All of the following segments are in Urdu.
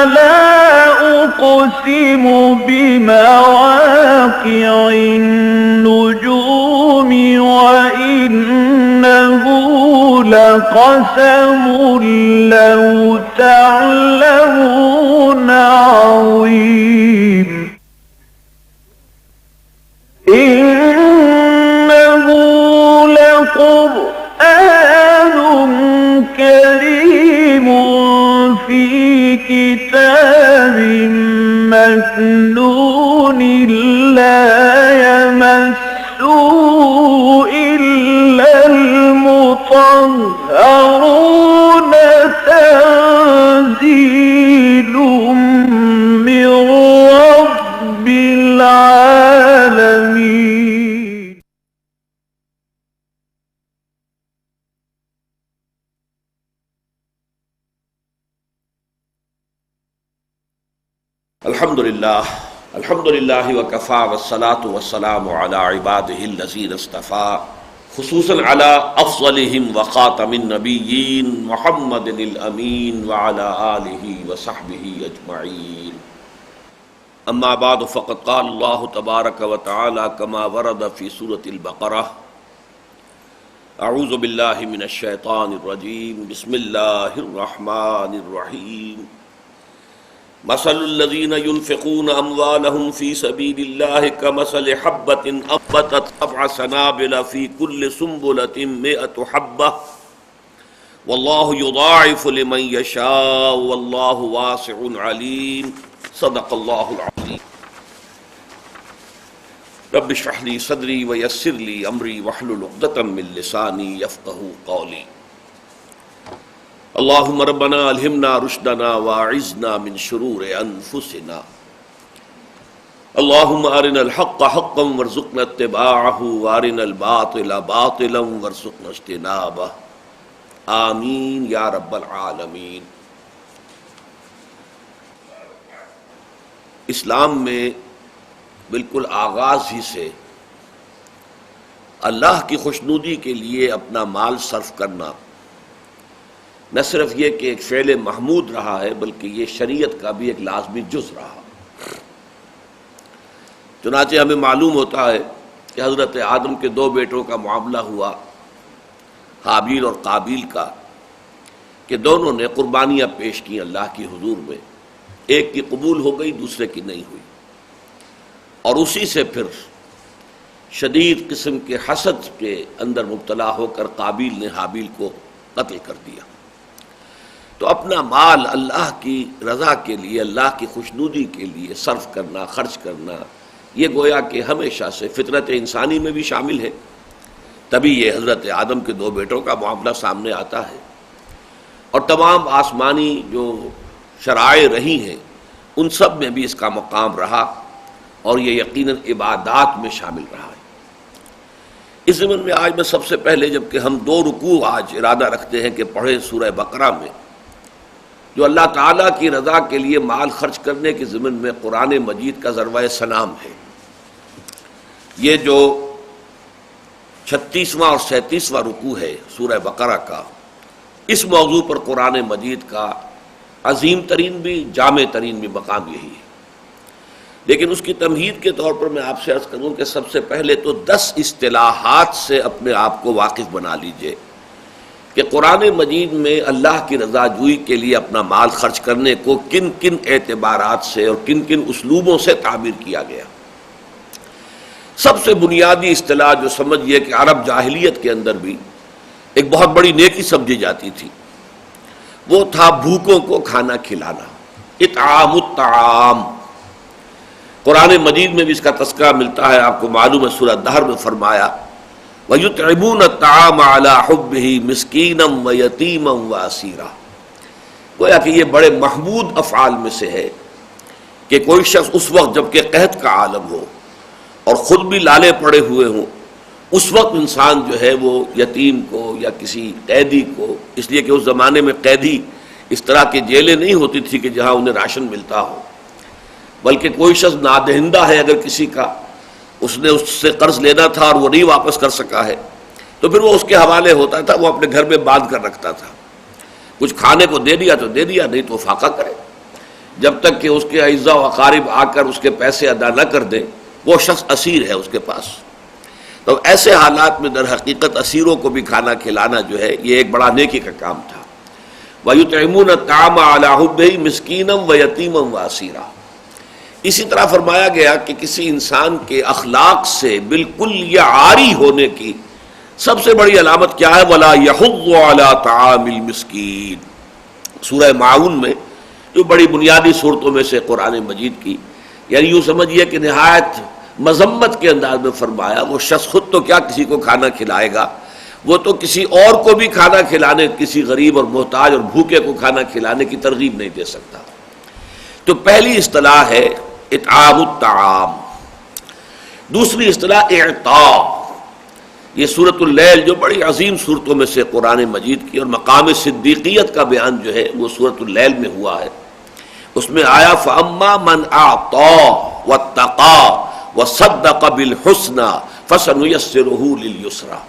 لا أقسم بمواقع النجوم وإنه لقسم لو تعلمون عظيم إنه لقرآن كريم في كتاب مكنون لا يمسه إلا المطهرون تنزيل من رب العالمين. الحمد للہ وکفا والصلاة والسلام علی عباده الذین اصطفى خصوصاً علی افضلهم وخاتم النبیین محمد الامین وعلی آلہ وصحبہ اجمعین. اما بعد فقد قال اللہ تبارک وتعالی کما ورد فی سورۃ البقرہ اعوذ باللہ من الشیطان الرجیم بسم اللہ الرحمن الرحیم. مثل الذين ينفقون أموالهم في سبيل الله كمثل حبة أنبتت سبع سنابل في كل سنبلة 100 حبة والله يضاعف لمن يشاء والله واسع عليم. صدق الله العظيم. رب اشرح لي صدري ويسر لي أمري واحلل عقدة من لساني يفقهوا قولي. اللہم ربنا الہمنا رشدنا واعذنا من شرور انفسنا. اللہم ارنا الحق حقا وارزقنا اتباعہ وارنا الباطل باطلا وارزقنا اجتنابہ. آمین یا رب العالمین. اسلام میں بالکل آغاز ہی سے اللہ کی خوشنودی کے لیے اپنا مال صرف کرنا نہ صرف یہ کہ ایک فعل محمود رہا ہے بلکہ یہ شریعت کا بھی ایک لازمی جز رہا. چنانچہ ہمیں معلوم ہوتا ہے کہ حضرت آدم کے 2 بیٹوں کا معاملہ ہوا حابیل اور قابیل کا کہ دونوں نے قربانیاں پیش کی اللہ کی حضور میں. ایک کی قبول ہو گئی دوسرے کی نہیں ہوئی اور اسی سے پھر شدید قسم کے حسد کے اندر مبتلا ہو کر قابیل نے حابیل کو قتل کر دیا. تو اپنا مال اللہ کی رضا کے لیے اللہ کی خوشنودی کے لیے صرف کرنا خرچ کرنا یہ گویا کہ ہمیشہ سے فطرت انسانی میں بھی شامل ہے. تبھی یہ حضرت آدم کے 2 بیٹوں کا معاملہ سامنے آتا ہے اور تمام آسمانی جو شرائع رہی ہیں ان سب میں بھی اس کا مقام رہا اور یہ یقیناً عبادات میں شامل رہا ہے. اس ضمن میں آج میں سب سے پہلے جبکہ ہم 2 رکوع آج ارادہ رکھتے ہیں کہ پڑھیں سورہ بقرہ میں جو اللہ تعالیٰ کی رضا کے لیے مال خرچ کرنے کے ضمن میں قرآن مجید کا ذروۂ سلام ہے. یہ جو 36واں اور 37واں رکوع ہے سورہ بقرہ کا اس موضوع پر قرآن مجید کا عظیم ترین بھی جامع ترین بھی مقام یہی ہے. لیکن اس کی تمہید کے طور پر میں آپ سے عرض کروں کہ سب سے پہلے تو 10 اصطلاحات سے اپنے آپ کو واقف بنا لیجئے کہ قرآن مجید میں اللہ کی رضا جوئی کے لیے اپنا مال خرچ کرنے کو کن کن اعتبارات سے اور کن کن اسلوبوں سے تعبیر کیا گیا. سب سے بنیادی اصطلاح جو سمجھیے کہ عرب جاہلیت کے اندر بھی ایک بہت بڑی نیکی سمجھی جاتی تھی وہ تھا بھوکوں کو کھانا کھلانا. اطعام الطعام. قرآن مجید میں بھی اس کا تذکرہ ملتا ہے. آپ کو معلوم ہے سورہ دہر میں فرمایا وَيُطْعِمُونَ الطَّعَامَ عَلَىٰ حُبِّهِ مِسْكِينًا وَيَتِيمًا وَأَسِيرًا. گویا کہ یہ بڑے محمود افعال میں سے ہے کہ کوئی شخص اس وقت جب کہ قحط کا عالم ہو اور خود بھی لالے پڑے ہوئے ہوں اس وقت انسان جو ہے وہ یتیم کو یا کسی قیدی کو، اس لیے کہ اس زمانے میں قیدی اس طرح کی جیلیں نہیں ہوتی تھی کہ جہاں انہیں راشن ملتا ہو، بلکہ کوئی شخص نادہندہ ہے اگر کسی کا اس نے اس سے قرض لینا تھا اور وہ نہیں واپس کر سکا ہے تو پھر وہ اس کے حوالے ہوتا تھا، وہ اپنے گھر میں باندھ کر رکھتا تھا. کچھ کھانے کو دے دیا تو دے دیا، نہیں تو فاقہ کرے. جب تک کہ اس کے اعزاء و اقارب آ کر اس کے پیسے ادا نہ کر دیں وہ شخص اسیر ہے اس کے پاس. تو ایسے حالات میں در حقیقت اسیروں کو بھی کھانا کھلانا جو ہے یہ ایک بڑا نیکی کا کام تھا. وَيُطْعِمُونَ الطَّعَامَ عَلَىٰ حُبِّهِ مِسْكِينًا وَيَتِيمًا وَأَسِيرًا. اسی طرح فرمایا گیا کہ کسی انسان کے اخلاق سے بالکل یا عاری ہونے کی سب سے بڑی علامت کیا ہے؟ وَلَا يَحُضُّ عَلَىٰ طَعَامِ الْمِسْكِينِ. سورہ معاون میں جو بڑی بنیادی صورتوں میں سے قرآن مجید کی، یعنی یوں سمجھیے کہ نہایت مذمت کے انداز میں فرمایا وہ شخص خود تو کیا کسی کو کھانا کھلائے گا، وہ تو کسی اور کو بھی کھانا کھلانے، کسی غریب اور محتاج اور بھوکے کو کھانا کھلانے کی ترغیب نہیں دے سکتا. تو پہلی اصطلاح ہے اطعام الطعام. دوسری اصطلاح اعطاء. یہ سورۃ اللیل جو بڑی عظیم صورتوں میں سے قرآن مجید کی اور مقام صدیقیت کا بیان جو ہے وہ سورۃ اللیل میں ہوا ہے. اس میں آیا فَأَمَّا مَنْ أَعْطَىٰ وَاتَّقَىٰ وَصَدَّقَ بِالْحُسْنَىٰ فَسَنُيَسِّرُهُ لِلْيُسْرَىٰ.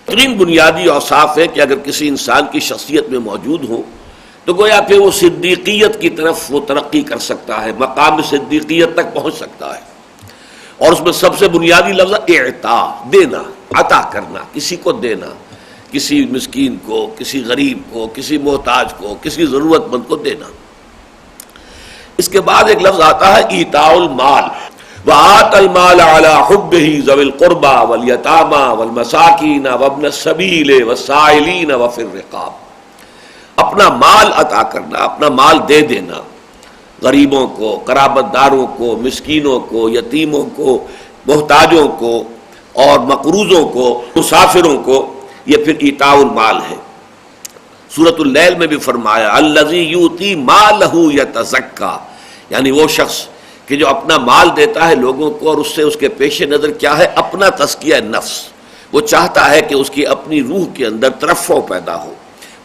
تین بنیادی اوصاف ہے کہ اگر کسی انسان کی شخصیت میں موجود ہو تو گویا کہ وہ صدیقیت کی طرف وہ ترقی کر سکتا ہے، مقام صدیقیت تک پہنچ سکتا ہے. اور اس میں سب سے بنیادی لفظ اعطاء، دینا، عطا کرنا، کسی کو دینا، کسی مسکین کو، کسی غریب کو، کسی محتاج کو، کسی ضرورت مند کو دینا. اس کے بعد ایک لفظ آتا ہے ایتاء المال. وَآتَى الْمَالَ عَلَىٰ حُبِّهِ ذَوِي الْقُرْبَىٰ وَالْيَتَامَىٰ وَالْمَسَاكِينَ وَابْنَ السَّبِيلِ وَالسَّائِلِينَ وَفِي الرِّقَابِ. اپنا مال عطا کرنا، اپنا مال دے دینا غریبوں کو، قرابت داروں کو، مسکینوں کو، یتیموں کو، محتاجوں کو اور مقروضوں کو، مسافروں کو، یہ پھر ایتاء المال ہے. سورۃ اللیل میں بھی فرمایا الذی یؤتی مالہ یتزکیٰ، یعنی وہ شخص کہ جو اپنا مال دیتا ہے لوگوں کو اور اس سے اس کے پیش نظر کیا ہے؟ اپنا تزکیہ نفس. وہ چاہتا ہے کہ اس کی اپنی روح کے اندر ترفع پیدا ہو،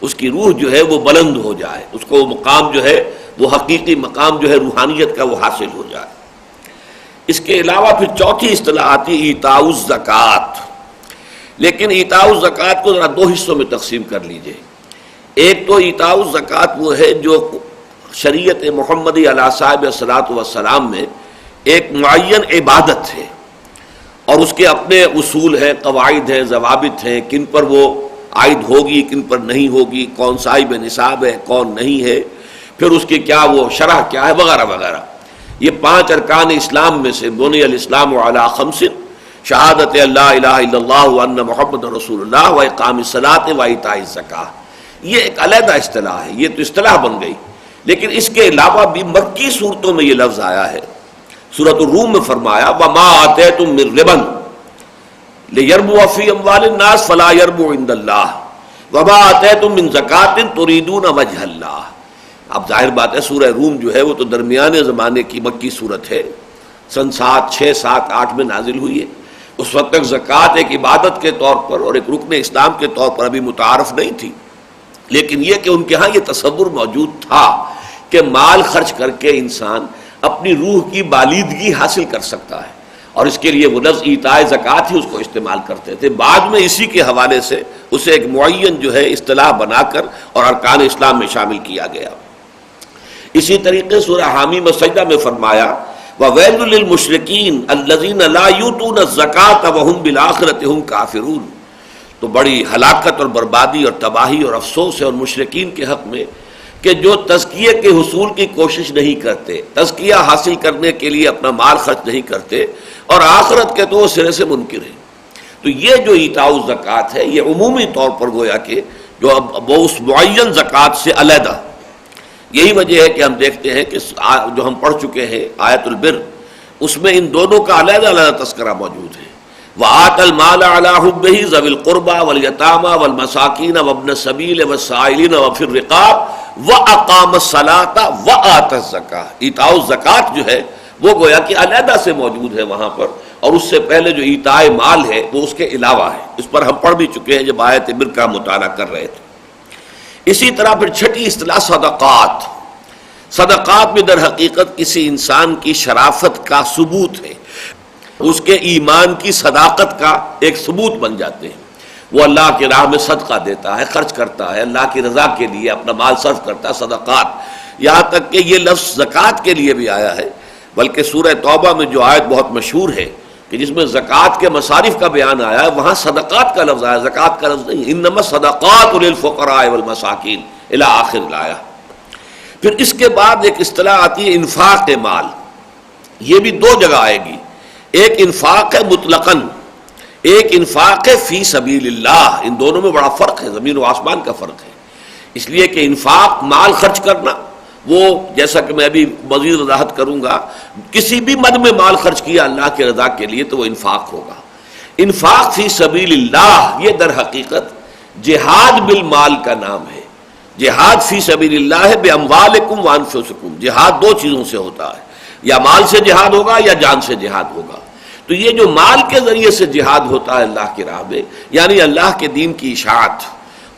اس کی روح جو ہے وہ بلند ہو جائے، اس کو وہ مقام جو ہے وہ حقیقی مقام جو ہے روحانیت کا وہ حاصل ہو جائے. اس کے علاوہ پھر چوتھی اصطلاح آتی ایتاء الزکوٰۃ. لیکن ایتاء الزکوٰۃ کو ذرا دو حصوں میں تقسیم کر لیجئے. ایک تو ایتاء الزکوٰۃ وہ ہے جو شریعت محمدی علیہ صاحب الصلاۃ والسلام میں ایک معین عبادت ہے اور اس کے اپنے اصول ہیں، قواعد ہیں، ضوابط ہیں، کن پر وہ عائد ہوگی، کن پر نہیں ہوگی، کون صاحب نصاب ہے، کون نہیں ہے، پھر اس کی کیا وہ شرح کیا ہے، وغیرہ وغیرہ. یہ 5 ارکان اسلام میں سے بنی الاسلام علی 5 شہادت اللہ الہ الا اللہ وان محمد رسول اللہ و اقام الصلاۃ و ایتاء الزکاۃ. یہ ایک علیحدہ اصطلاح ہے، یہ تو اصطلاح بن گئی. لیکن اس کے علاوہ بھی مکی صورتوں میں یہ لفظ آیا ہے. سورۃ الروم میں فرمایا وما آتیتم من ربا لیربو فی اموال الناس فلا یربو عند اللہ وما آتیتم من زکاۃ تریدون وجہ اللہ. اب ظاہر بات ہے سورہ روم جو ہے وہ تو درمیانے زمانے کی مکی صورت ہے، سن 7، 6، 7، 8 میں نازل ہوئی ہے. اس وقت تک زکوٰۃ ایک عبادت کے طور پر اور ایک رکن اسلام کے طور پر ابھی متعارف نہیں تھی. لیکن یہ کہ ان کے ہاں یہ تصور موجود تھا کہ مال خرچ کر کے انسان اپنی روح کی بالیدگی حاصل کر سکتا ہے، اور اس کے لیے وہ لفظ ایتاء زکوٰۃ ہی اس کو استعمال کرتے تھے. بعد میں اسی کے حوالے سے اسے ایک معین جو ہے اصطلاح بنا کر اور ارکان اسلام میں شامل کیا گیا. اسی طریقے سورہ حامیم السجدہ میں فرمایا وَوَيْلٌ لِّلْمُشْرِكِينَ الَّذِينَ لَا يُؤْتُونَ الزَّكَاةَ وَهُمْ بِالْآخِرَةِ هُمْ كَافِرُونَ. تو بڑی ہلاکت اور بربادی اور تباہی اور افسوس ہے ان مشرکین کے حق میں کہ جو تزکیے کے حصول کی کوشش نہیں کرتے، تزکیہ حاصل کرنے کے لیے اپنا مال خرچ نہیں کرتے، اور آخرت کے تو وہ سرے سے منکر ہیں. تو یہ جو ایتاء الزکوٰۃ ہے یہ عمومی طور پر گویا کہ جو وہ اس معین زکوٰۃ سے علیحدہ. یہی وجہ ہے کہ ہم دیکھتے ہیں کہ جو ہم پڑھ چکے ہیں آیت البر، اس میں ان دونوں کا علیحدہ علیحدہ تذکرہ موجود ہے. وَآتَى الْمَالَ عَلَىٰ حُبِّهِ ذَوِي الْقُرْبَىٰ وَالْيَتَامَىٰ وَالْمَسَاكِينَ وَابْنَ السَّبِيلِ وَالسَّائِلِينَ وَفِي الرِّقَابِ وَأَقَامَ الصَّلَاةَ وَآتَى الزَّكَاةَ. ایتاء الزکوٰۃ جو ہے وہ گویا کہ علیحدہ سے موجود ہے وہاں پر، اور اس سے پہلے جو ایتاء مال ہے وہ اس کے علاوہ ہے. اس پر ہم پڑھ بھی چکے ہیں جب آیت بر کا مطالعہ کر رہے تھے. اسی طرح پھر چھٹی اصطلاح صدقات. صدقات میں در حقیقت کسی انسان کی شرافت کا ثبوت ہے، اس کے ایمان کی صداقت کا ایک ثبوت بن جاتے ہیں. وہ اللہ کی راہ میں صدقہ دیتا ہے، خرچ کرتا ہے، اللہ کی رضا کے لیے اپنا مال صرف کرتا ہے. صدقات یہاں تک کہ یہ لفظ زکوٰۃ کے لیے بھی آیا ہے، بلکہ سورہ توبہ میں جو آیت بہت مشہور ہے کہ جس میں زکوٰۃ کے مصارف کا بیان آیا ہے، وہاں صدقات کا لفظ آیا، زکوٰۃ کا لفظ نہیں، انما الصدقات للفقراء والمساکین الی آخر الآیہ۔ پھر اس کے بعد ایک اصطلاح آتی ہے انفاق مال، یہ بھی دو جگہ آئے گی، ایک انفاق ہے مطلقاً، ایک انفاق ہے فی سبیل اللہ، ان دونوں میں بڑا فرق ہے، زمین و آسمان کا فرق ہے۔ اس لیے کہ انفاق مال خرچ کرنا، وہ جیسا کہ میں ابھی مزید وضاحت کروں گا، کسی بھی مد میں مال خرچ کیا اللہ کے رضا کے لیے تو وہ انفاق ہوگا۔ انفاق فی سبیل اللہ یہ در حقیقت جہاد بالمال کا نام ہے۔ جہاد فی سبیل اللہ ہے باموالکم وانفسکم، جہاد دو چیزوں سے ہوتا ہے، یا مال سے جہاد ہوگا یا جان سے جہاد ہوگا۔ تو یہ جو مال کے ذریعے سے جہاد ہوتا ہے اللہ کی راہ میں، یعنی اللہ کے دین کی اشاعت،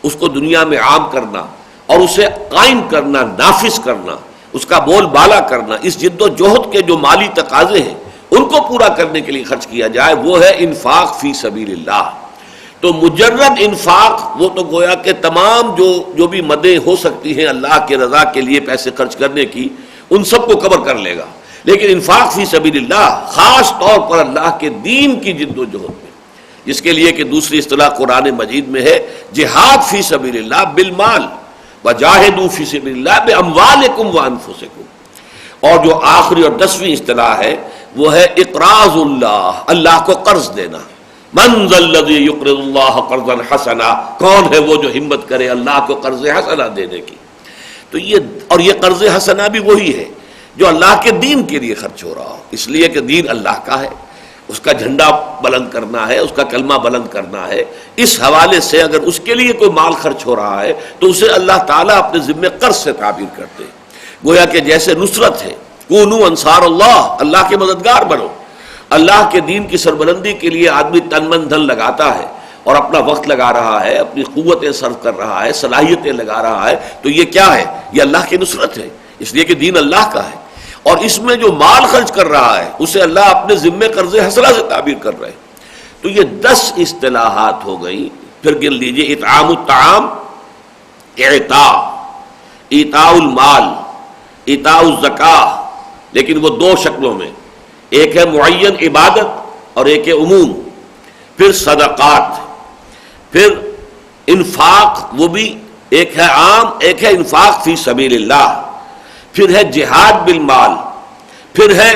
اس کو دنیا میں عام کرنا اور اسے قائم کرنا، نافذ کرنا، اس کا بول بالا کرنا، اس جد و جہد کے جو مالی تقاضے ہیں ان کو پورا کرنے کے لیے خرچ کیا جائے، وہ ہے انفاق فی سبیل اللہ۔ تو مجرد انفاق وہ تو گویا کہ تمام جو بھی مدیں ہو سکتی ہیں اللہ کے رضا کے لیے پیسے خرچ کرنے کی، ان سب کو کور کر لے گا، لیکن انفاق فی سبیل اللہ خاص طور پر اللہ کے دین کی جد و جہد میں، جس کے لیے کہ دوسری اصطلاح قرآن مجید میں ہے جہاد فی سبیل اللہ بالمال، وجاہدوا فی سبیل اللہ باموالکم وانفسکم۔ اور جو آخری اور 10ویں اصطلاح ہے وہ ہے اقراض اللہ، اللہ کو قرض دینا۔ من ذا الذی یقرض اللہ قرضا حسنا، کون ہے وہ جو ہمت کرے اللہ کو قرض حسنا دینے کی؟ تو یہ قرض حسنا بھی وہی ہے جو اللہ کے دین کے لیے خرچ ہو رہا ہو، اس لیے کہ دین اللہ کا ہے، اس کا جھنڈا بلند کرنا ہے، اس کا کلمہ بلند کرنا ہے۔ اس حوالے سے اگر اس کے لیے کوئی مال خرچ ہو رہا ہے تو اسے اللہ تعالیٰ اپنے ذمے قرض سے تعبیر کرتے ہیں، گویا کہ جیسے نصرت ہے، کونوا انصار اللہ، اللہ کے مددگار بنو۔ اللہ کے دین کی سربلندی کے لیے آدمی تن من دھن لگاتا ہے اور اپنا وقت لگا رہا ہے، اپنی قوتیں صرف کر رہا ہے، صلاحیتیں لگا رہا ہے، تو یہ کیا ہے؟ یہ اللہ کی نصرت ہے، اس لیے کہ دین اللہ کا ہے۔ اور اس میں جو مال خرچ کر رہا ہے اسے اللہ اپنے ذمے قرض حسنہ سے تعبیر کر رہے ہیں۔ تو یہ 10 اصطلاحات ہو گئی۔ پھر گن لیجئے، اطعام الطعام، ایتاء المال، ایتاء الزکاہ، لیکن وہ دو شکلوں میں، ایک ہے معین عبادت اور ایک ہے عموم۔ پھر صدقات، پھر انفاق، وہ بھی ایک ہے عام، ایک ہے انفاق فی سبیل اللہ، پھر ہے جہاد بالمال، پھر ہے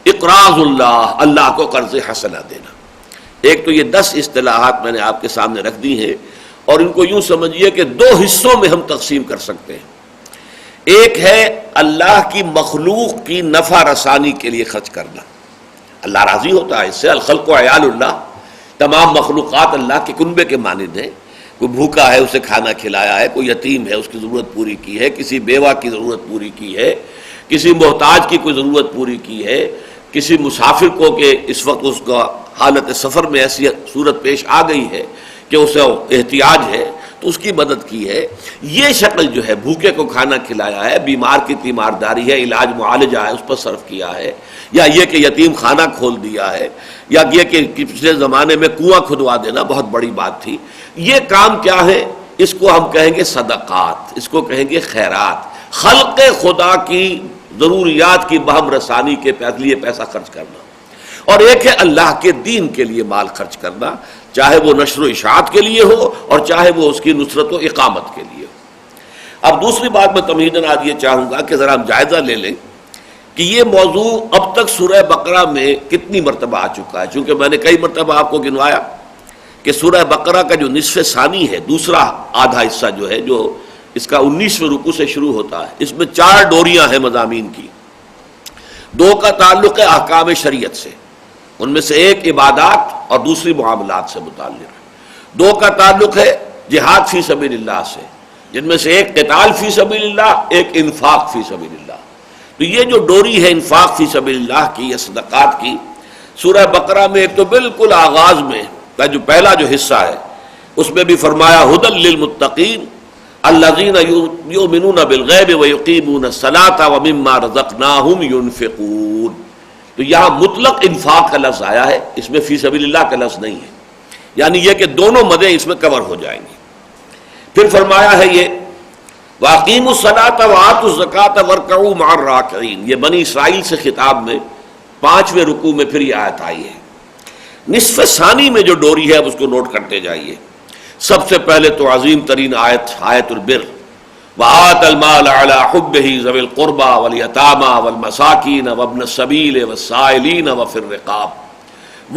اقراض اللہ، اللہ کو قرض حسنہ دینا۔ ایک تو یہ 10 اصطلاحات میں نے آپ کے سامنے رکھ دی ہیں، اور ان کو یوں سمجھیے کہ 2 حصوں میں ہم تقسیم کر سکتے ہیں۔ ایک ہے اللہ کی مخلوق کی نفع رسانی کے لیے خرچ کرنا، اللہ راضی ہوتا ہے اس سے، الخلق عیال اللہ، تمام مخلوقات اللہ کے کنبے کے مانند ہیں، کوئی بھوکا ہے اسے کھانا کھلایا ہے، کوئی یتیم ہے اس کی ضرورت پوری کی ہے، کسی بیوہ کی ضرورت پوری کی ہے، کسی محتاج کی کوئی ضرورت پوری کی ہے، کسی مسافر کو کہ اس وقت اس کا حالت سفر میں ایسی صورت پیش آ گئی ہے کہ اسے احتیاج ہے تو اس کی مدد کی ہے۔ یہ شکل جو ہے، بھوکے کو کھانا کھلایا ہے، بیمار کی تیمارداری ہے، علاج معالجہ ہے اس پر صرف کیا ہے، یا یہ کہ یتیم خانہ کھول دیا ہے، یا یہ کہ پچھلے زمانے میں کنواں کھدوا دینا بہت بڑی بات تھی۔ یہ کام کیا ہے؟ اس کو ہم کہیں گے صدقات، اس کو کہیں گے خیرات، خلق خدا کی ضروریات کی بہم رسانی کے لیے پیسہ خرچ کرنا۔ اور ایک ہے اللہ کے دین کے لیے مال خرچ کرنا، چاہے وہ نشر و اشاعت کے لیے ہو اور چاہے وہ اس کی نصرت و اقامت کے لیے ہو۔ اب دوسری بات میں تمہیداً آج یہ چاہوں گا کہ ذرا ہم جائزہ لے لیں کہ یہ موضوع اب تک سورہ بقرہ میں کتنی مرتبہ آ چکا ہے، چونکہ میں نے کئی مرتبہ آپ کو گنوایا کہ سورہ بقرہ کا جو نصف ثانی ہے، دوسرا آدھا حصہ جو ہے، جو اس کا 19ویں رکوع سے شروع ہوتا ہے، اس میں 4 ڈوریاں ہیں مضامین کی۔ 2 کا تعلق ہے احکام شریعت سے، ان میں سے ایک عبادات اور دوسری معاملات سے متعلق، 2 کا تعلق ہے جہاد فی سبیل اللہ سے، جن میں سے ایک قتال فی سبیل اللہ، ایک انفاق فی سبیل اللہ۔ تو یہ جو ڈوری ہے انفاق فی سبیل اللہ کی یا صدقات کی، سورہ بقرہ میں ایک تو بالکل آغاز میں کا جو پہلا جو حصہ ہے اس میں بھی فرمایا ھدی للمتقین الذین یؤمنون بالغیب ویقیمون الصلاۃ ومما رزقناہم ینفقون۔ تو یہاں مطلق انفاق کا لفظ آیا ہے، اس میں فی سبیل اللہ کا لفظ نہیں ہے، یعنی یہ کہ دونوں مدیں اس میں کور ہو جائیں گی۔ پھر فرمایا ہے یہ وَأَقِيمُوا الصَّلَاةَ وَآتُوا الزَّكَاةَ وَارْكَعُوا مَعَ الرَّاكِعِينَ، یہ بنی اسرائیل سے خطاب میں 5ویں رکوع میں پھر یہ آیت آئی ہے۔ نصف ثانی میں جو ڈوری ہے اس کو نوٹ کرتے جائیے۔ سب سے پہلے تو عظیم ترین آیت البر، وَآتَ الْمَالَ عَلَى حُبِّهِ ذَوِي الْقُرْبَى وَالْيَتَامَى وَالْمَسَاكِينَ وَابْنَ السَّبِيلِ وَالسَّائِلِينَ وَفِي الرِّقَابِ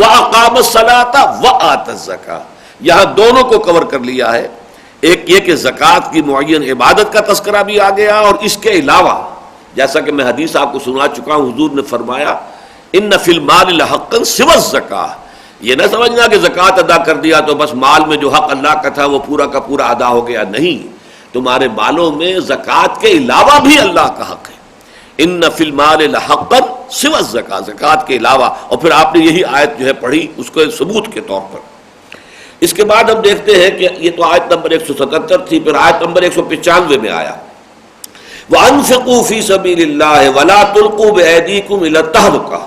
وَأَقَامَ الصَّلَاةَ وَآتَ الزَّكَاةَ، یہاں دونوں کو کور کر لیا ہے۔ ایک یہ کہ زکوٰۃ کی معین عبادت کا تذکرہ بھی آ گیا، اور اس کے علاوہ جیسا کہ میں حدیث آپ کو سنا چکا ہوں، حضور نے فرمایا ان فی المال لحقا سوى الزکاۃ، یہ نہ سمجھنا کہ زکوٰۃ ادا کر دیا تو بس مال میں جو حق اللہ کا تھا وہ پورا کا پورا ادا ہو گیا، نہیں، تمہارے مالوں میں زکوٰۃ کے علاوہ بھی اللہ کا حق ہے۔ ان فی المال لحقا سوى الزکاۃ، زکوٰۃ کے علاوہ، اور پھر آپ نے یہی آیت جو ہے پڑھی اس کو ثبوت کے طور پر۔ اس کے بعد ہم دیکھتے ہیں کہ یہ تو آیت نمبر 177 تھی، پھر آیت نمبر 195 میں آیا وَأَنفِقُوا فِي سَبِيلِ اللَّهِ وَلَا تُلْقُوا بِأَيْدِيكُمْ إِلَى التَّهْلُكَةِ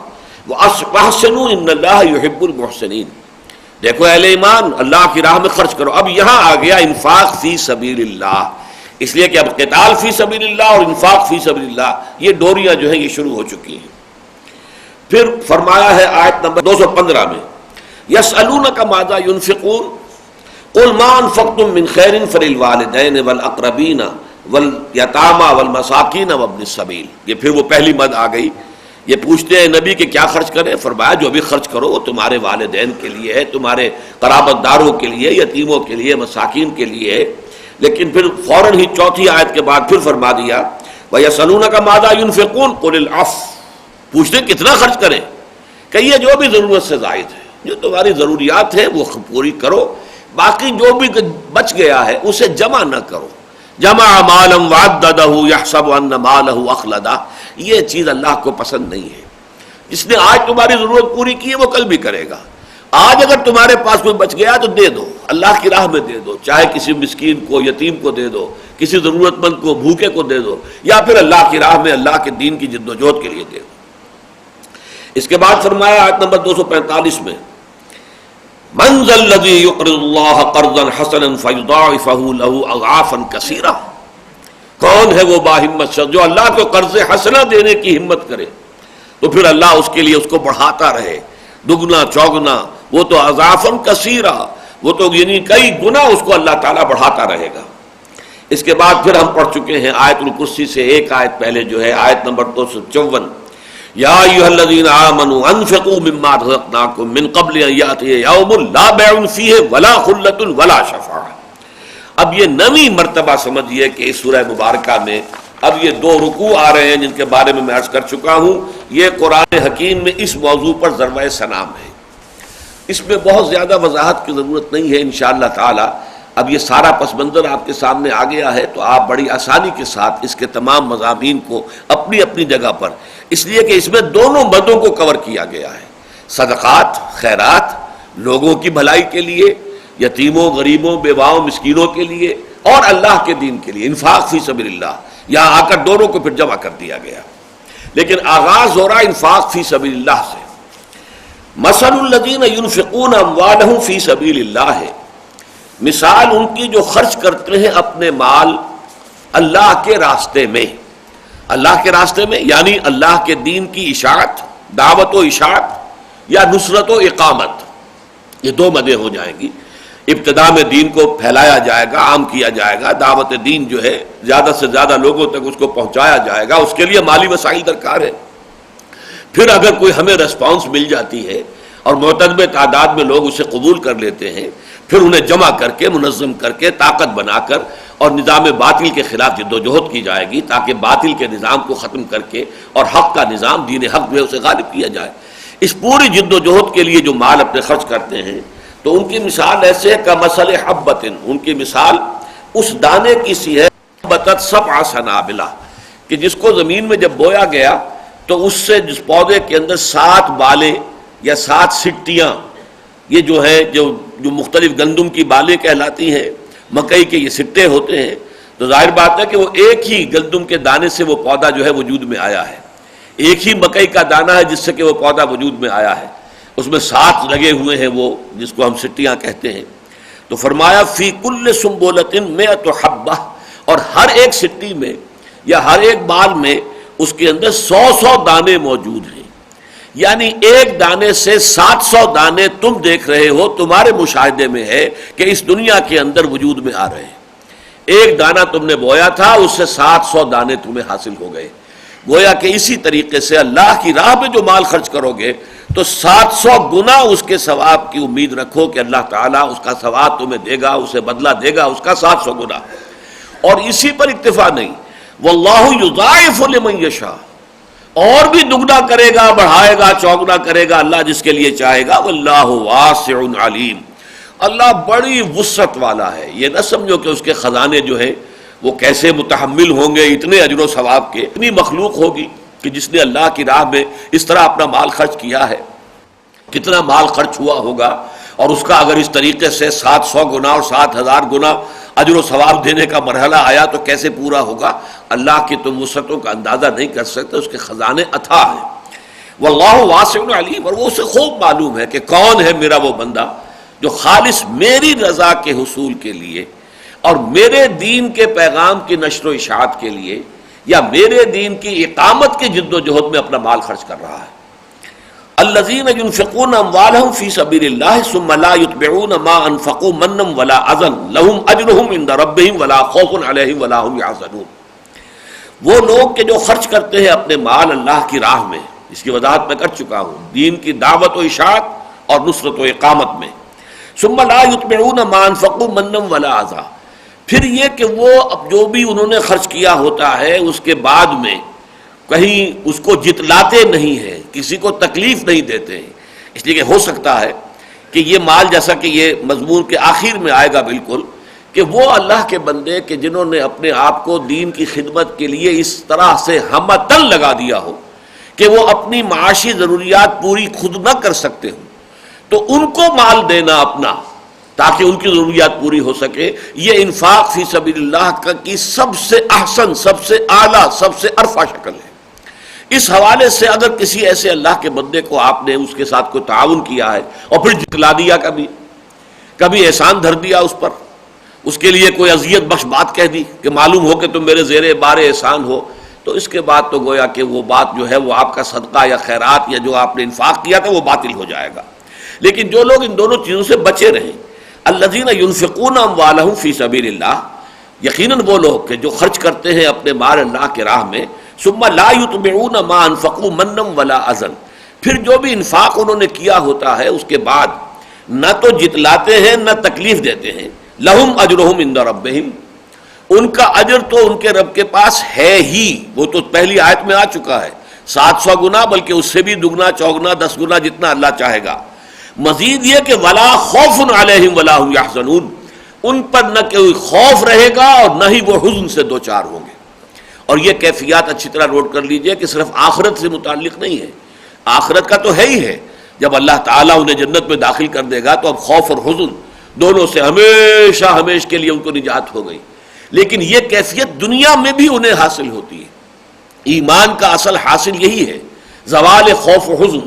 وَأَحْسِنُوا إِنَّ اللَّهَ يُحِبُّ الْمُحْسِنِينَ، دیکھو اہل ایمان، اللہ کی راہ میں خرچ کرو۔ اب یہاں آ گیا انفاق فی سبیل اللہ، اس لیے کہ اب قتال فی سبیل اللہ اور انفاق فی سبیل اللہ، یہ ڈوریاں جو ہیں یہ شروع ہو چکی ہیں۔ پھر فرمایا ہے آیت نمبر 215 میں یسألونک ماذا ينفقون قل ما انفقتم من خیر فللوالدین والاقربین والیتامی والمساکین وابن السبیل، یہ پھر وہ پہلی مد آ گئی۔ یہ پوچھتے ہیں نبی کہ کیا خرچ کریں؟ فرمایا جو بھی خرچ کرو وہ تمہارے والدین کے لیے ہے، تمہارے قرابت داروں کے لیے، یتیموں کے لیے، مساکین کے لیے ہے۔ لیکن پھر فوراً ہی چوتھی آیت کے بعد پھر فرما دیا وَيَسْأَلُونَكَ مَاذَا يُنْفِقُونَ قُلِ الْعَفْوَ، پوچھتے ہیں کتنا خرچ کریں؟ کہیے جو بھی ضرورت سے زائد ہے، جو تمہاری ضروریات ہیں وہ پوری کرو، باقی جو بھی بچ گیا ہے اسے جمع نہ کرو۔ جمع مالا وعددہ یحسب ان مالہ اخلدہ، یہ چیز اللہ کو پسند نہیں ہے۔ جس نے آج تمہاری ضرورت پوری کی ہے وہ کل بھی کرے گا۔ آج اگر تمہارے پاس کوئی بچ گیا تو دے دو، اللہ کی راہ میں دے دو، چاہے کسی مسکین کو، یتیم کو دے دو، کسی ضرورت مند کو، بھوکے کو دے دو، یا پھر اللہ کی راہ میں اللہ کے دین کی جد و جہد کے لیے دے دو۔ اس کے بعد فرمایا آیت نمبر 245 میں من ذا الذی یقرض اللہ قرضا حسنا فیضاعفہ لہ اضعافا کثیرہ، کون ہے وہ باہمت شخص جو اللہ کو قرض حسنہ دینے کی ہمت کرے تو پھر اللہ اس کے لیے اس کو بڑھاتا رہے، دگنا چوگنا، وہ تو اضعافا کثیرہ، وہ تو یعنی کئی گنا اس کو اللہ تعالیٰ بڑھاتا رہے گا۔ اس کے بعد پھر ہم پڑھ چکے ہیں آیت الکرسی سے ایک آیت پہلے جو ہے آیت نمبر 254 یا ایھا الذین آمنوا انفقوا مما رزقناکم من قبل ان یأتی یوم لا بیع فیہ ولا خلۃ ولا شفاعۃ۔ اب یہ نویں مرتبہ سمجھیے کہ اس سورہ مبارکہ میں اب یہ 2 رکوع آ رہے ہیں جن کے بارے میں عرض کر چکا ہوں۔ یہ قرآن حکیم میں اس موضوع پر ضربۂ سلام ہے، اس میں بہت زیادہ وضاحت کی ضرورت نہیں ہے انشاءاللہ تعالی۔ اب یہ سارا پس منظر آپ کے سامنے آ گیا ہے تو آپ بڑی آسانی کے ساتھ اس کے تمام مضامین کو اپنی اپنی جگہ پر، اس لیے کہ اس میں دونوں مدوں کو کور کیا گیا ہے، صدقات، خیرات، لوگوں کی بھلائی کے لیے، یتیموں، غریبوں، بیواؤں، مسکینوں کے لیے، اور اللہ کے دین کے لیے، انفاق فی سبیل اللہ۔ یہاں آ کر دونوں کو پھر جمع کر دیا گیا، لیکن آغاز ہو رہا انفاق فی سبیل اللہ سے۔ مثل الذین ینفقون اموالہم فی سبیل اللہ ہے، مثال ان کی جو خرچ کرتے ہیں اپنے مال اللہ کے راستے میں، اللہ کے راستے میں یعنی اللہ کے دین کی اشاعت، دعوت و اشاعت، یا نصرت و اقامت، یہ 2 مدیں ہو جائیں گی۔ ابتدا میں دین کو پھیلایا جائے گا، عام کیا جائے گا، دعوت دین جو ہے زیادہ سے زیادہ لوگوں تک اس کو پہنچایا جائے گا، اس کے لیے مالی وسائل درکار ہے۔ پھر اگر کوئی ہمیں ریسپانس مل جاتی ہے اور معتدل تعداد میں لوگ اسے قبول کر لیتے ہیں، پھر انہیں جمع کر کے، منظم کر کے، طاقت بنا کر، اور نظام باطل کے خلاف جد و جہد کی جائے گی تاکہ باطل کے نظام کو ختم کر کے اور حق کا نظام، دین حق جو ہے اسے غالب کیا جائے۔ اس پوری جد و جہد کے لیے جو مال اپنے خرچ کرتے ہیں تو ان کی مثال ایسے کمثل حبۃ، ان کی مثال اس دانے کی سی ہے بتت 7 سنابل، کہ جس کو زمین میں جب بویا گیا تو اس سے جس پودے کے اندر 7 بالیں یا 7 سٹیاں، یہ جو ہے جو مختلف گندم کی بالیں کہلاتی ہیں، مکئی کے یہ سٹے ہوتے ہیں، تو ظاہر بات ہے کہ وہ ایک ہی گندم کے دانے سے وہ پودا جو ہے وجود میں آیا ہے، ایک ہی مکئی کا دانہ ہے جس سے کہ وہ پودا وجود میں آیا ہے، اس میں 7 لگے ہوئے ہیں وہ جس کو ہم سٹیاں کہتے ہیں۔ تو فرمایا فی کل سنبلۃ 100 حبہ، اور ہر ایک سٹی میں یا ہر ایک بال میں اس کے اندر 100 دانے موجود ہیں، یعنی ایک دانے سے 700 دانے تم دیکھ رہے ہو، تمہارے مشاہدے میں ہے کہ اس دنیا کے اندر وجود میں آ رہے ہیں۔ ایک دانہ تم نے بویا تھا، اس سے 700 دانے تمہیں حاصل ہو گئے۔ گویا کہ اسی طریقے سے اللہ کی راہ میں جو مال خرچ کرو گے تو 700 گنا اس کے ثواب کی امید رکھو کہ اللہ تعالیٰ اس کا ثواب تمہیں دے گا، اسے بدلہ دے گا اس کا 700 گنا۔ اور اسی پر اکتفا نہیں، واللہ یضاعف لمن یشاء، اور بھی دگنا کرے گا، بڑھائے گا، چوگنا کرے گا اللہ جس کے لیے چاہے گا۔ واللہ واسع علیم، اللہ بڑی وسعت والا ہے۔ یہ نہ سمجھو کہ اس کے خزانے جو ہیں وہ کیسے متحمل ہوں گے اتنے اجر و ثواب کے، اتنی مخلوق ہوگی کہ جس نے اللہ کی راہ میں اس طرح اپنا مال خرچ کیا ہے، کتنا مال خرچ ہوا ہوگا، اور اس کا اگر اس طریقے سے 700 گنا اور 7000 گنا اجر و ثواب دینے کا مرحلہ آیا تو کیسے پورا ہوگا۔ اللہ کی تم وسعتوں کا اندازہ نہیں کر سکتے، اس کے خزانے اتھاہ ہیں۔ واللہ واسع علیم، اور وہ اسے خوب معلوم ہے کہ کون ہے میرا وہ بندہ جو خالص میری رضا کے حصول کے لیے اور میرے دین کے پیغام کی نشر و اشاعت کے لیے یا میرے دین کی اقامت کی جد و جہد میں اپنا مال خرچ کر رہا ہے۔ الذین ينفقون اموالهم فی سبیل اللہ ثم لا یتبعون ما انفقوا منا ولا اذى لهم اجرهم عند ربهم ولا خوف علیہم ولا هم يحزنون۔ وہ لوگ کہ جو خرچ کرتے ہیں اپنے مال اللہ کی راہ میں، اس کی وضاحت میں کر چکا ہوں، دین کی دعوت و اشاعت اور نصرت و اقامت میں۔ ثم لا یتبعون ما انفقوا منا ولا اذى، پھر یہ کہ وہ اب جو بھی انہوں نے خرچ کیا ہوتا ہے اس کے بعد میں کہیں اس کو جتلاتے نہیں ہیں، کسی کو تکلیف نہیں دیتے ہیں، اس لیے کہ ہو سکتا ہے کہ یہ مال، جیسا کہ یہ مضمون کے آخر میں آئے گا بالکل، کہ وہ اللہ کے بندے کہ جنہوں نے اپنے آپ کو دین کی خدمت کے لیے اس طرح سے ہمتن لگا دیا ہو کہ وہ اپنی معاشی ضروریات پوری خود نہ کر سکتے ہوں، تو ان کو مال دینا اپنا تاکہ ان کی ضروریات پوری ہو سکے، یہ انفاق فی سبیل اللہ کی سب سے احسن، سب سے اعلیٰ، سب سے ارفع شکل ہے۔ اس حوالے سے اگر کسی ایسے اللہ کے بندے کو آپ نے اس کے ساتھ کوئی تعاون کیا ہے اور پھر جتلا دیا، کبھی احسان دھر دیا اس پر، اس کے لیے کوئی اذیت بخش بات کہہ دی کہ معلوم ہو کہ تم میرے زیر بار احسان ہو، تو اس کے بعد تو گویا کہ وہ بات جو ہے وہ آپ کا صدقہ یا خیرات یا جو آپ نے انفاق کیا تھا وہ باطل ہو جائے گا۔ لیکن جو لوگ ان دونوں چیزوں سے بچے رہیں، الذین ينفقون اموالهم فی سبیل اللہ، یقیناً وہ لوگ کہ جو خرچ کرتے ہیں اپنے مال اللہ کے راہ میں، ثم لا یتبعون ما انفقوا منا ولا اذى، پھر جو بھی انفاق انہوں نے کیا ہوتا ہے اس کے بعد نہ تو جتلاتے ہیں نہ تکلیف دیتے ہیں، لہم اجرہم عند ربہم، ان کا اجر تو ان کے رب کے پاس ہے ہی، وہ تو پہلی آیت میں آ چکا ہے، 700 گنا، بلکہ اس سے بھی دگنا چوگنا 10 گنا جتنا اللہ چاہے گا۔ مزید یہ کہ ولا خوف علیہم ولا هم يحزنون، ان پر نہ کوئی خوف رہے گا اور نہ ہی وہ حزن سے دوچار ہوں گے۔ اور یہ کیفیات اچھی طرح نوٹ کر لیجئے کہ صرف آخرت سے متعلق نہیں ہے، آخرت کا تو ہے ہی ہے، جب اللہ تعالیٰ انہیں جنت میں داخل کر دے گا تو اب خوف اور حزن دونوں سے ہمیشہ ہمیشہ کے لیے ان کو نجات ہو گئی، لیکن یہ کیفیت دنیا میں بھی انہیں حاصل ہوتی ہے۔ ایمان کا اصل حاصل یہی ہے، زوال خوف و حزن۔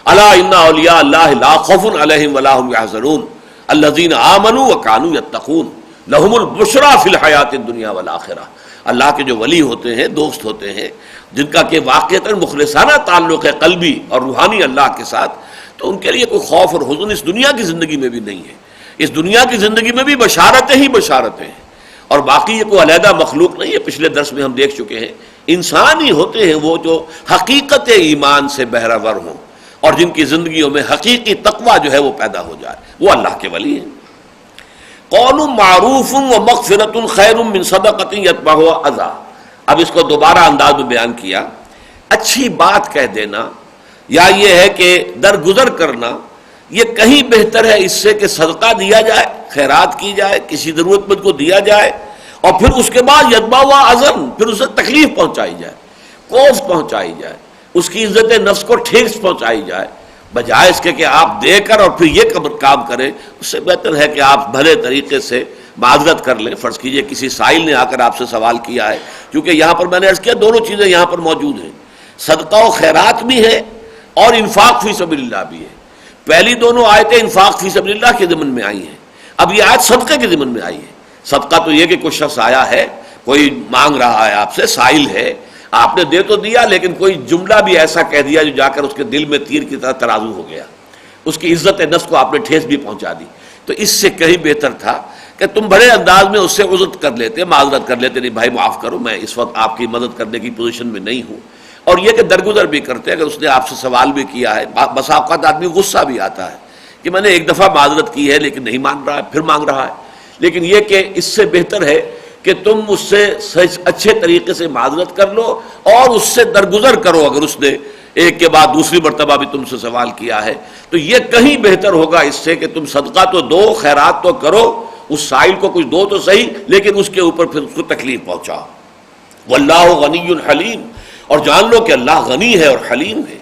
الا ان اولیاء اللہ لا خوف علیہم ولا هم يحزنون الذین آمنوا وكانوا يتقون لهم البشرى فی الحیاۃ الدنیا والآخرہ۔ اللہ کے جو ولی ہوتے ہیں، دوست ہوتے ہیں، جن کا کہ واقعتاً مخلصانہ تعلق ہے قلبی اور روحانی اللہ کے ساتھ، تو ان کے لیے کوئی خوف اور حزن اس دنیا کی زندگی میں بھی نہیں ہے۔ اس دنیا کی زندگی میں بھی بشارتیں ہی بشارتیں ہیں، اور باقی یہ کوئی علیحدہ مخلوق نہیں ہے۔ پچھلے درس میں ہم دیکھ چکے ہیں، انسان ہی ہوتے ہیں وہ جو حقیقت ایمان سے بہرہ ہوں اور جن کی زندگیوں میں حقیقی تقوی جو ہے وہ پیدا ہو جائے، وہ اللہ کے ولی ہیں۔ قول معروف و مغفرۃ خیر من صدقۃ یتبعها اذى، اب اس کو دوبارہ انداز میں بیان کیا، اچھی بات کہہ دینا یا یہ ہے کہ درگزر کرنا، یہ کہیں بہتر ہے اس سے کہ صدقہ دیا جائے، خیرات کی جائے، کسی ضرورت مند کو دیا جائے، اور پھر اس کے بعد یتبعها اذى، پھر اسے تکلیف پہنچائی جائے، کوفت پہنچائی جائے، اس کی عزت نفس کو ٹھیس پہنچائی جائے، بجائے اس کے کہ آپ دے کر اور پھر یہ کام کریں، اس سے بہتر ہے کہ آپ بھلے طریقے سے معذرت کر لیں۔ فرض کیجئے کسی سائل نے آ کر آپ سے سوال کیا ہے، کیونکہ یہاں پر میں نے عرض کیا دونوں چیزیں یہاں پر موجود ہیں، صدقہ و خیرات بھی ہے اور انفاق فی سبیل اللہ بھی ہے۔ پہلی دونوں آیتیں انفاق فی سبیل اللہ کے ضمن میں آئی ہیں، اب یہ آیت صدقے کے ضمن میں آئی ہے۔ صدقہ تو یہ کہ کوئی شخص آیا ہے کوئی مانگ رہا ہے آپ سے، سائل ہے، آپ نے دے تو دیا لیکن کوئی جملہ بھی ایسا کہہ دیا جو جا کر اس کے دل میں تیر کی طرح ترازو ہو گیا، اس کی عزت نفس کو آپ نے ٹھیس بھی پہنچا دی. تو اس سے کہیں بہتر تھا کہ تم بڑے انداز میں اس سے عذر کر لیتے، معذرت کر لیتے، نہیں بھائی معاف کرو، میں اس وقت آپ کی مدد کرنے کی پوزیشن میں نہیں ہوں. اور یہ کہ درگزر بھی کرتے، اگر اس نے آپ سے سوال بھی کیا ہے، بسا اوقات آدمی غصہ بھی آتا ہے کہ میں نے ایک دفعہ معذرت کی ہے لیکن نہیں مان رہا ہے، پھر مانگ رہا ہے. لیکن یہ کہ اس سے بہتر ہے کہ تم اس سے اچھے طریقے سے معذرت کر لو اور اس سے درگزر کرو. اگر اس نے ایک کے بعد دوسری مرتبہ بھی تم سے سوال کیا ہے تو یہ کہیں بہتر ہوگا اس سے کہ تم صدقہ تو دو، خیرات تو کرو، اس سائل کو کچھ دو تو صحیح، لیکن اس کے اوپر پھر اس کو تکلیف پہنچاؤ. واللہ غنی حلیم، اور جان لو کہ اللہ غنی ہے اور حلیم ہے.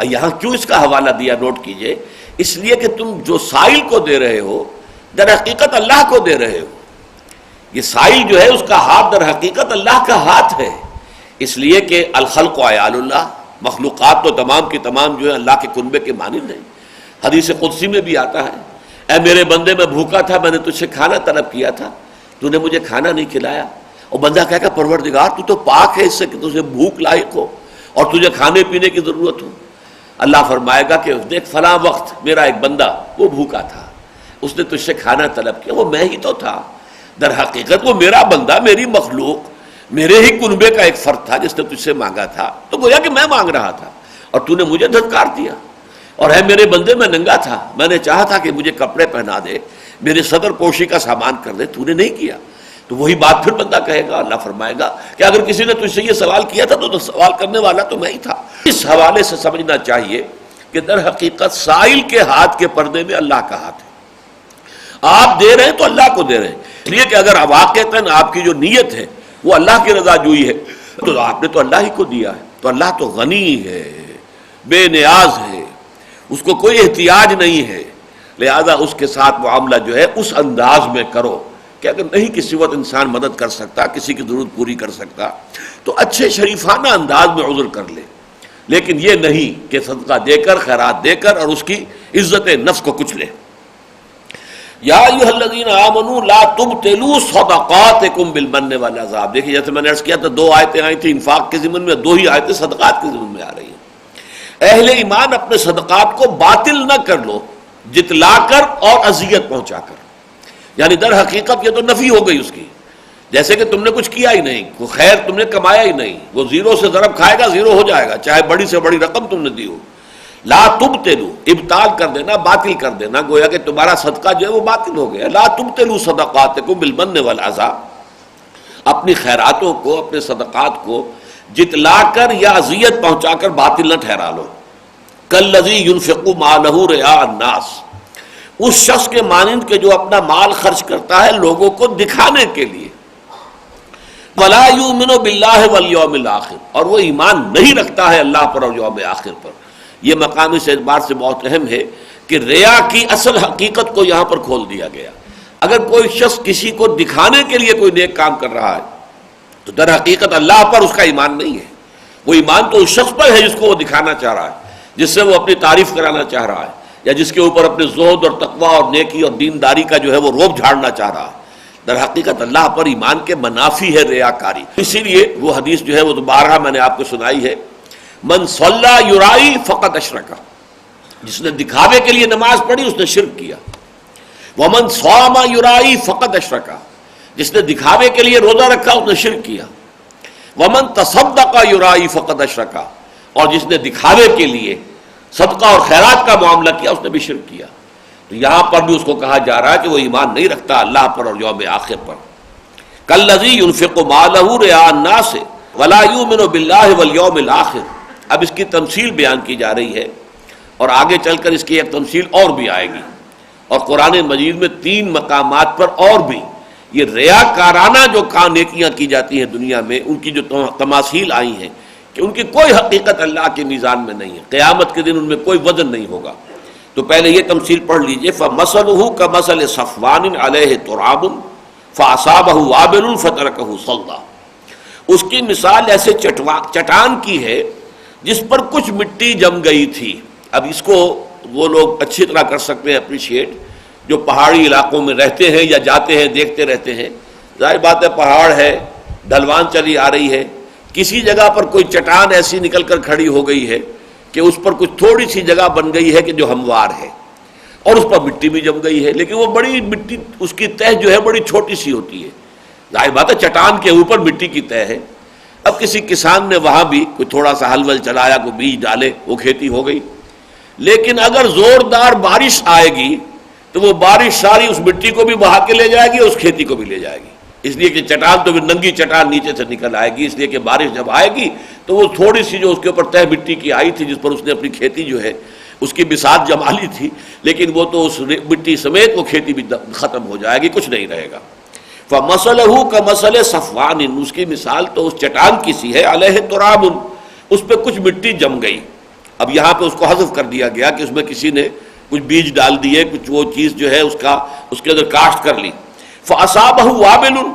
یہاں کیوں اس کا حوالہ دیا نوٹ کیجئے، اس لیے کہ تم جو سائل کو دے رہے ہو در حقیقت اللہ کو دے رہے ہو. یہ سائل جو ہے اس کا ہاتھ در حقیقت اللہ کا ہاتھ ہے، اس لیے کہ الخلق عیال اللہ، مخلوقات تو تمام کی تمام جو ہے اللہ کے کنبے کے مانند ہیں. حدیث قدسی میں بھی آتا ہے، اے میرے بندے میں بھوکا تھا، میں نے تجھ سے کھانا طلب کیا تھا، تو نے مجھے کھانا نہیں کھلایا. اور بندہ کہے گا پروردگار تو پاک ہے اس سے کہ تجھے بھوک لاحق ہو اور تجھے کھانے پینے کی ضرورت ہو. اللہ فرمائے گا کہ دیکھ فلاں وقت میرا ایک بندہ وہ بھوکا تھا، اس نے تجھ سے کھانا طلب کیا، وہ میں ہی تو تھا. در حقیقت وہ میرا بندہ، میری مخلوق، میرے ہی کنبے کا ایک فرد تھا جس نے تجھ سے مانگا تھا. تو گویا کہ میں مانگ رہا تھا اور تو نے مجھے دھتکار دیا. اور ہے میرے بندے میں ننگا تھا، میں نے چاہا تھا کہ مجھے کپڑے پہنا دے، میرے صدر پوشی کا سامان کر دے، تو نے نہیں کیا. تو وہی بات پھر بندہ کہے گا، اللہ فرمائے گا کہ اگر کسی نے تجھ سے یہ سوال کیا تھا تو سوال کرنے والا تو میں ہی تھا. اس حوالے سے سمجھنا چاہیے کہ در حقیقت سائل کے ہاتھ کے پردے میں اللہ کا ہاتھ ہے. آپ دے رہے ہیں تو اللہ کو دے رہے ہیں، اس لیے کہ اگر واقعتاً آپ کی جو نیت ہے وہ اللہ کی رضا جوئی ہے تو آپ نے تو اللہ ہی کو دیا ہے. تو اللہ تو غنی ہے، بے نیاز ہے، اس کو کوئی احتیاج نہیں ہے. لہذا اس کے ساتھ معاملہ جو ہے اس انداز میں کرو کہ اگر نہیں کسی وقت انسان مدد کر سکتا، کسی کی ضرورت پوری کر سکتا تو اچھے شریفانہ انداز میں عذر کر لے. لیکن یہ نہیں کہ صدقہ دے کر، خیرات دے کر اور اس کی عزت نفس کو کچھ لے. یا ایھا الذین آمنوا لا تبطلوا صدقاتکم بالمن والعذاب. دیکھیے جیسے میں نے عرض کیا تھا، دو آیتیں آئی تھیں انفاق کے ضمن میں، دو ہی آیتیں صدقات کے ضمن میں آ رہی ہیں. اہل ایمان اپنے صدقات کو باطل نہ کر لو، جتلا کر اور اذیت پہنچا کر. یعنی در حقیقت یہ تو نفی ہو گئی اس کی، جیسے کہ تم نے کچھ کیا ہی نہیں، کوئی خیر تم نے کمایا ہی نہیں. وہ زیرو سے ضرب کھائے گا زیرو ہو جائے گا، چاہے بڑی سے بڑی رقم تم نے دی ہو. لا تبطلوا، ابطال کر دینا، باطل کر دینا، گویا کہ تمہارا صدقہ جو ہے وہ باطل ہو گیا. لا تبطلوا صدقاتکم بالمن والعذاب، اپنی خیراتوں کو، اپنے صدقات کو جتلا کر یا اذیت پہنچا کر باطل نہ ٹھہرا لو. کالذی ينفق مالہ رئاء الناس، اس شخص کے مانند کے جو اپنا مال خرچ کرتا ہے لوگوں کو دکھانے کے لیے. ولا یؤمن باللہ والیوم الآخر، اور وہ ایمان نہیں رکھتا ہے اللہ پر اور یوم آخر پر. یہ مقام اس اعتبار سے بہت اہم ہے کہ ریا کی اصل حقیقت کو یہاں پر کھول دیا گیا. اگر کوئی شخص کسی کو دکھانے کے لیے کوئی نیک کام کر رہا ہے تو در حقیقت اللہ پر اس کا ایمان نہیں ہے. وہ ایمان تو اس شخص پر ہے جس کو وہ دکھانا چاہ رہا ہے، جس سے وہ اپنی تعریف کرانا چاہ رہا ہے، یا جس کے اوپر اپنے زہد اور تقویٰ اور نیکی اور دینداری کا جو ہے وہ روب جھاڑنا چاہ رہا ہے. در حقیقت اللہ پر ایمان کے منافی ہے ریاکاری. اسی لیے وہ حدیث جو ہے وہ دوبارہ میں نے آپ کو سنائی ہے، من صلی یرائی فقط اشرک، جس نے دکھاوے کے لیے نماز پڑھی اس نے شرک کیا. ومن صام یرائی فقط اشرک، جس نے دکھاوے کے لیے روزہ رکھا اس نے شرک کیا. ومن تصدق یرائی فقط اشرک، اور جس نے دکھاوے کے لیے صدقہ اور خیرات کا معاملہ کیا اس نے بھی شرک کیا. تو یہاں پر بھی اس کو کہا جا رہا ہے کہ وہ ایمان نہیں رکھتا اللہ پر اور یوم آخر پر. کالذی ينفق مالہ رئاء الناس ولا یؤمن باللہ والیوم الآخر. اب اس کی تمثیل بیان کی جا رہی ہے اور آگے چل کر اس کی ایک تمثیل اور بھی آئے گی. اور قرآن مجید میں 3 مقامات پر اور بھی یہ ریاکارانہ جو نیکیاں کی جاتی ہیں دنیا میں، ان کی جو تماثیل آئی ہیں کہ ان کی کوئی حقیقت اللہ کے میزان میں نہیں ہے. قیامت کے دن ان میں کوئی وزن نہیں ہوگا. تو پہلے یہ تمثیل پڑھ لیجئے، فَمَثَلُهُ كَمَثَلِ صَفْوَانٍ عَلَيْهِ تُرَابٌ فَأَصَابَهُ وَابِلٌ فَتَرَكَهُ صَلْدًا. اس کی مثال ایسے چٹان کی ہے جس پر کچھ مٹی جم گئی تھی. اب اس کو وہ لوگ اچھی طرح کر سکتے ہیں اپریشیٹ جو پہاڑی علاقوں میں رہتے ہیں یا جاتے ہیں دیکھتے رہتے ہیں. ظاہر بات ہے پہاڑ ہے، ڈھلوان چلی آ رہی ہے، کسی جگہ پر کوئی چٹان ایسی نکل کر کھڑی ہو گئی ہے کہ اس پر کچھ تھوڑی سی جگہ بن گئی ہے کہ جو ہموار ہے، اور اس پر مٹی بھی جم گئی ہے، لیکن وہ بڑی مٹی، اس کی تہ جو ہے بڑی چھوٹی سی ہوتی ہے، ظاہر بات ہے چٹان کے اوپر مٹی کی تہ ہے۔ اب کسی کسان نے وہاں بھی کوئی تھوڑا سا ہل ول چلایا، کوئی بیج ڈالے، وہ کھیتی ہو گئی۔ لیکن اگر زوردار بارش آئے گی تو وہ بارش ساری اس مٹی کو بھی بہا کے لے جائے گی اور اس کھیتی کو بھی لے جائے گی، اس لیے کہ چٹان تو ننگی چٹان نیچے سے نکل آئے گی، اس لیے کہ بارش جب آئے گی تو وہ تھوڑی سی جو اس کے اوپر تہ مٹی کی آئی تھی جس پر اس نے اپنی کھیتی جو ہے اس کی بساط جما لی تھی، لیکن وہ تو اس مٹی سمیت وہ کھیتی بھی ختم ہو جائے گی، کچھ نہیں رہے گا۔ فَمَثَلُهُ كَمَثَلِ صَفْوَانٍ، اس کی مثال تو اس چٹان کی سی ہے، عَلَيْهِ تُرَابٌ، اس پہ کچھ مٹی جم گئی۔ اب یہاں پہ اس کو حذف کر دیا گیا کہ اس میں کسی نے کچھ بیج ڈال دیے، کچھ وہ چیز جو ہے اس کے اندر کاشت کر لی۔ فَأَصَابَهُ وَابِلٌ،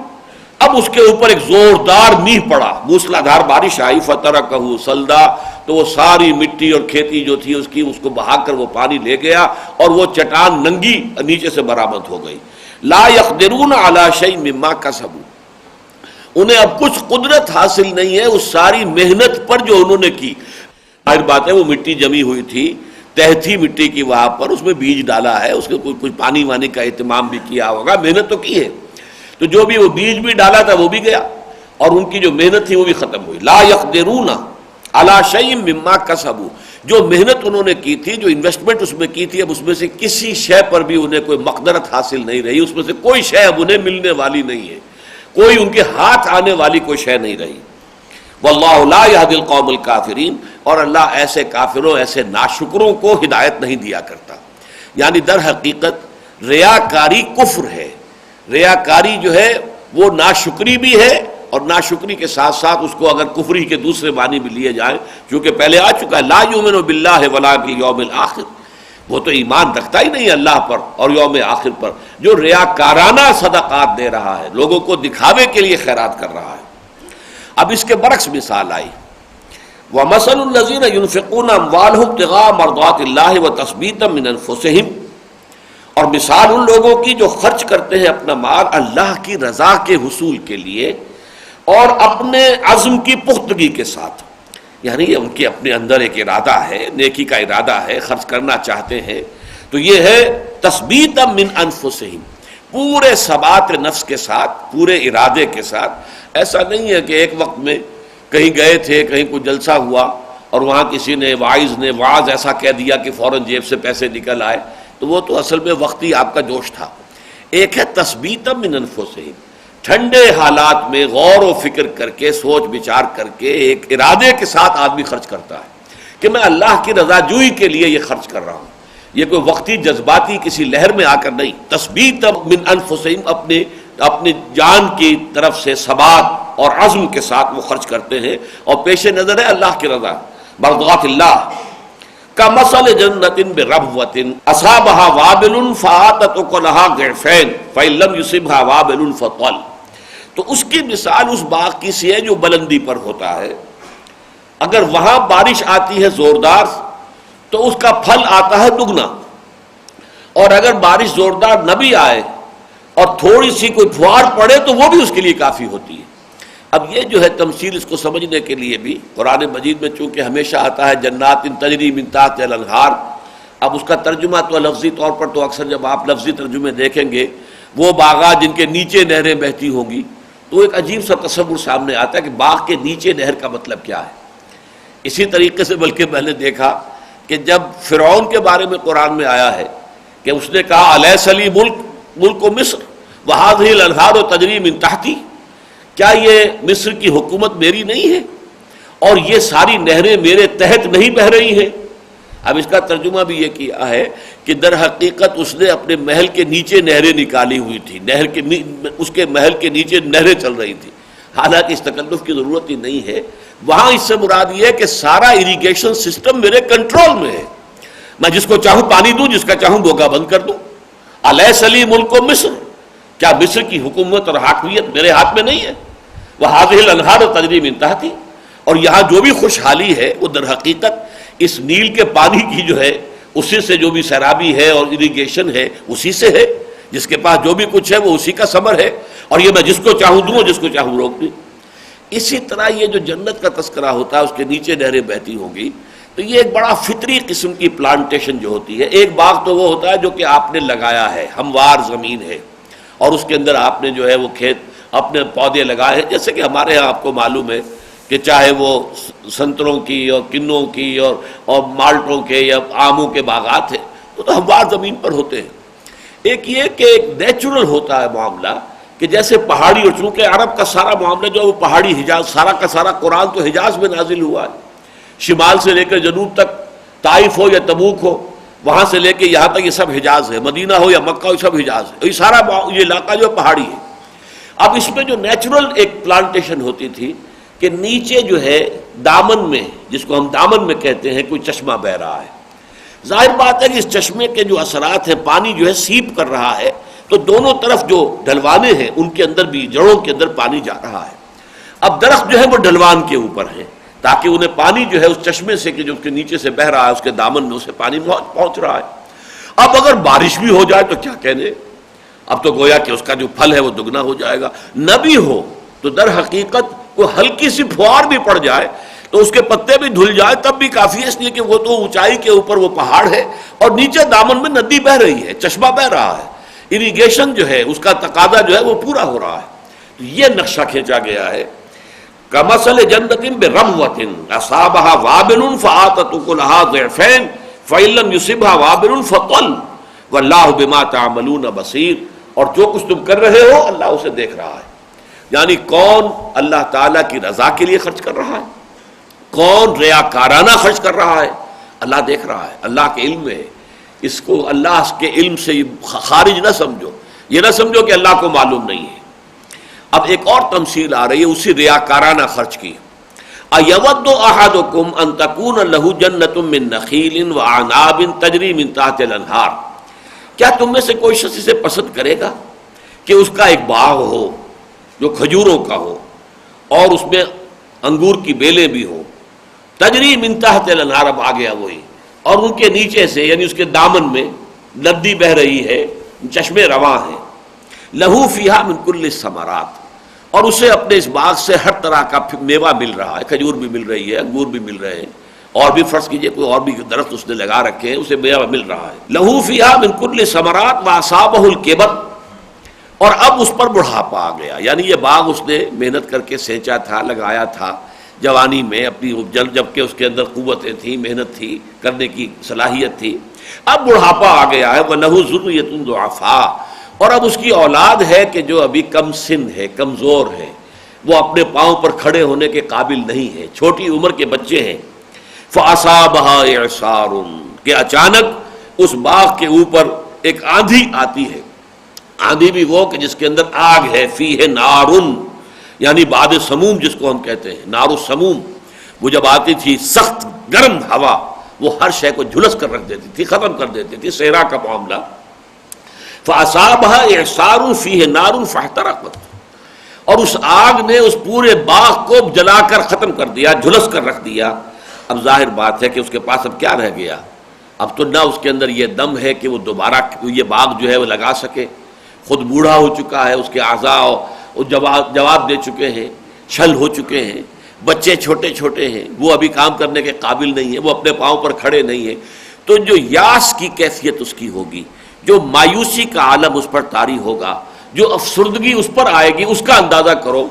اب اس کے اوپر ایک زوردار میہ پڑا، موسلادھار بارش آئی، فَتَرَكَهُ صَلْدًا، تو وہ ساری مٹی اور کھیتی جو تھی اس کو بہا کر وہ پانی لے گیا اور وہ چٹان ننگی نیچے سے برآمد ہو گئی۔ لا يقدرون على شيء مما كسبوا، انہیں اب کچھ قدرت حاصل نہیں ہے اس ساری محنت پر جو انہوں نے کی۔ ظاہر بات ہے وہ مٹی جمی ہوئی تھی، تہ تھی مٹی کی وہاں پر، اس میں بیج ڈالا ہے، اس کے کچھ پانی وانی کا اہتمام بھی کیا ہوگا، محنت تو کی ہے، تو جو بھی وہ بیج بھی ڈالا تھا وہ بھی گیا اور ان کی جو محنت تھی وہ بھی ختم ہوئی۔ لا يقدرون على شيء مما كسبوا، جو محنت انہوں نے کی تھی، جو انویسٹمنٹ اس میں کی تھی، اب اس میں سے کسی شے پر بھی انہیں کوئی مقدرت حاصل نہیں رہی، اس میں سے کوئی شے اب انہیں ملنے والی نہیں ہے، کوئی ان کے ہاتھ آنے والی کوئی شے نہیں رہی۔ واللہ لا يهدي القوم الكافرین، اور اللہ ایسے کافروں، ایسے ناشکروں کو ہدایت نہیں دیا کرتا۔ یعنی در حقیقت ریاکاری کفر ہے، ریاکاری جو ہے وہ ناشکری بھی ہے، اور ناشکری کے ساتھ ساتھ اس کو اگر کفری کے دوسرے معنی بھی لیے جائیں، چونکہ پہلے آ چکا ہے لا یؤمن باللہ ولا بالیوم الآخر، وہ تو ایمان رکھتا ہی نہیں اللہ پر اور یوم آخر پر، جو ریاکارانہ صدقات دے رہا ہے، لوگوں کو دکھاوے کے لیے خیرات کر رہا ہے۔ اب اس کے برعکس مثال آئی، وَمَثَلُ الَّذِينَ يُنْفِقُونَ أَمْوَالَهُمْ ابْتِغَاءَ مَرْضَاتِ اللَّهِ وَتَثْبِيتًا مِنْ أَنفُسِهِمْ، اور مثال ان لوگوں کی جو خرچ کرتے ہیں اپنا مال اللہ کی رضا کے حصول کے لیے اور اپنے عزم کی پختگی کے ساتھ، یعنی ان کے اپنے اندر ایک ارادہ ہے، نیکی کا ارادہ ہے، خرچ کرنا چاہتے ہیں، تو یہ ہے تثبیتا من انفسہم، پورے ثبات نفس کے ساتھ، پورے ارادے کے ساتھ۔ ایسا نہیں ہے کہ ایک وقت میں کہیں گئے تھے، کہیں کوئی جلسہ ہوا اور وہاں کسی نے واعظ نے واعظ ایسا کہہ دیا کہ فوراً جیب سے پیسے نکل آئے، تو وہ تو اصل میں وقتی آپ کا جوش تھا۔ ایک ہے تثبیتا من انفسہم، ٹھنڈے حالات میں غور و فکر کر کے، سوچ بچار کر کے، ایک ارادے کے ساتھ آدمی خرچ کرتا ہے کہ میں اللہ کی رضا جوئی کے لیے یہ خرچ کر رہا ہوں، یہ کوئی وقتی جذباتی کسی لہر میں آ کر نہیں۔ تثبیت من انفسہم، اپنی جان کی طرف سے ثبات اور عزم کے ساتھ وہ خرچ کرتے ہیں اور پیش نظر ہے اللہ کی رضا، مرضات اللہ۔ کمثل جنۃ بربوۃ اصابها وابل فآتت اکلها ضعفین فإن لم يصبها وابل فطل، تو اس کی مثال اس باغ کی سی ہے جو بلندی پر ہوتا ہے، اگر وہاں بارش آتی ہے زوردار تو اس کا پھل آتا ہے دگنا، اور اگر بارش زوردار نہ بھی آئے اور تھوڑی سی کوئی پھوار پڑے تو وہ بھی اس کے لیے کافی ہوتی ہے۔ اب یہ جو ہے تمثیل، اس کو سمجھنے کے لیے بھی قرآن مجید میں چونکہ ہمیشہ آتا ہے جنات تجری من تحتہا الانہار، اب اس کا ترجمہ تو لفظی طور پر تو اکثر جب آپ لفظی ترجمے دیکھیں گے وہ باغات جن کے نیچے نہریں بہتی ہوں گی، تو ایک عجیب سا تصور سامنے آتا ہے کہ باغ کے نیچے نہر کا مطلب کیا ہے۔ اسی طریقے سے بلکہ میں نے دیکھا کہ جب فرعون کے بارے میں قرآن میں آیا ہے کہ اس نے کہا الیس لی ملک مصر وہذہ الانہار تجری من تحتی، کیا یہ مصر کی حکومت میری نہیں ہے اور یہ ساری نہریں میرے تحت نہیں بہہ رہی ہیں؟ اب اس کا ترجمہ بھی یہ کیا ہے کہ در حقیقت اس نے اپنے محل کے نیچے نہریں نکالی ہوئی تھی، اس کے محل کے نیچے نہریں چل رہی تھی، حالانکہ اس تکلف کی ضرورت ہی نہیں ہے۔ وہاں اس سے مراد یہ ہے کہ سارا اریگیشن سسٹم میرے کنٹرول میں ہے، میں جس کو چاہوں پانی دوں، جس کا چاہوں بوگا بند کر دوں۔ الیس لی ملک مصر، کیا مصر کی حکومت اور حاکمیت میرے ہاتھ میں نہیں ہے؟ وہذہ الانہار تجری من تحتی، اور یہاں جو بھی خوشحالی ہے وہ در حقیقت اس نیل کے پانی کی جو ہے اسی سے، جو بھی سیرابی ہے اور اریگیشن ہے اسی سے ہے، جس کے پاس جو بھی کچھ ہے وہ اسی کا ثمر ہے، اور یہ میں جس کو چاہوں دوں، جس کو چاہوں روک دوں۔ اسی طرح یہ جو جنت کا تذکرہ ہوتا ہے، اس کے نیچے نہریں بہتی ہوں گی، تو یہ ایک بڑا فطری قسم کی پلانٹیشن جو ہوتی ہے. ایک باغ تو وہ ہوتا ہے جو کہ آپ نے لگایا ہے، ہموار زمین ہے، اور اس کے اندر آپ نے جو ہے وہ کھیت اپنے پودے لگائے ہیں، جیسے کہ ہمارے ہاں آپ کو معلوم ہے کہ چاہے وہ سنتروں کی اور کنوں کی اور مالٹوں کے یا آموں کے باغات ہیں، وہ تو ہموار زمین پر ہوتے ہیں. ایک یہ کہ ایک نیچرل ہوتا ہے معاملہ کہ جیسے پہاڑی، اور چونکہ عرب کا سارا معاملہ جو ہے وہ پہاڑی حجاز، سارا کا سارا قرآن تو حجاز میں نازل ہوا ہے، شمال سے لے کر جنوب تک، طائف ہو یا تبوک ہو، وہاں سے لے کے یہاں تک یہ سب حجاز ہے، مدینہ ہو یا مکہ ہو، یہ سب حجاز ہے، یہ سارا یہ علاقہ جو پہاڑی ہے. اب اس میں جو نیچرل ایک پلانٹیشن ہوتی تھی کہ نیچے جو ہے دامن میں، جس کو ہم دامن میں کہتے ہیں، کوئی چشمہ بہ رہا ہے. ظاہر بات ہے کہ اس چشمے کے جو اثرات ہیں، پانی جو ہے سیپ کر رہا ہے، تو دونوں طرف جو ڈھلوانے ہیں ان کے اندر بھی، جڑوں کے اندر پانی جا رہا ہے. اب درخت جو ہے وہ ڈھلوان کے اوپر ہے تاکہ انہیں پانی جو ہے اس چشمے سے کہ جو اس کے نیچے سے بہ رہا ہے، اس کے دامن میں اسے پانی پہنچ رہا ہے. اب اگر بارش بھی ہو جائے تو کیا کہنے، اب تو گویا کہ اس کا جو پھل ہے وہ دگنا ہو جائے گا. نہ بھی ہو تو در حقیقت کوئی ہلکی سی پھوار بھی پڑ جائے تو اس کے پتے بھی دھل جائے تب بھی کافی ہے، اس لیے کہ وہ تو اونچائی کے اوپر وہ پہاڑ ہے اور نیچے دامن میں ندی بہ رہی ہے، چشمہ بہ رہا ہے، اریگیشن جو ہے اس کا تقاضا جو ہے وہ پورا ہو رہا ہے. تو یہ نقشہ کھینچا گیا ہے. کمثل جنۃ بربوۃ اصابها وابل فآتت اکلها ضعفین فإن لم يصبها وابل فطل واللہ بما تعملون بصیر. اور جو کچھ تم کر رہے ہو اللہ اسے دیکھ رہا ہے. یعنی کون اللہ تعالیٰ کی رضا کے لیے خرچ کر رہا ہے، کون ریاکارانہ خرچ کر رہا ہے، اللہ دیکھ رہا ہے، اللہ کے علم میں ہے. اس کو اللہ کے علم سے خارج نہ سمجھو، یہ نہ سمجھو کہ اللہ کو معلوم نہیں ہے. اب ایک اور تمثیل آ رہی ہے اسی ریاکارانہ خرچ کی. اَيَوَدُّ أَحَدُكُمْ أَن تَكُونَ لَهُ جَنَّةٌ مِّن نَخِيلٍ وَأَعْنَابٍ تَجْرِي مِن تَحْتِهَا الْأَنْهَارُ، کیا تم میں سے کوئی شخص اسے پسند کرے گا کہ اس کا ایک باغ ہو جو کھجوروں کا ہو اور اس میں انگور کی بیلیں بھی ہو، تجری من تحت الانہار، اب آ گیا وہی، اور ان کے نیچے سے یعنی اس کے دامن میں ندی بہ رہی ہے، چشمے رواں ہیں، لہو فیہا من کل الثمرات، اور اسے اپنے اس باغ سے ہر طرح کا میوہ مل رہا ہے، کھجور بھی مل رہی ہے، انگور بھی مل رہے ہیں، اور بھی فرض کیجئے کوئی اور بھی درخت اس نے لگا رکھے ہیں، اسے میوہ مل رہا ہے. لہو فیہا من کل الثمرات واصابہ الکبر، اور اب اس پر بڑھاپا آ گیا. یعنی یہ باغ اس نے محنت کر کے سینچا تھا، لگایا تھا جوانی میں اپنی، جبکہ اس کے اندر قوتیں تھیں، محنت تھی، کرنے کی صلاحیت تھی. اب بڑھاپا آ گیا ہے. وَلَهُ ذُرِّيَّةٌ ضُعَفَاءُ، اور اب اس کی اولاد ہے کہ جو ابھی کم سن ہے، کمزور ہے، وہ اپنے پاؤں پر کھڑے ہونے کے قابل نہیں ہے، چھوٹی عمر کے بچے ہیں. فَأَصَابَهَا إِعْصَارٌ، کہ اچانک اس باغ کے اوپر ایک آندھی آتی ہے. آندھی بھی وہ کہ جس کے اندر آگ ہے، فیہ نارن، یعنی باد سموم جس کو ہم کہتے ہیں، نار السموم، وہ جب آتی تھی سخت گرم ہوا، وہ ہر شے کو جھلس کر رکھ دیتی تھی، ختم کر دیتی تھی، صحرا کا معاملہ. فَأَصَابَهَا إِعْصَارٌ فِيهِ نَارٌ فَاحْتَرَقَتْ، اور اس آگ نے اس پورے باغ کو جلا کر ختم کر دیا، جھلس کر رکھ دیا. اب ظاہر بات ہے کہ اس کے پاس اب کیا رہ گیا، اب تو نہ اس کے اندر یہ دم ہے کہ وہ دوبارہ یہ باغ جو ہے وہ لگا سکے. خود بوڑھا ہو چکا ہے، اس کے اعضاء جواب دے چکے ہیں، چھل ہو چکے ہیں، بچے چھوٹے چھوٹے ہیں، وہ ابھی کام کرنے کے قابل نہیں ہیں، وہ اپنے پاؤں پر کھڑے نہیں ہیں. تو جو یاس کی کیفیت اس کی ہوگی، جو مایوسی کا عالم اس پر طاری ہوگا، جو افسردگی اس پر آئے گی، اس کا اندازہ کرو.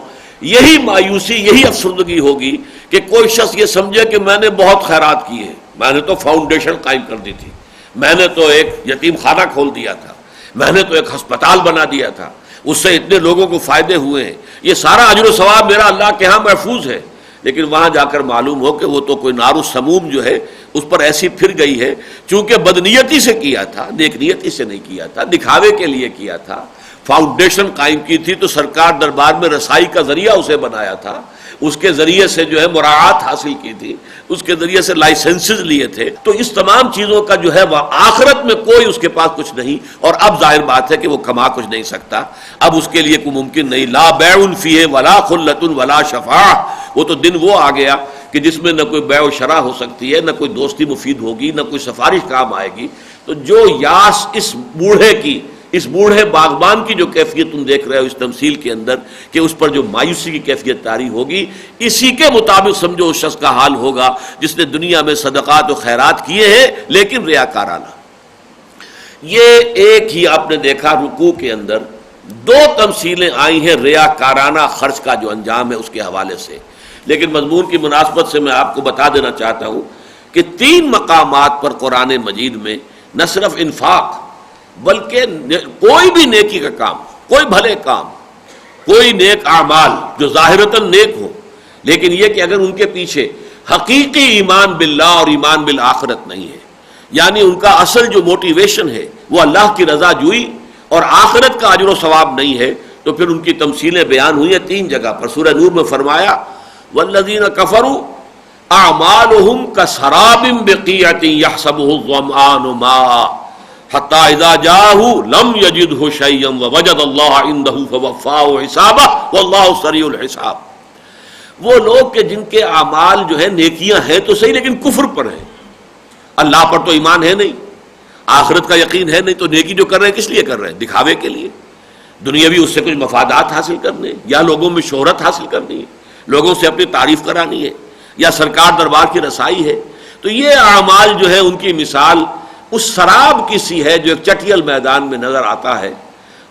یہی مایوسی، یہی افسردگی ہوگی کہ کوئی شخص یہ سمجھے کہ میں نے بہت خیرات کی ہے، میں نے تو فاؤنڈیشن قائم کر دی تھی، میں نے تو ایک یتیم خانہ کھول دیا تھا، میں نے تو ایک ہسپتال بنا دیا تھا، اس سے اتنے لوگوں کو فائدے ہوئے ہیں، یہ سارا اجر و ثواب میرا اللہ کے ہاں محفوظ ہے. لیکن وہاں جا کر معلوم ہو کہ وہ تو کوئی نار السموم جو ہے اس پر ایسی پھر گئی ہے، چونکہ بدنیتی سے کیا تھا، نیک نیتی سے نہیں کیا تھا، دکھاوے کے لیے کیا تھا. فاؤنڈیشن قائم کی تھی تو سرکار دربار میں رسائی کا ذریعہ اسے بنایا تھا، اس کے ذریعے سے جو ہے مراعات حاصل کی تھی، اس کے ذریعے سے لائسنسز لیے تھے. تو اس تمام چیزوں کا جو ہے وہ آخرت میں کوئی اس کے پاس کچھ نہیں، اور اب ظاہر بات ہے کہ وہ کما کچھ نہیں سکتا، اب اس کے لیے کوئی ممکن نہیں. لا بیع فیہ ولا خلۃ ولا شفاعہ، وہ تو دن وہ آ گیا کہ جس میں نہ کوئی بیع و شرع ہو سکتی ہے، نہ کوئی دوستی مفید ہوگی، نہ کوئی سفارش کام آئے گی. تو جو یاس اس بوڑھے کی اس بوڑھے باغبان کی جو کیفیت تم دیکھ رہے ہو اس تمثیل کے اندر کہ اس پر جو مایوسی کی کیفیت طاری ہوگی، اسی کے مطابق سمجھو اس شخص کا حال ہوگا جس نے دنیا میں صدقات و خیرات کیے ہیں لیکن ریاکارانہ۔ یہ ایک ہی آپ نے دیکھا رکوع کے اندر دو تمثیلیں آئی ہیں ریاکارانہ خرچ کا جو انجام ہے اس کے حوالے سے، لیکن مضمون کی مناسبت سے میں آپ کو بتا دینا چاہتا ہوں کہ 3 مقامات پر قرآن مجید میں نہ صرف انفاق بلکہ کوئی بھی نیکی کا کام، کوئی بھلے کام، کوئی نیک اعمال جو ظاہرتاً نیک ہو لیکن یہ کہ اگر ان کے پیچھے حقیقی ایمان باللہ اور ایمان بالآخرت نہیں ہے، یعنی ان کا اصل جو موٹیویشن ہے وہ اللہ کی رضا جوئی اور آخرت کا اجر و ثواب نہیں ہے، تو پھر ان کی تمثیلیں بیان ہوئی ہیں 3 جگہ پر۔ سورہ نور میں فرمایا والذین کفروا اعمالهم کسراب بقیعۃ یحسبہ الظمآن ماء حتی اذا جاءہ لم یجدہ شیئا ووجد اللہ عندہ فوفاہ حسابہ واللہ سریع الحساب۔ وہ لوگ کہ جن کے اعمال جو ہے نیکیاں ہیں تو صحیح لیکن کفر پر ہیں، اللہ پر تو ایمان ہے نہیں، آخرت کا یقین ہے نہیں، تو نیکی جو کر رہے ہیں کس لیے کر رہے ہیں؟ دکھاوے کے لیے، دنیاوی اس سے کچھ مفادات حاصل کرنے، یا لوگوں میں شہرت حاصل کرنی ہے، لوگوں سے اپنی تعریف کرانی ہے، یا سرکار دربار کی رسائی ہے۔ تو یہ اعمال جو ہے ان کی مثال اس سراب کی سی ہے جو ایک چٹیل میدان میں نظر آتا ہے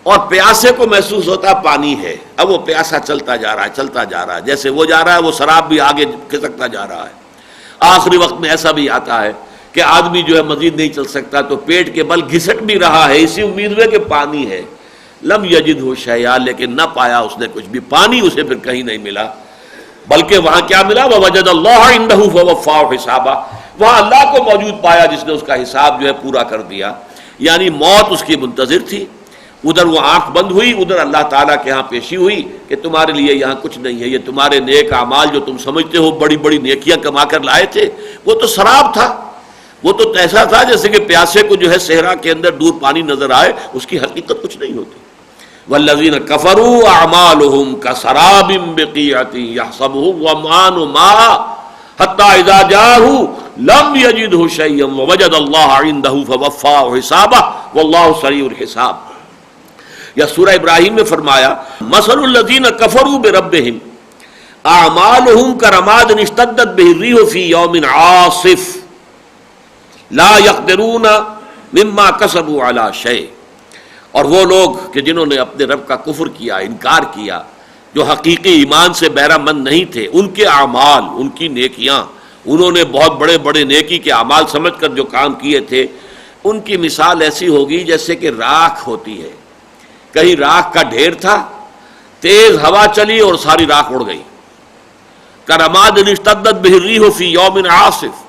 اور پیاسے کو محسوس ہوتا ہے پانی ہے، اب وہ پیاسا چلتا جا رہا ہے چلتا جا رہا ہے، جیسے وہ جا رہا ہے وہ سراب بھی آگے کھسکتا جا رہا ہے۔ آخری وقت میں ایسا بھی آتا ہے کہ آدمی جو ہے مزید نہیں چل سکتا تو پیٹ کے بل گھسٹ بھی رہا ہے اسی امید میں کہ پانی ہے، لم یجدہ شیئا، لیکن نہ پایا اس نے کچھ بھی، پانی اسے پھر کہیں نہیں ملا، بلکہ وہاں کیا ملا؟ ووجد اللہ عندہ فوفاہ حسابہ، وہاں اللہ کو موجود پایا جس نے اس کا حساب جو ہے پورا کر دیا۔ یعنی موت اس کی منتظر تھی، ادھر وہ آنکھ بند ہوئی، ادھر اللہ تعالیٰ کے ہاں پیشی ہوئی کہ تمہارے لیے یہاں کچھ نہیں ہے، یہ تمہارے نیک اعمال جو تم سمجھتے ہو بڑی بڑی نیکیاں کما کر لائے تھے وہ تو سراب تھا، وہ تو ایسا تھا جیسے کہ پیاسے کو جو ہے صحرا کے اندر دور پانی نظر آئے، اس کی حقیقت کچھ نہیں ہوتی۔ والذین کفروا اعمالهم کسراب بقیعۃ یحسبہ الظمآن ماء حتی اذا جاءہ لم یجدہ شیئا ووجد اللہ عندہ فوفاہ حسابہ واللہ سریع الحساب۔ یا سورہ ابراہیم میں فرمایا مثل الذین کفروا بربہم اعمالهم کرماد اشتدت بہ الریح فی یوم عاصف لا یقدرون مما کسبوا علی شیء۔ اور وہ لوگ کہ جنہوں نے اپنے رب کا کفر کیا، انکار کیا، جو حقیقی ایمان سے بہرہ مند نہیں تھے، ان کے اعمال، ان کی نیکیاں، انہوں نے بہت بڑے بڑے نیکی کے اعمال سمجھ کر جو کام کیے تھے، ان کی مثال ایسی ہوگی جیسے کہ راکھ ہوتی ہے، کہیں راکھ کا ڈھیر تھا، تیز ہوا چلی اور ساری راکھ اڑ گئی۔ کرماد اشتدت بہ الریح فی یوم عاصف،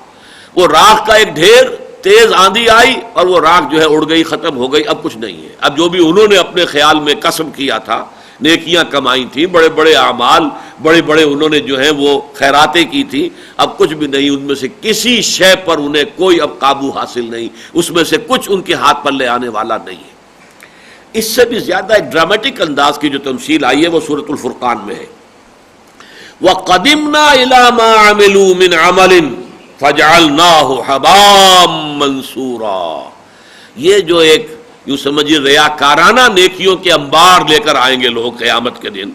وہ راکھ کا ایک ڈھیر، تیز آندھی آئی اور وہ راکھ جو ہے اڑ گئی، ختم ہو گئی، اب کچھ نہیں ہے۔ اب جو بھی انہوں نے اپنے خیال میں کسب کیا تھا، نیکیاں کمائی تھیں، بڑے بڑے اعمال، بڑے بڑے انہوں نے جو ہیں وہ خیراتیں کی تھی، اب کچھ بھی نہیں، ان میں سے کسی شے پر انہیں کوئی اب قابو حاصل نہیں، اس میں سے کچھ ان کے ہاتھ پر لے آنے والا نہیں ہے۔ اس سے بھی زیادہ ایک ڈرامیٹک انداز کی جو تمثیل آئی ہے وہ سورۃ الفرقان میں ہے۔ وَقَدِمْنَا إِلَىٰ مَا عَمِلُوا مِنْ عَمَلٍ فَجَعَلْنَاهُ حَبَاءً مَنْثُورًا۔ یہ جو ایک یوں سمجھیے ریاکارانہ نیکیوں کے انبار لے کر آئیں گے لوگ قیامت کے دن،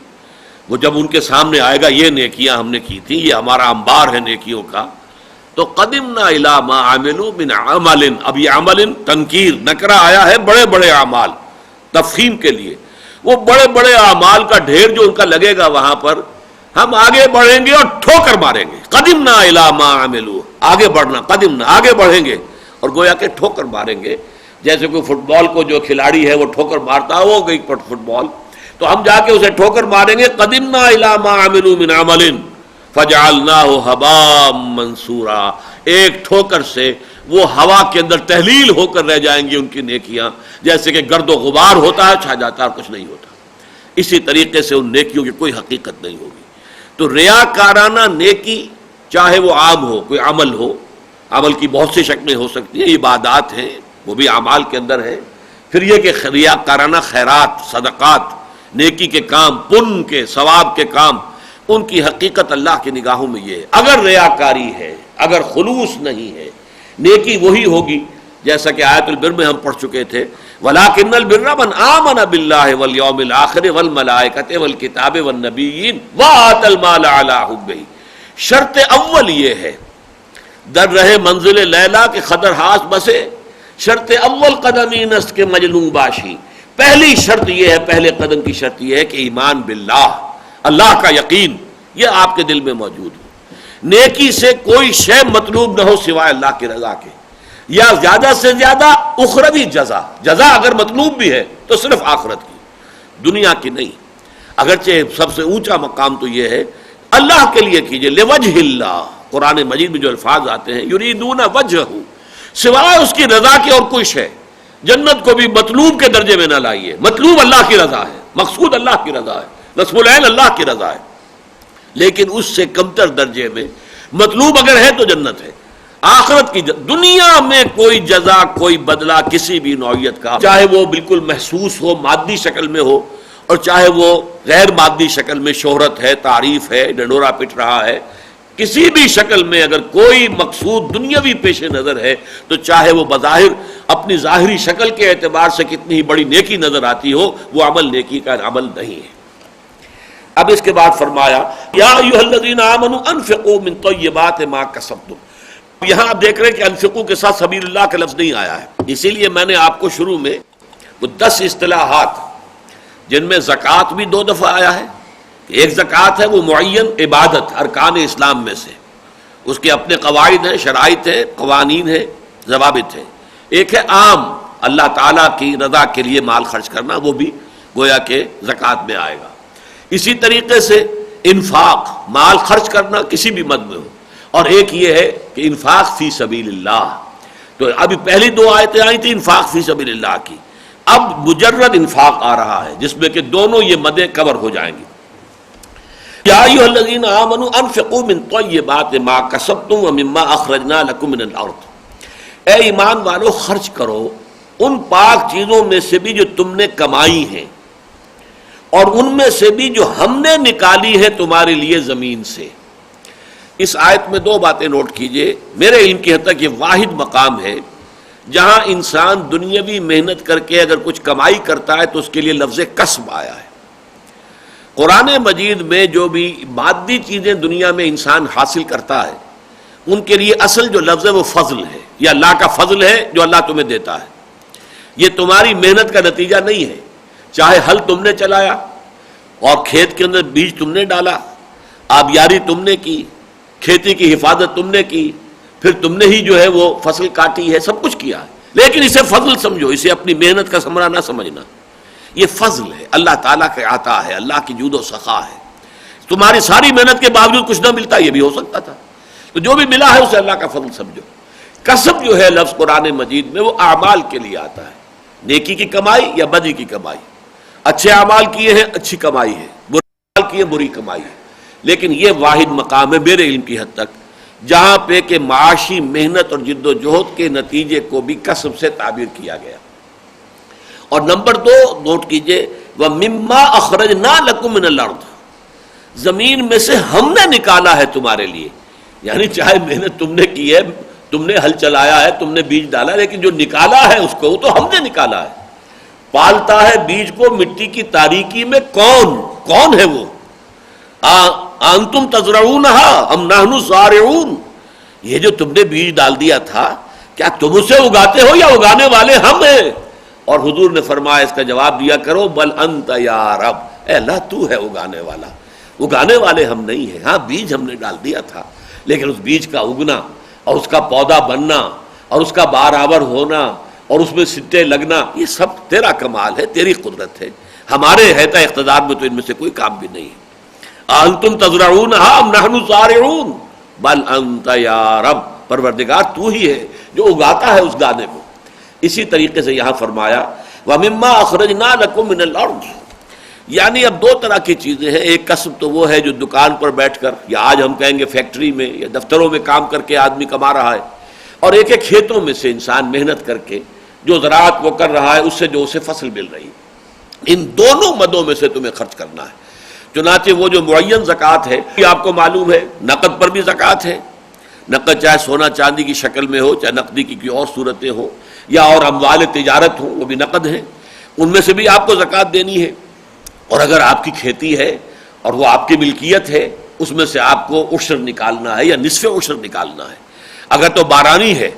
وہ جب ان کے سامنے آئے گا یہ نیکیاں ہم نے کی تھی، یہ ہمارا انبار ہے نیکیوں کا، تو قدمنا الی ما عملوا من عمل، اب یہ عمل تنکیر نکرہ آیا ہے بڑے بڑے اعمال تفخیم کے لیے، وہ بڑے بڑے اعمال کا ڈھیر جو ان کا لگے گا وہاں پر، ہم آگے بڑھیں گے اور ٹھوکر ماریں گے۔ قدمنا الی ما عملوا، آگے بڑھنا، قدمنا آگے بڑھیں گے اور گویا کہ ٹھوکر ماریں گے، جیسے کوئی فٹ بال کو جو کھلاڑی ہے وہ ٹھوکر مارتا ہے، وہ گئی فٹ بال، تو ہم جا کے اسے ٹھوکر ماریں گے۔ قدمنا الی ما عملوا من عمل فجعلناہ ہباء منثورا، ایک ٹھوکر سے وہ ہوا کے اندر تحلیل ہو کر رہ جائیں گی ان کی نیکیاں، جیسے کہ گرد و غبار ہوتا ہے، چھا جاتا ہے اور کچھ نہیں ہوتا۔ اسی طریقے سے ان نیکیوں کی کوئی حقیقت نہیں ہوگی۔ تو ریاکارانہ نیکی چاہے وہ عام ہو، کوئی عمل ہو، عمل کی بہت سی شکلیں ہو سکتی ہیں، عبادات ہیں وہ بھی اعمال کے اندر ہے، پھر یہ کہ ریاکارانہ خیرات، صدقات، نیکی کے کام، پن کے ثواب کے کام، ان کی حقیقت اللہ کی نگاہوں میں یہ ہے۔ اگر ریاکاری ہے، اگر خلوص نہیں ہے، نیکی وہی ہوگی جیسا کہ آیت البر میں ہم پڑھ چکے تھے، وَلَٰكِنَّ الْبِرَّ مَنْ آمَنَ بِاللَّهِ وَالْيَوْمِ الْآخِرِ وَالْمَلَائِكَةِ وَالْكِتَابِ وَالنَّبِيِّينَ وَآتَى الْمَالَ عَلَىٰ حُبِّهِ۔ شرط اول یہ ہے، در رہے منزل لیلا کے خدر ہاس بسے، شرط اول قدمین است کے مجنون باشی۔ پہلی شرط یہ ہے، پہلے قدم کی شرط یہ ہے کہ ایمان باللہ، اللہ کا یقین یہ آپ کے دل میں موجود ہو۔ نیکی سے کوئی شے مطلوب نہ ہو سوائے اللہ کی رضا کے، یا زیادہ سے زیادہ اخروی جزا، جزا اگر مطلوب بھی ہے تو صرف آخرت کی، دنیا کی نہیں۔ اگرچہ سب سے اونچا مقام تو یہ ہے اللہ کے لیے کیجئے، لوجہ اللہ۔ قرآن مجید میں جو الفاظ آتے ہیں یریدون وجہہ، سوائے اس کی رضا کے اور کوئی شے، جنت کو بھی مطلوب کے درجے میں نہ لائیے، مطلوب اللہ کی رضا ہے، مقصود اللہ کی رضا ہے، نصب العین اللہ کی رضا ہے، لیکن اس سے کمتر درجے میں مطلوب اگر ہے تو جنت ہے، آخرت کی دنیا میں کوئی جزا، کوئی بدلہ کسی بھی نوعیت کا، چاہے وہ بالکل محسوس ہو، مادی شکل میں ہو، اور چاہے وہ غیر مادی شکل میں، شہرت ہے، تعریف ہے، ڈنڈورا پٹ رہا ہے، کسی بھی شکل میں اگر کوئی مقصود دنیاوی پیش نظر ہے تو چاہے وہ بظاہر اپنی ظاہری شکل کے اعتبار سے کتنی ہی بڑی نیکی نظر آتی ہو، وہ عمل نیکی کا عمل نہیں ہے۔ اب اس کے بعد فرمایا یا ایھا الذین آمنوا انفقوا من طیبات ما کسبتم۔ یہاں آپ دیکھ رہے ہیں کہ انفقوا کے ساتھ سبیل اللہ کا لفظ نہیں آیا ہے، اسی لیے میں نے آپ کو شروع میں وہ 10 اصطلاحات جن میں زکوٰۃ بھی 2 دفعہ آیا ہے، ایک زکوٰۃ ہے وہ معین عبادت ارکان اسلام میں سے، اس کے اپنے قواعد ہیں، شرائط ہیں، قوانین ہیں، ضوابط ہیں، ایک ہے عام اللہ تعالیٰ کی رضا کے لیے مال خرچ کرنا، وہ بھی گویا کہ زکوٰۃ میں آئے گا۔ اسی طریقے سے انفاق، مال خرچ کرنا کسی بھی مد میں ہو، اور ایک یہ ہے کہ انفاق فی سبیل اللہ۔ تو ابھی پہلی 2 آیتیں آئی تھیں انفاق فی سبیل اللہ کی، اب مجرد انفاق آ رہا ہے جس میں کہ دونوں یہ مدیں کور ہو جائیں گی۔ یا ایھا الذین آمنوا انفقوا من طیبات ما کسبتم ومما اخرجنا لکم من الارض۔ اے ایمان والو، خرچ کرو ان پاک چیزوں میں سے بھی جو تم نے کمائی ہیں، اور ان میں سے بھی جو ہم نے نکالی ہے تمہارے لیے زمین سے۔ اس آیت میں 2 باتیں نوٹ کیجئے، میرے علم کی حد تک یہ واحد مقام ہے جہاں انسان دنیاوی محنت کر کے اگر کچھ کمائی کرتا ہے تو اس کے لیے لفظ کسب آیا ہے۔ قرآن مجید میں جو بھی مادی چیزیں دنیا میں انسان حاصل کرتا ہے ان کے لیے اصل جو لفظ ہے وہ فضل ہے، یہ اللہ کا فضل ہے جو اللہ تمہیں دیتا ہے، یہ تمہاری محنت کا نتیجہ نہیں ہے۔ چاہے ہل تم نے چلایا اور کھیت کے اندر بیج تم نے ڈالا، آبیاری تم نے کی، کھیتی کی حفاظت تم نے کی، پھر تم نے ہی جو ہے وہ فصل کاٹی ہے، سب کچھ کیا ہے، لیکن اسے فضل سمجھو، اسے اپنی محنت کا ثمرہ نہ سمجھنا۔ یہ فضل ہے، اللہ تعالیٰ کا عطا ہے، اللہ کی جود و سخا ہے۔ تمہاری ساری محنت کے باوجود کچھ نہ ملتا، یہ بھی ہو سکتا تھا، تو جو بھی ملا ہے اسے اللہ کا فضل سمجھو۔ کسب جو ہے لفظ قرآن مجید میں وہ اعمال کے لیے آتا ہے، نیکی کی کمائی یا بدی کی کمائی، اچھے اعمال کیے ہیں اچھی کمائی ہے، برے اعمال کیے بری کمائی ہے، لیکن یہ واحد مقام ہے میرے علم کی حد تک جہاں پہ کہ معاشی محنت اور جد و جہد کے نتیجے کو بھی کسب سے تعبیر کیا گیا۔ اور نمبر 2 نوٹ کیجئے، وَمِمَّا أَخْرَجْنَا لَكُم مِّنَ الْأَرْضِ، زمین میں سے ہم نے نکالا ہے تمہارے لیے، یعنی چاہے محنت تم نے کی ہے، تم نے ہل چلایا ہے، تم نے بیج ڈالا، لیکن جو نکالا ہے اس کو تو ہم نے نکالا ہے۔ پالتا ہے بیج کو مٹی کی تاریکی میں کون ہے وہ؟ انتم تزرعونها ام نحن الزارعون، یہ جو تم نے بیج ڈال دیا تھا کیا تم اسے اگاتے ہو یا اگانے والے ہم ہیں؟ اور حضور نے فرمایا اس کا جواب دیا کرو، بل انت یا رب، اے اللہ تو ہے اگانے والا، اگانے والے ہم نہیں ہیں۔ ہاں بیج ہم نے ڈال دیا تھا، لیکن اس بیج کا اگنا اور اس کا پودا بننا اور اس کا بارآور ہونا اور اس میں سٹے لگنا، یہ سب تیرا کمال ہے، تیری قدرت ہے، ہمارے حیطہ اقتدار میں تو ان میں سے کوئی کام بھی نہیں ہے۔ انتم تزرعونها ام نحن الزارعون بل انت یا رب، پروردگار تو ہی ہے جو اگاتا ہے اس دانے کو۔ اسی طریقے سے یہاں فرمایا وَمِمَّا أَخْرَجْنَا لَكُم مِّنَ الْأَرْضِ، یعنی اب 2 طرح کی چیزیں ہیں، ایک کسب تو وہ ہے جو دکان پر بیٹھ کر یا آج ہم کہیں گے فیکٹری میں یا دفتروں میں کام کر کے آدمی کما رہا ہے، اور ایک ایک کھیتوں میں سے انسان محنت کر کے جو زراعت وہ کر رہا ہے اس سے جو اسے فصل مل رہی، ان دونوں مدوں میں سے تمہیں خرچ کرنا ہے۔ چنانچہ وہ جو معین زکوٰۃ ہے یہ آپ کو معلوم ہے، نقد پر بھی زکوٰۃ ہے، نقد چاہے سونا چاندی کی شکل میں ہو چاہے نقدی کی کوئی اور صورتیں ہوں، یا اور اموال تجارت ہوں وہ بھی نقد ہیں، ان میں سے بھی آپ کو زکوٰۃ دینی ہے۔ اور اگر آپ کی کھیتی ہے اور وہ آپ کی ملکیت ہے، اس میں سے آپ کو عشر نکالنا ہے یا نصف عشر نکالنا ہے۔ اگر تو بارانی ہے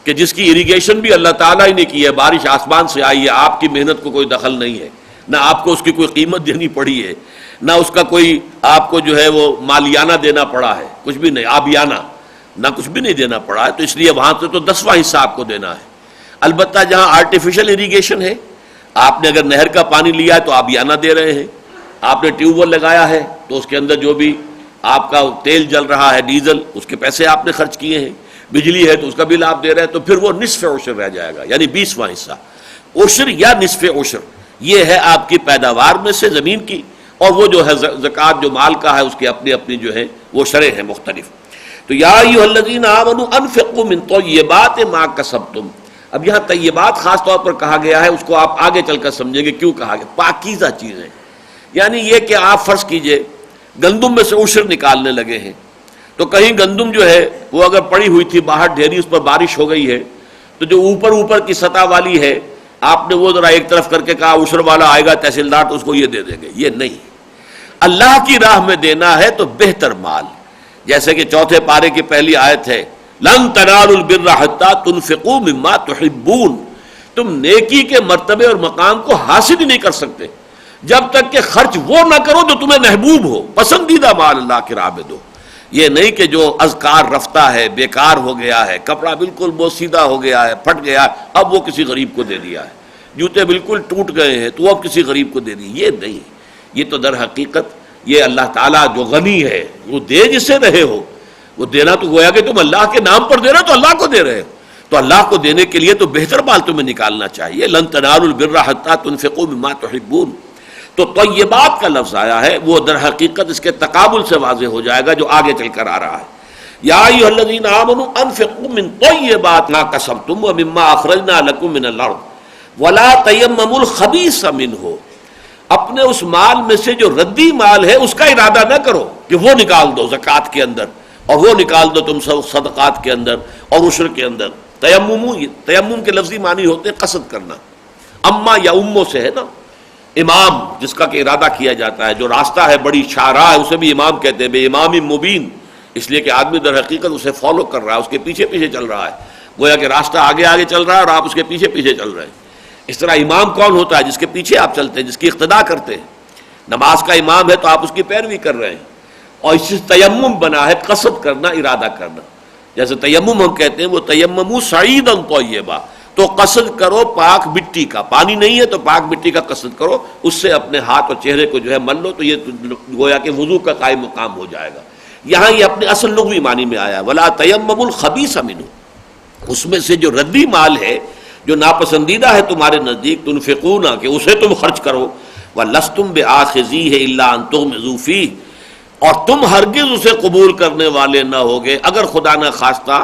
کہ جس کی اریگیشن بھی اللہ تعالیٰ ہی نے کی ہے، بارش آسمان سے آئی ہے، آپ کی محنت کو کوئی دخل نہیں ہے، نہ آپ کو اس کی کوئی قیمت دینی پڑی ہے، نہ اس کا کوئی آپ کو جو ہے وہ مالیانہ دینا پڑا ہے، کچھ بھی نہیں، آبیانہ نہ کچھ بھی نہیں دینا پڑا ہے، تو اس لیے وہاں سے تو 10واں حصہ آپ کو دینا ہے۔ البتہ جہاں آرٹیفیشل اریگیشن ہے، آپ نے اگر نہر کا پانی لیا ہے تو آبیانہ دے رہے ہیں، آپ نے ٹیوب ویل لگایا ہے تو اس کے اندر جو بھی آپ کا تیل جل رہا ہے، ڈیزل، اس کے پیسے آپ نے خرچ کیے ہیں، بجلی ہے تو اس کا بل آپ دے رہے ہیں، تو پھر وہ نصف عشر رہ جائے گا، یعنی 20واں حصہ۔ عشر یا نصف عشر یہ ہے آپ کی پیداوار میں سے زمین کی، اور وہ جو ہے زکوٰۃ جو مال کا ہے اس کی اپنی اپنی جو ہے وہ شرح ہیں مختلف۔ تو یا ایھا الذین آمنوا انفقوا من طیبات ما کسبتم، اب یہاں طیبات خاص طور پر کہا گیا ہے، اس کو آپ آگے چل کر سمجھیں گے کیوں کہا گیا، پاکیزہ چیزیں، یعنی یہ کہ آپ فرض کیجئے گندم میں سے عشر نکالنے لگے ہیں، تو کہیں گندم جو ہے وہ اگر پڑی ہوئی تھی باہر ڈھیری، اس پر بارش ہو گئی ہے، تو جو اوپر کی سطح والی ہے آپ نے وہ ذرا ایک طرف کر کے کہا عشر والا آئے گا تحصیلدار تو اس کو یہ دے دیں گے، یہ نہیں، اللہ کی راہ میں دینا ہے تو بہتر مال، جیسے کہ چوتھے پارے کی پہلی آیت ہے لن تنالوا البر حتى تنفقوا مما تحبون، تم نیکی کے مرتبے اور مقام کو حاصل ہی نہیں کر سکتے جب تک کہ خرچ وہ نہ کرو جو تمہیں محبوب ہو، پسندیدہ مال اللہ کی راہ میں دو۔ یہ نہیں کہ جو اذکار رفتہ ہے، بیکار ہو گیا ہے، کپڑا بالکل بوسیدہ ہو گیا ہے، پھٹ گیا ہے، اب وہ کسی غریب کو دے دیا ہے، جوتے بالکل ٹوٹ گئے ہیں تو اب کسی غریب کو دے دی، یہ نہیں، یہ تو در حقیقت یہ اللہ تعالیٰ جو غنی ہے وہ دے جسے رہے ہو، وہ دینا تو گویا کہ تم اللہ کے نام پر دے رہے ہو تو اللہ کو دے رہے ہو، تو اللہ کو دینے کے لیے تو بہتر مال تمہیں نکالنا چاہیے۔ لن تنالوا البر حتى تنفقوا مما تحبون، تو طیبات کا لفظ آیا ہے وہ در حقیقت اس کے تقابل سے واضح ہو جائے گا جو آگے چل کر آ رہا ہے۔ یا ایھا الذین آمنوا انفقوا من طیبات ما کسبتم ومما اخرجنا لکم من الارض ولا تیمموا الخبیث منہ، اپنے اس مال میں سے جو ردی مال ہے اس کا ارادہ نہ کرو کہ وہ نکال دو زکوٰۃ کے اندر اور وہ نکال دو تم سب صدقات کے اندر اور عشر کے اندر۔ تیمم کے لفظی معنی ہوتے ہیں قصد کرنا، اما یا امو سے ہے نا، امام جس کا کہ ارادہ کیا جاتا ہے، جو راستہ ہے بڑی شاہراہ ہے اسے بھی امام کہتے ہیں، بے امام مبین، اس لیے کہ آدمی در حقیقت اسے فالو کر رہا ہے، اس کے پیچھے پیچھے چل رہا ہے، گویا کہ راستہ آگے آگے چل رہا ہے اور آپ اس کے پیچھے پیچھے چل رہے ہیں۔ اس طرح امام کون ہوتا ہے؟ جس کے پیچھے آپ چلتے ہیں، جس کی اقتداء کرتے ہیں۔ نماز کا امام ہے تو آپ اس کی پیروی کر رہے ہیں، اور اس سے تیمم بنا ہے قصد کرنا، ارادہ کرنا، جیسے تیمم ہم کہتے ہیں وہ تیمموا صعیدا طیبا، تو قصد کرو پاک مٹی کا، پانی نہیں ہے تو پاک مٹی کا قصد کرو، اس سے اپنے ہاتھ اور چہرے کو جو ہے مل لو، تو یہ گویا کہ وضو کا قائم مقام ہو جائے گا۔ یہاں یہ اپنے اصل لغوی معنی میں آیا ولا تیمموا الخبیث منہ، اس میں سے جو ردی مال ہے جو ناپسندیدہ ہے تمہارے نزدیک، تنفقون کہ اسے تم خرچ کرو، وَلَسْتُمْ بِآخِذِيهِ إِلَّا أَن تُغْمِضُوا فِيهِ، اور تم ہرگز اسے قبول کرنے والے نہ ہوگے اگر خدا نہ خواستہ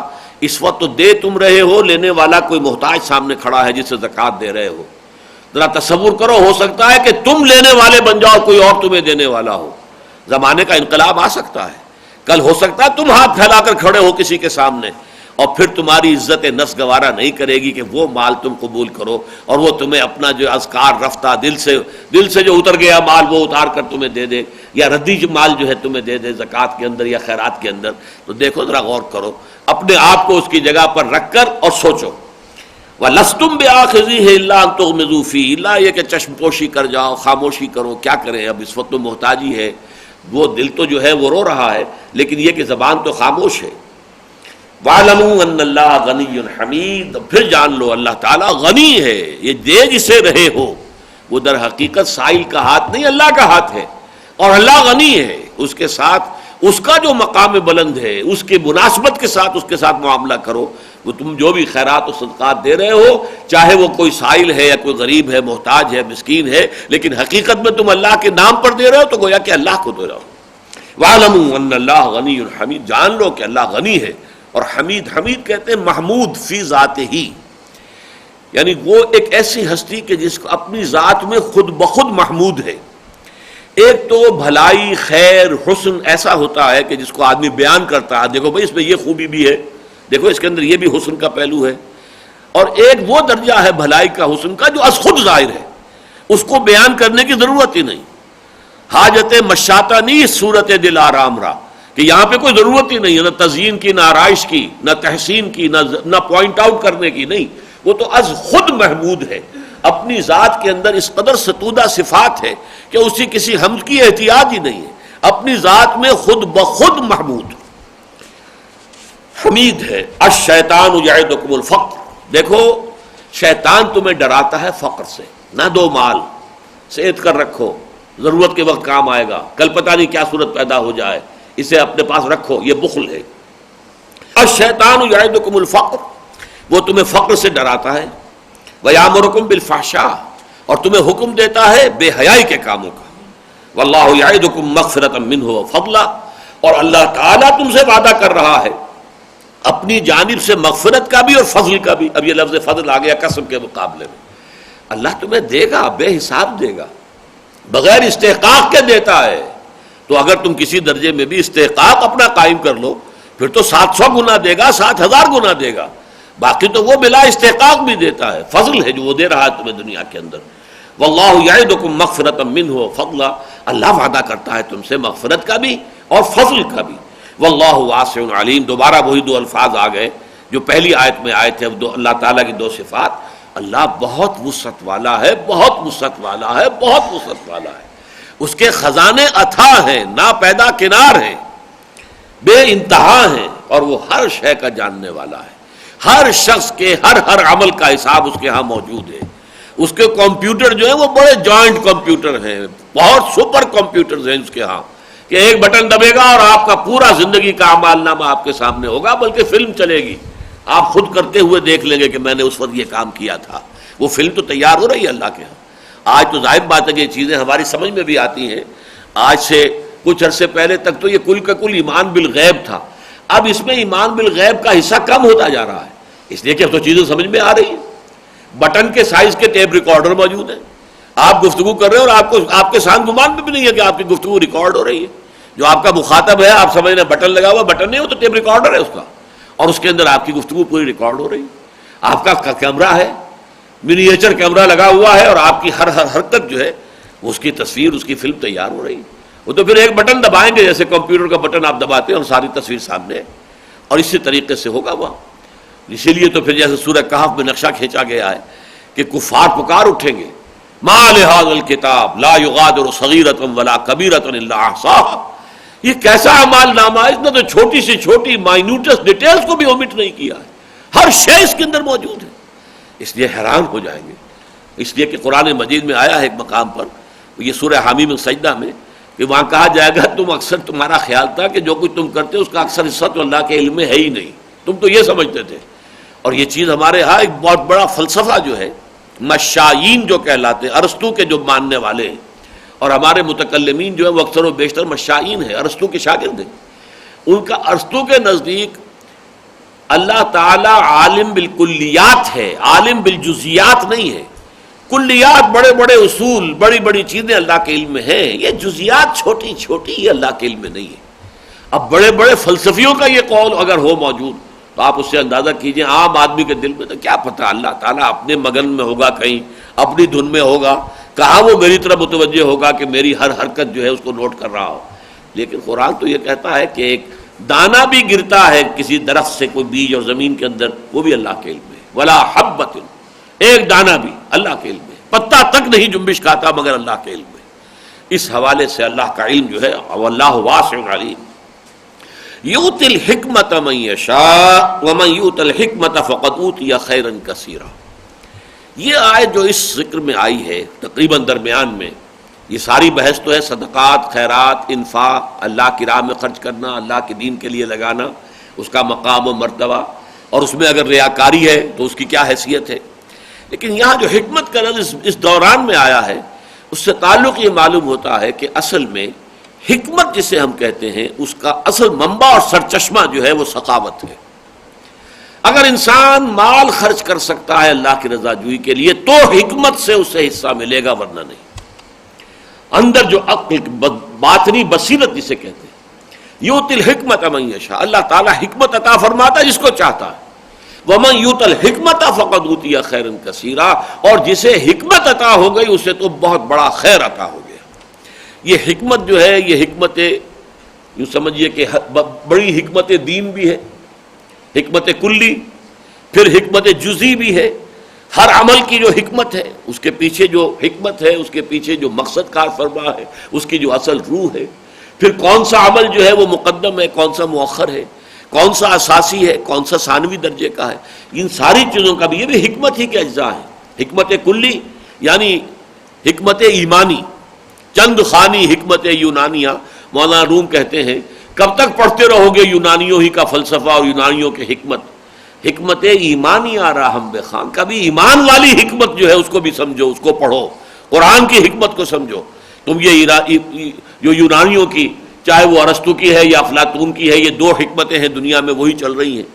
اس وقت تو دے تم رہے ہو، لینے والا کوئی محتاج سامنے کھڑا ہے جسے زکوٰۃ دے رہے ہو۔ ذرا تصور کرو، ہو سکتا ہے کہ تم لینے والے بن جاؤ، کوئی اور تمہیں دینے والا ہو، زمانے کا انقلاب آ سکتا ہے، کل ہو سکتا ہے تم ہاتھ پھیلا کر کھڑے ہو کسی کے سامنے، اور پھر تمہاری عزت نفس گوارا نہیں کرے گی کہ وہ مال تم قبول کرو، اور وہ تمہیں اپنا جو اذکار رفتہ دل سے جو اتر گیا مال وہ اتار کر تمہیں دے دے، یا ردی مال جو ہے تمہیں دے دے زکوٰۃ کے اندر یا خیرات کے اندر۔ تو دیکھو ذرا غور کرو، اپنے آپ کو اس کی جگہ پر رکھ کر اور سوچو، وَلَسْتُمْ بِآخِذِيهِ إِلَّا أَن تُغْمِضُوا فِيهِ، اللہ یہ کہ چشم پوشی کر جاؤ، خاموشی کرو، کیا کریں، اب اس وقت تو محتاجی ہے، وہ دل تو جو ہے وہ رو رہا ہے لیکن یہ کہ زبان تو خاموش ہے۔ وَاعْلَمُوا أَنَّ اللَّهَ غَنِيٌّ حَمِيدٌ، پھر جان لو اللہ تعالیٰ غنی ہے، یہ دے جسے رہے ہو، وہ در حقیقت سائل کا ہاتھ نہیں اللہ کا ہاتھ ہے، اور اللہ غنی ہے، اس کے ساتھ اس کا جو مقام بلند ہے اس کی مناسبت کے ساتھ اس کے ساتھ معاملہ کرو۔ وہ تم جو بھی خیرات و صدقات دے رہے ہو، چاہے وہ کوئی سائل ہے یا کوئی غریب ہے، محتاج ہے، مسکین ہے، لیکن حقیقت میں تم اللہ کے نام پر دے رہے ہو تو گویا کہ اللہ کو دے رہے ہو۔ وَاعْلَمُوا أَنَّ اللَّهَ غَنِيٌّ حَمِيدٌ، جان لو کہ اللہ غنی ہے اور حمید کہتے ہیں محمود فی ذاتہ ہی، یعنی وہ ایک ایسی ہستی کہ جس کو اپنی ذات میں خود بخود محمود ہے۔ ایک تو بھلائی، خیر، حسن ایسا ہوتا ہے کہ جس کو آدمی بیان کرتا ہے، دیکھو بھائی اس میں یہ خوبی بھی ہے، دیکھو اس کے اندر یہ بھی حسن کا پہلو ہے، اور ایک وہ درجہ ہے بھلائی کا، حسن کا، جو از خود ظاہر ہے، اس کو بیان کرنے کی ضرورت ہی نہیں. حاجت مشاطہ نہیں اس صورت دل آرام را، کہ یہاں پہ کوئی ضرورت ہی نہیں ہے، نہ تزیین کی، نہ آرائش کی، نہ تحسین کی، نہ پوائنٹ آؤٹ کرنے کی، نہیں، وہ تو از خود محمود ہے. اپنی ذات کے اندر اس قدر ستودہ صفات ہے کہ اسی کسی حمد کی احتیاج ہی نہیں ہے، اپنی ذات میں خود بخود محمود حمید ہے. الشیطان یعدکم الفقر، دیکھو شیطان تمہیں ڈراتا ہے فقر سے. نہ دو مال، صحت کر رکھو، ضرورت کے وقت کام آئے گا، کل پتہ نہیں کیا صورت پیدا ہو جائے، اسے اپنے پاس رکھو، یہ بخل ہے. الشیطان یعدکم الفقر، وہ تمہیں فقر سے ڈراتا ہے. ویامرکم بالفحشاء، اور تمہیں حکم دیتا ہے بے حیائی کے کاموں کا. واللہ یعدکم مغفرۃ منہ وفضلا، اور اللہ تعالیٰ تم سے وعدہ کر رہا ہے اپنی جانب سے مغفرت کا بھی اور فضل کا بھی. اب یہ لفظ فضل آ گیا قسم کے مقابلے میں. اللہ تمہیں دے گا، بے حساب دے گا، بغیر استحقاق کے دیتا ہے. تو اگر تم کسی درجے میں بھی استحقاق اپنا قائم کر لو پھر تو 700 گنا دے گا، 7,000 گنا دے گا. باقی تو وہ بلا استحقاق بھی دیتا ہے، فضل ہے جو وہ دے رہا ہے تمہیں دنیا کے اندر. واللہ یعدکم مغفرۃ منہ وفضلا، اللہ وعدہ کرتا ہے تم سے مغفرت کا بھی اور فضل کا بھی. واللہ واسع علیم، دوبارہ وہی دو الفاظ آ گئے جو پہلی آیت میں آئے تھے. اللہ تعالیٰ کی دو صفات، اللہ بہت وسعت والا ہے، بہت وسعت والا ہے، بہت وسعت والا ہے. اس کے خزانے اتھا ہیں، نا پیدا کنار ہیں، بے انتہا ہیں، اور وہ ہر شے کا جاننے والا ہے. ہر شخص کے ہر عمل کا حساب اس کے ہاں موجود ہے. اس کے کمپیوٹر جو ہیں وہ بڑے جوائنٹ کمپیوٹر ہیں، بہت سپر کمپیوٹرز ہیں اس کے ہاں، کہ ایک بٹن دبے گا اور آپ کا پورا زندگی کا اعمال نامہ آپ کے سامنے ہوگا، بلکہ فلم چلے گی، آپ خود کرتے ہوئے دیکھ لیں گے کہ میں نے اس وقت یہ کام کیا تھا. وہ فلم تو تیار ہو رہی ہے اللہ کے ہاں. آج تو ظاہر بات ہے کہ یہ چیزیں ہماری سمجھ میں بھی آتی ہیں. آج سے کچھ عرصے پہلے تک تو یہ کل کا کل ایمان بالغیب تھا. اب اس میں ایمان بالغیب کا حصہ کم ہوتا جا رہا ہے، اس لیے کہ اب تو چیزیں سمجھ میں آ رہی ہیں. بٹن کے سائز کے ٹیپ ریکارڈر موجود ہیں، آپ گفتگو کر رہے ہیں اور آپ کے ساتھ گمان میں بھی نہیں ہے کہ آپ کی گفتگو ریکارڈ ہو رہی ہے. جو آپ کا مخاطب ہے، آپ سمجھ رہے ہیں بٹن لگا ہوا، بٹن نہیں ہو تو ٹیپ ریکارڈر ہے اس کا، اور اس کے اندر آپ کی گفتگو پوری ریکارڈ ہو رہی ہے. آپ کا کیمرہ ہے، منیچر کیمرہ لگا ہوا ہے، اور آپ کی ہر حرکت جو ہے اس کی تصویر، اس کی فلم تیار ہو رہی ہے. وہ تو پھر ایک بٹن دبائیں گے، جیسے کمپیوٹر کا بٹن آپ دباتے ہیں اور ساری تصویر سامنے ہے، اور اسی طریقے سے ہوگا وہ. اسی لیے تو پھر جیسے سورہ کہف میں نقشہ کھینچا گیا ہے کہ کفار پکار اٹھیں گے، ما لہذا الکتاب لا یغادر صغیرۃ ولا کبیرۃ الا احصاها، یہ کیسا اعمال نامہ ہے، اس نے تو چھوٹی سے چھوٹی مائنیوٹس ڈیٹیلز کو بھی اومٹ نہیں کیا ہے، ہر شے اس کے اندر موجود ہے. اس لیے حیران ہو جائیں گے. اس لیے کہ قرآن مجید میں آیا ہے ایک مقام پر، یہ سورہ حامیم سجدہ میں، کہ وہاں کہا جائے گا تمہارا خیال تھا کہ جو کچھ تم کرتے اس کا اکثر حصہ تو اللہ کے علم میں ہے ہی نہیں، تم تو یہ سمجھتے تھے. اور یہ چیز ہمارے ہاں ایک بہت بڑا فلسفہ جو ہے، مشائین جو کہلاتے ہیں، ارسطو کے جو ماننے والے ہیں، اور ہمارے متکلمین جو ہیں وہ اکثر و بیشتر مشائین ہیں، ارسطو کے شاگرد ہیں. ان کا ارسطو کے نزدیک اللہ تعالی عالم بالکلیات ہے، عالم بالجزیات نہیں ہے. کلیات، بڑے بڑے اصول، بڑی بڑی چیزیں اللہ کے علم میں ہیں، یہ جزیات چھوٹی چھوٹی یہ اللہ کے علم میں نہیں ہے. اب بڑے بڑے فلسفیوں کا یہ قول اگر ہو موجود تو آپ اس سے اندازہ کیجئے عام آدمی کے دل میں تو کیا پتہ، اللہ تعالیٰ اپنے مگن میں ہوگا، کہیں اپنی دھن میں ہوگا، کہاں وہ میری طرف متوجہ ہوگا کہ میری ہر حرکت جو ہے اس کو نوٹ کر رہا ہو. لیکن قرآن تو یہ کہتا ہے کہ ایک دانہ بھی گرتا ہے کسی درخت سے، کوئی بیج اور زمین کے اندر، وہ بھی اللہ کے علم میں. ولا حبۃ، ایک دانہ بھی اللہ کے علم میں، پتا تک نہیں جنبش کھاتا مگر اللہ کے علم میں. اس حوالے سے اللہ کا علم جو ہے واللہ واسع علیم. یؤتی الحکمت من یشاء ومن یؤت الحکمت فقد اوتی خیرا کثیرا. یہ آیت جو اس ذکر میں آئی ہے تقریباً درمیان میں، یہ ساری بحث تو ہے صدقات، خیرات، انفاق، اللہ کی راہ میں خرچ کرنا، اللہ کے دین کے لیے لگانا، اس کا مقام و مرتبہ، اور اس میں اگر ریاکاری ہے تو اس کی کیا حیثیت ہے. لیکن یہاں جو حکمت کا لفظ اس دوران میں آیا ہے، اس سے تعلق یہ معلوم ہوتا ہے کہ اصل میں حکمت جسے ہم کہتے ہیں اس کا اصل منبع اور سرچشمہ جو ہے وہ سخاوت ہے. اگر انسان مال خرچ کر سکتا ہے اللہ کی رضا جوئی کے لیے تو حکمت سے اسے حصہ ملے گا، ورنہ نہیں. اندر جو عقل، باطنی بصیرت جسے کہتے ہیں، یؤتی الحکمت من یشاء، اللہ تعالیٰ حکمت عطا فرماتا ہے جس کو چاہتا ہے. وَمَنْ يُؤْتَ الْحِكْمَةَ فَقَدْ أُوتِیَ خَيْرًا كَثِیرًا، اور جسے حکمت عطا ہو گئی اسے تو بہت بڑا خیر عطا ہو گیا۔ یہ حکمت جو ہے یہ حکمت، یوں سمجھیے کہ بڑی حکمت دین بھی ہے، حکمت کلی، پھر حکمت جزئی بھی ہے۔ ہر عمل کی جو حکمت ہے، اس کے پیچھے جو حکمت ہے، اس کے پیچھے جو مقصد کار فرما ہے، اس کی جو اصل روح ہے، پھر کون سا عمل جو ہے وہ مقدم ہے، کون سا مؤخر ہے، کون سا اساسی ہے، کون سا ثانوی درجے کا ہے، ان ساری چیزوں کا بھی یہ بھی حکمت ہی کے اجزاء ہیں۔ حکمت کلی یعنی حکمت ایمانی، چند خانی حکمت یونانیہ۔ مولانا روم کہتے ہیں کب تک پڑھتے رہو گے یونانیوں ہی کا فلسفہ اور یونانیوں کے حکمت؟ حکمت ایمانی آ رہا ہم بے خان، کبھی ایمان والی حکمت جو ہے اس کو بھی سمجھو، اس کو پڑھو، قرآن کی حکمت کو سمجھو۔ تم یہ جو یونانیوں کی، چاہے وہ ارسطو کی ہے یا افلاطون کی ہے، یہ دو حکمتیں ہیں دنیا میں وہی چل رہی ہیں۔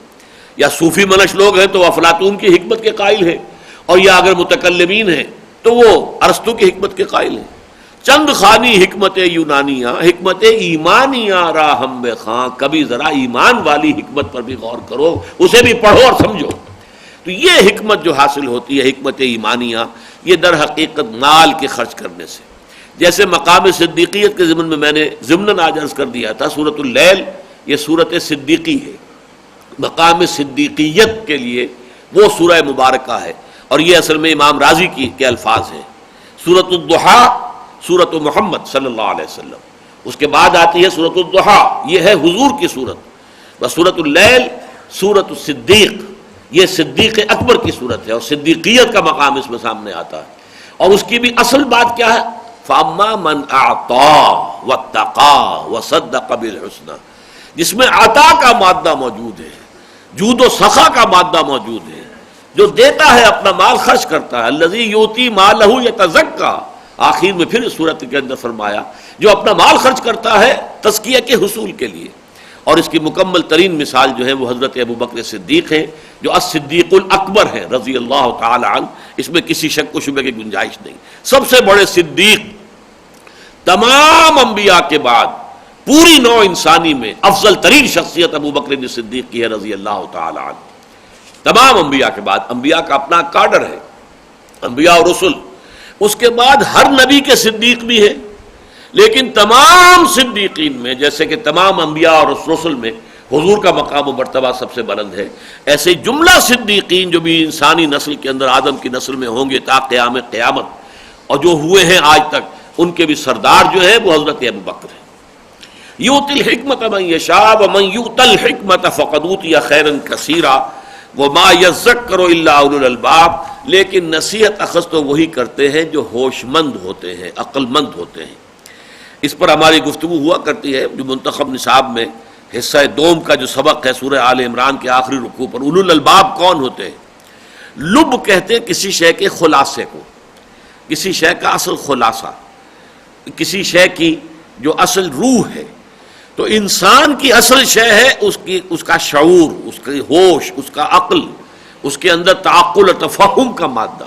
یا صوفی منش لوگ ہیں تو افلاطون کی حکمت کے قائل ہیں، اور یا اگر متکلمین ہیں تو وہ ارسطو کی حکمت کے قائل ہیں۔ چند خانی حکمت یونانیہ، حکمت ایمانیہ راہم بے خاں، کبھی ذرا ایمان والی حکمت پر بھی غور کرو، اسے بھی پڑھو اور سمجھو۔ تو یہ حکمت جو حاصل ہوتی ہے حکمت ایمانیہ، یہ در حقیقت مال کے خرچ کرنے سے، جیسے مقام صدیقیت کے ضمن میں میں نے ضمناً آج عرض کر دیا تھا، سورۃ اللیل یہ سورۃ صدیقی ہے، مقام صدیقیت کے لیے وہ سورہ مبارکہ ہے، اور یہ اصل میں امام رازی کے الفاظ ہیں۔ سورۃ الضحیٰ سورۃ محمد صلی اللہ علیہ وسلم، اس کے بعد آتی ہے سورۃ الضحیٰ، یہ ہے حضور کی صورت، سورۃ اللیل سورۃ الصدیق، یہ صدیق اکبر کی صورت ہے، اور صدیقیت کا مقام اس میں سامنے آتا ہے۔ اور اس کی بھی اصل بات کیا ہے؟ فَأَمَّا مَنْ أَعْطَىٰ وَاتَّقَىٰ وَصَدَّقَ بِالْحُسْنَىٰ، جس میں عطا کا مادہ موجود ہے، جود و سخا کا مادہ موجود ہے، جو دیتا ہے اپنا مال خرچ کرتا ہے، الذی یؤتی مالہ یتزکیٰ، آخر میں پھر اس صورت کے اندر فرمایا جو اپنا مال خرچ کرتا ہے تزکیہ کے حصول کے لیے۔ اور اس کی مکمل ترین مثال جو ہے وہ حضرت ابو بکر صدیق ہیں، جو الصدیق الاکبر ہیں رضی اللہ تعالی عنہ، اس میں کسی شک و شبہ کی گنجائش نہیں۔ سب سے بڑے صدیق، تمام انبیاء کے بعد پوری نوع انسانی میں افضل ترین شخصیت ابو بکر صدیق کی ہے رضی اللہ تعالی عنہ۔ تمام انبیاء کے بعد، انبیاء کا اپنا کاڈر ہے، انبیاء اور رسل، اس کے بعد ہر نبی کے صدیق بھی ہے، لیکن تمام صدیقین میں، جیسے کہ تمام انبیاء اور رسل میں حضور کا مقام و مرتبہ سب سے بلند ہے، ایسے جملہ صدیقین جو بھی انسانی نسل کے اندر آدم کی نسل میں ہوں گے تا قیام قیامت، اور جو ہوئے ہیں آج تک، ان کے بھی سردار جو ہے وہ حضرت ابو بکر ہے۔ یؤتی الحکمۃ من یشاء ومن یؤت الحکمۃ فقد اوتی خیرا کثیرا وما یذکر الا اولو الالباب، لیکن نصیحت اخذ تو وہی کرتے ہیں جو ہوش مند ہوتے ہیں، عقل مند ہوتے ہیں۔ اس پر ہماری گفتگو ہوا کرتی ہے، جو منتخب نصاب میں حصہ دوم کا جو سبق ہے سورہ آل عمران کے آخری رکوع پر، اولو الالباب کون ہوتے ہیں؟ لب کہتے ہیں کسی شے کے خلاصے کو، کسی شے کا اصل خلاصہ، کسی شے کی جو اصل روح ہے۔ تو انسان کی اصل شے ہے اس کا شعور، اس کی ہوش، اس کا عقل، اس کے اندر تعقل اور تفہم کا مادہ۔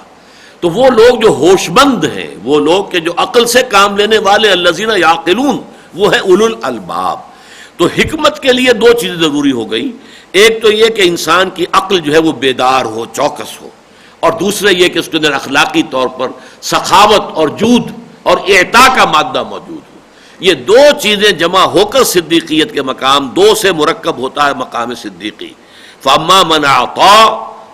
تو وہ لوگ جو ہوش مند ہیں، وہ لوگ کہ جو عقل سے کام لینے والے، الذین یعقلون، وہ ہے اولو الالباب۔ تو حکمت کے لیے دو چیزیں ضروری ہو گئی، ایک تو یہ کہ انسان کی عقل جو ہے وہ بیدار ہو، چوکس ہو، اور دوسرے یہ کہ اس کے اندر اخلاقی طور پر سخاوت اور جود اور اعطاء کا مادہ موجود ہو۔ یہ دو چیزیں جمع ہو کر صدیقیت کے مقام، دو سے مرکب ہوتا ہے مقام صدیقی۔ فَأَمَّا مَنْ أَعْطَىٰ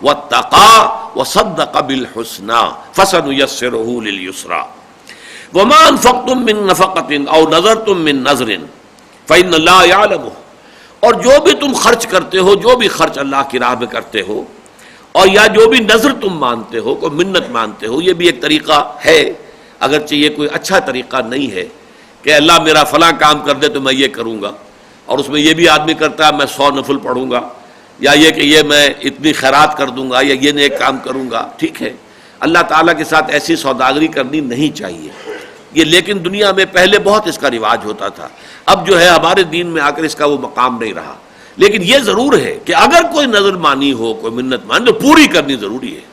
وَاتَّقَىٰ وَصَدَّقَ بِالْحُسْنَىٰ فَسَنُيَسِّرُهُ لِلْيُسْرَىٰ وَمَا أَنفَقْتُم مِّن نَّفَقَةٍ أَوْ نَذَرْتُم مِّن نَّذْرٍ فَإِنَّ اللَّهَ يَعْلَمُهُ، اور جو بھی تم خرچ کرتے ہو، جو بھی خرچ اللہ کی راہ میں کرتے ہو، اور یا جو بھی نظر تم مانتے ہو، کوئی منت مانتے ہو، یہ بھی ایک طریقہ ہے، اگرچہ یہ کوئی اچھا طریقہ نہیں ہے کہ اللہ میرا فلاں کام کر دے تو میں یہ کروں گا، اور اس میں یہ بھی آدمی کرتا ہے میں 100 نفل پڑھوں گا، یا یہ کہ یہ میں اتنی خیرات کر دوں گا، یا یہ نیک کام کروں گا۔ ٹھیک ہے، اللہ تعالیٰ کے ساتھ ایسی سوداگری کرنی نہیں چاہیے یہ، لیکن دنیا میں پہلے بہت اس کا رواج ہوتا تھا، اب جو ہے ہمارے دین میں آ کر اس کا وہ مقام نہیں رہا۔ لیکن یہ ضرور ہے کہ اگر کوئی نظر مانی ہو، کوئی منت مانی تو پوری کرنی ضروری ہے۔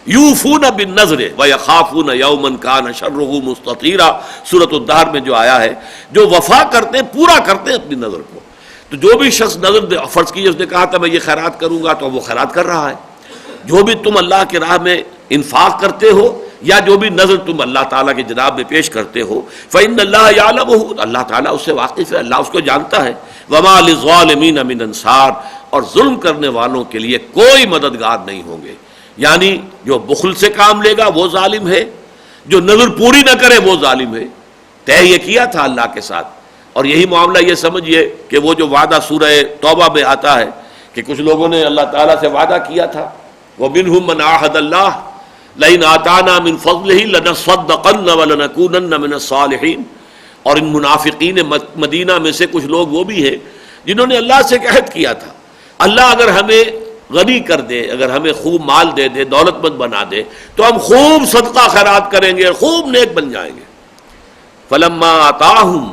یوفون بالنذر ویخافون یوما کان شرہ مستطیرا، سورۃ الدہر میں جو آیا ہے، جو وفا کرتے ہیں، پورا کرتے ہیں اپنی نظر کو۔ تو جو بھی شخص نظر دے، فرض کیجیے اس نے کہا تھا میں یہ خیرات کروں گا، تو وہ خیرات کر رہا ہے. جو بھی تم اللہ کی راہ میں انفاق کرتے ہو یا جو بھی نظر تم اللہ تعالیٰ کی جناب میں پیش کرتے ہو، فإن اللہ یعلمہ، اللہ تعالیٰ اس سے واقف ہے، اللہ اس کو جانتا ہے. وما للظالمین من انصار، اور ظلم کرنے والوں کے لیے کوئی مددگار نہیں ہوں گے. یعنی جو بخل سے کام لے گا وہ ظالم ہے، جو نظر پوری نہ کرے وہ ظالم ہے. طے یہ کیا تھا اللہ کے ساتھ، اور یہی معاملہ یہ سمجھیے کہ وہ جو وعدہ سورہ توبہ میں آتا ہے کہ کچھ لوگوں نے اللہ تعالیٰ سے وعدہ کیا تھا، وَمِنْهُمْ مَنْ عَاهَدَ اللَّهَ لَئِنْ آتَانَا مِنْ فَضْلِهِ لَنَصَّدَّقَنَّ وَلَنَكُونَنَّ مِنَ الصَّالِحِينَ. اور ان منافقین مدینہ میں سے کچھ لوگ وہ بھی ہیں جنہوں نے اللہ سے ایک عہد کیا تھا، اللہ اگر ہمیں غنی کر دے، اگر ہمیں خوب مال دے دے، دولت مند بنا دے، تو ہم خوب صدقہ خیرات کریں گے اور خوب نیک بن جائیں گے. فلما آتاہم،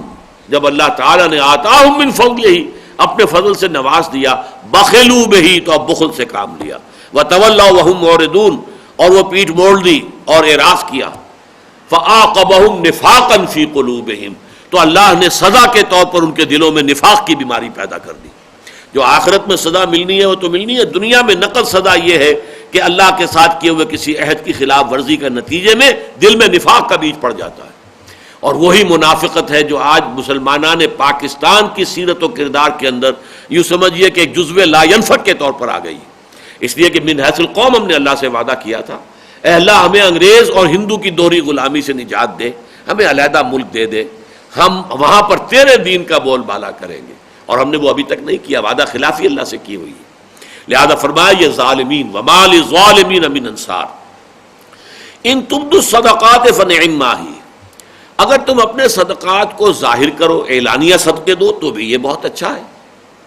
جب اللہ تعالیٰ نے آتاہم من فضلہ، اپنے فضل سے نواز دیا، بخلوا بہ، تو اب بخل سے کام لیا، وتولوا وہم معرضون، اور وہ پیٹھ موڑ دی اور اعراض کیا. فعاقبہم نفاقا فی قلوبہم، تو اللہ نے سزا کے طور پر ان کے دلوں میں نفاق کی بیماری پیدا کر دی. جو آخرت میں سزا ملنی ہے وہ تو ملنی ہے، دنیا میں نقد سزا یہ ہے کہ اللہ کے ساتھ کیے ہوئے کسی عہد کی خلاف ورزی کا نتیجے میں دل میں نفاق کا بیج پڑ جاتا ہے. اور وہی منافقت ہے جو آج مسلمانان پاکستان کی سیرت و کردار کے اندر یوں سمجھیے کہ ایک جزو لا ینفک کے طور پر آ گئی. اس لیے کہ من حیث القوم ہم نے اللہ سے وعدہ کیا تھا، اے اللہ ہمیں انگریز اور ہندو کی دوہری غلامی سے نجات دے، ہمیں علیحدہ ملک دے دے، ہم وہاں پر تیرے دین کا بول بالا کریں گے. اور ہم نے وہ ابھی تک نہیں کیا، وعدہ خلافی اللہ سے کی ہوئی ہے. لہذا فرمایا یہ ظالمین، وما للظالمین من انصار. ان تبدوا الصدقات فنعما ہی، اگر تم اپنے صدقات کو ظاہر کرو، اعلانیہ صدقے دو، تو بھی یہ بہت اچھا ہے.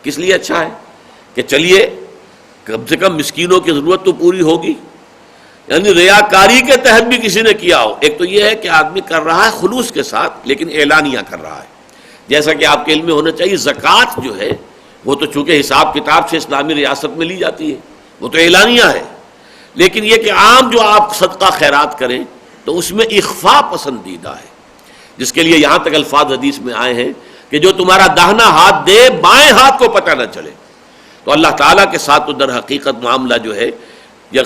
کس لیے اچھا ہے؟ کہ چلیے کم سے کم مسکینوں کی ضرورت تو پوری ہوگی. یعنی ریاکاری کے تحت بھی کسی نے کیا ہو، ایک تو یہ ہے کہ آدمی کر رہا ہے خلوص کے ساتھ لیکن اعلانیہ کر رہا ہے. جیسا کہ آپ کے علم میں ہونا چاہیے، زکوٰۃ جو ہے وہ تو چونکہ حساب کتاب سے اسلامی ریاست میں لی جاتی ہے، وہ تو اعلانیہ ہے. لیکن یہ کہ عام جو آپ صدقہ خیرات کریں تو اس میں اخفاء پسندیدہ ہے، جس کے لیے یہاں تک الفاظ حدیث میں آئے ہیں کہ جو تمہارا داہنا ہاتھ دے بائیں ہاتھ کو پتہ نہ چلے. تو اللہ تعالیٰ کے ساتھ تو در حقیقت معاملہ جو ہے یا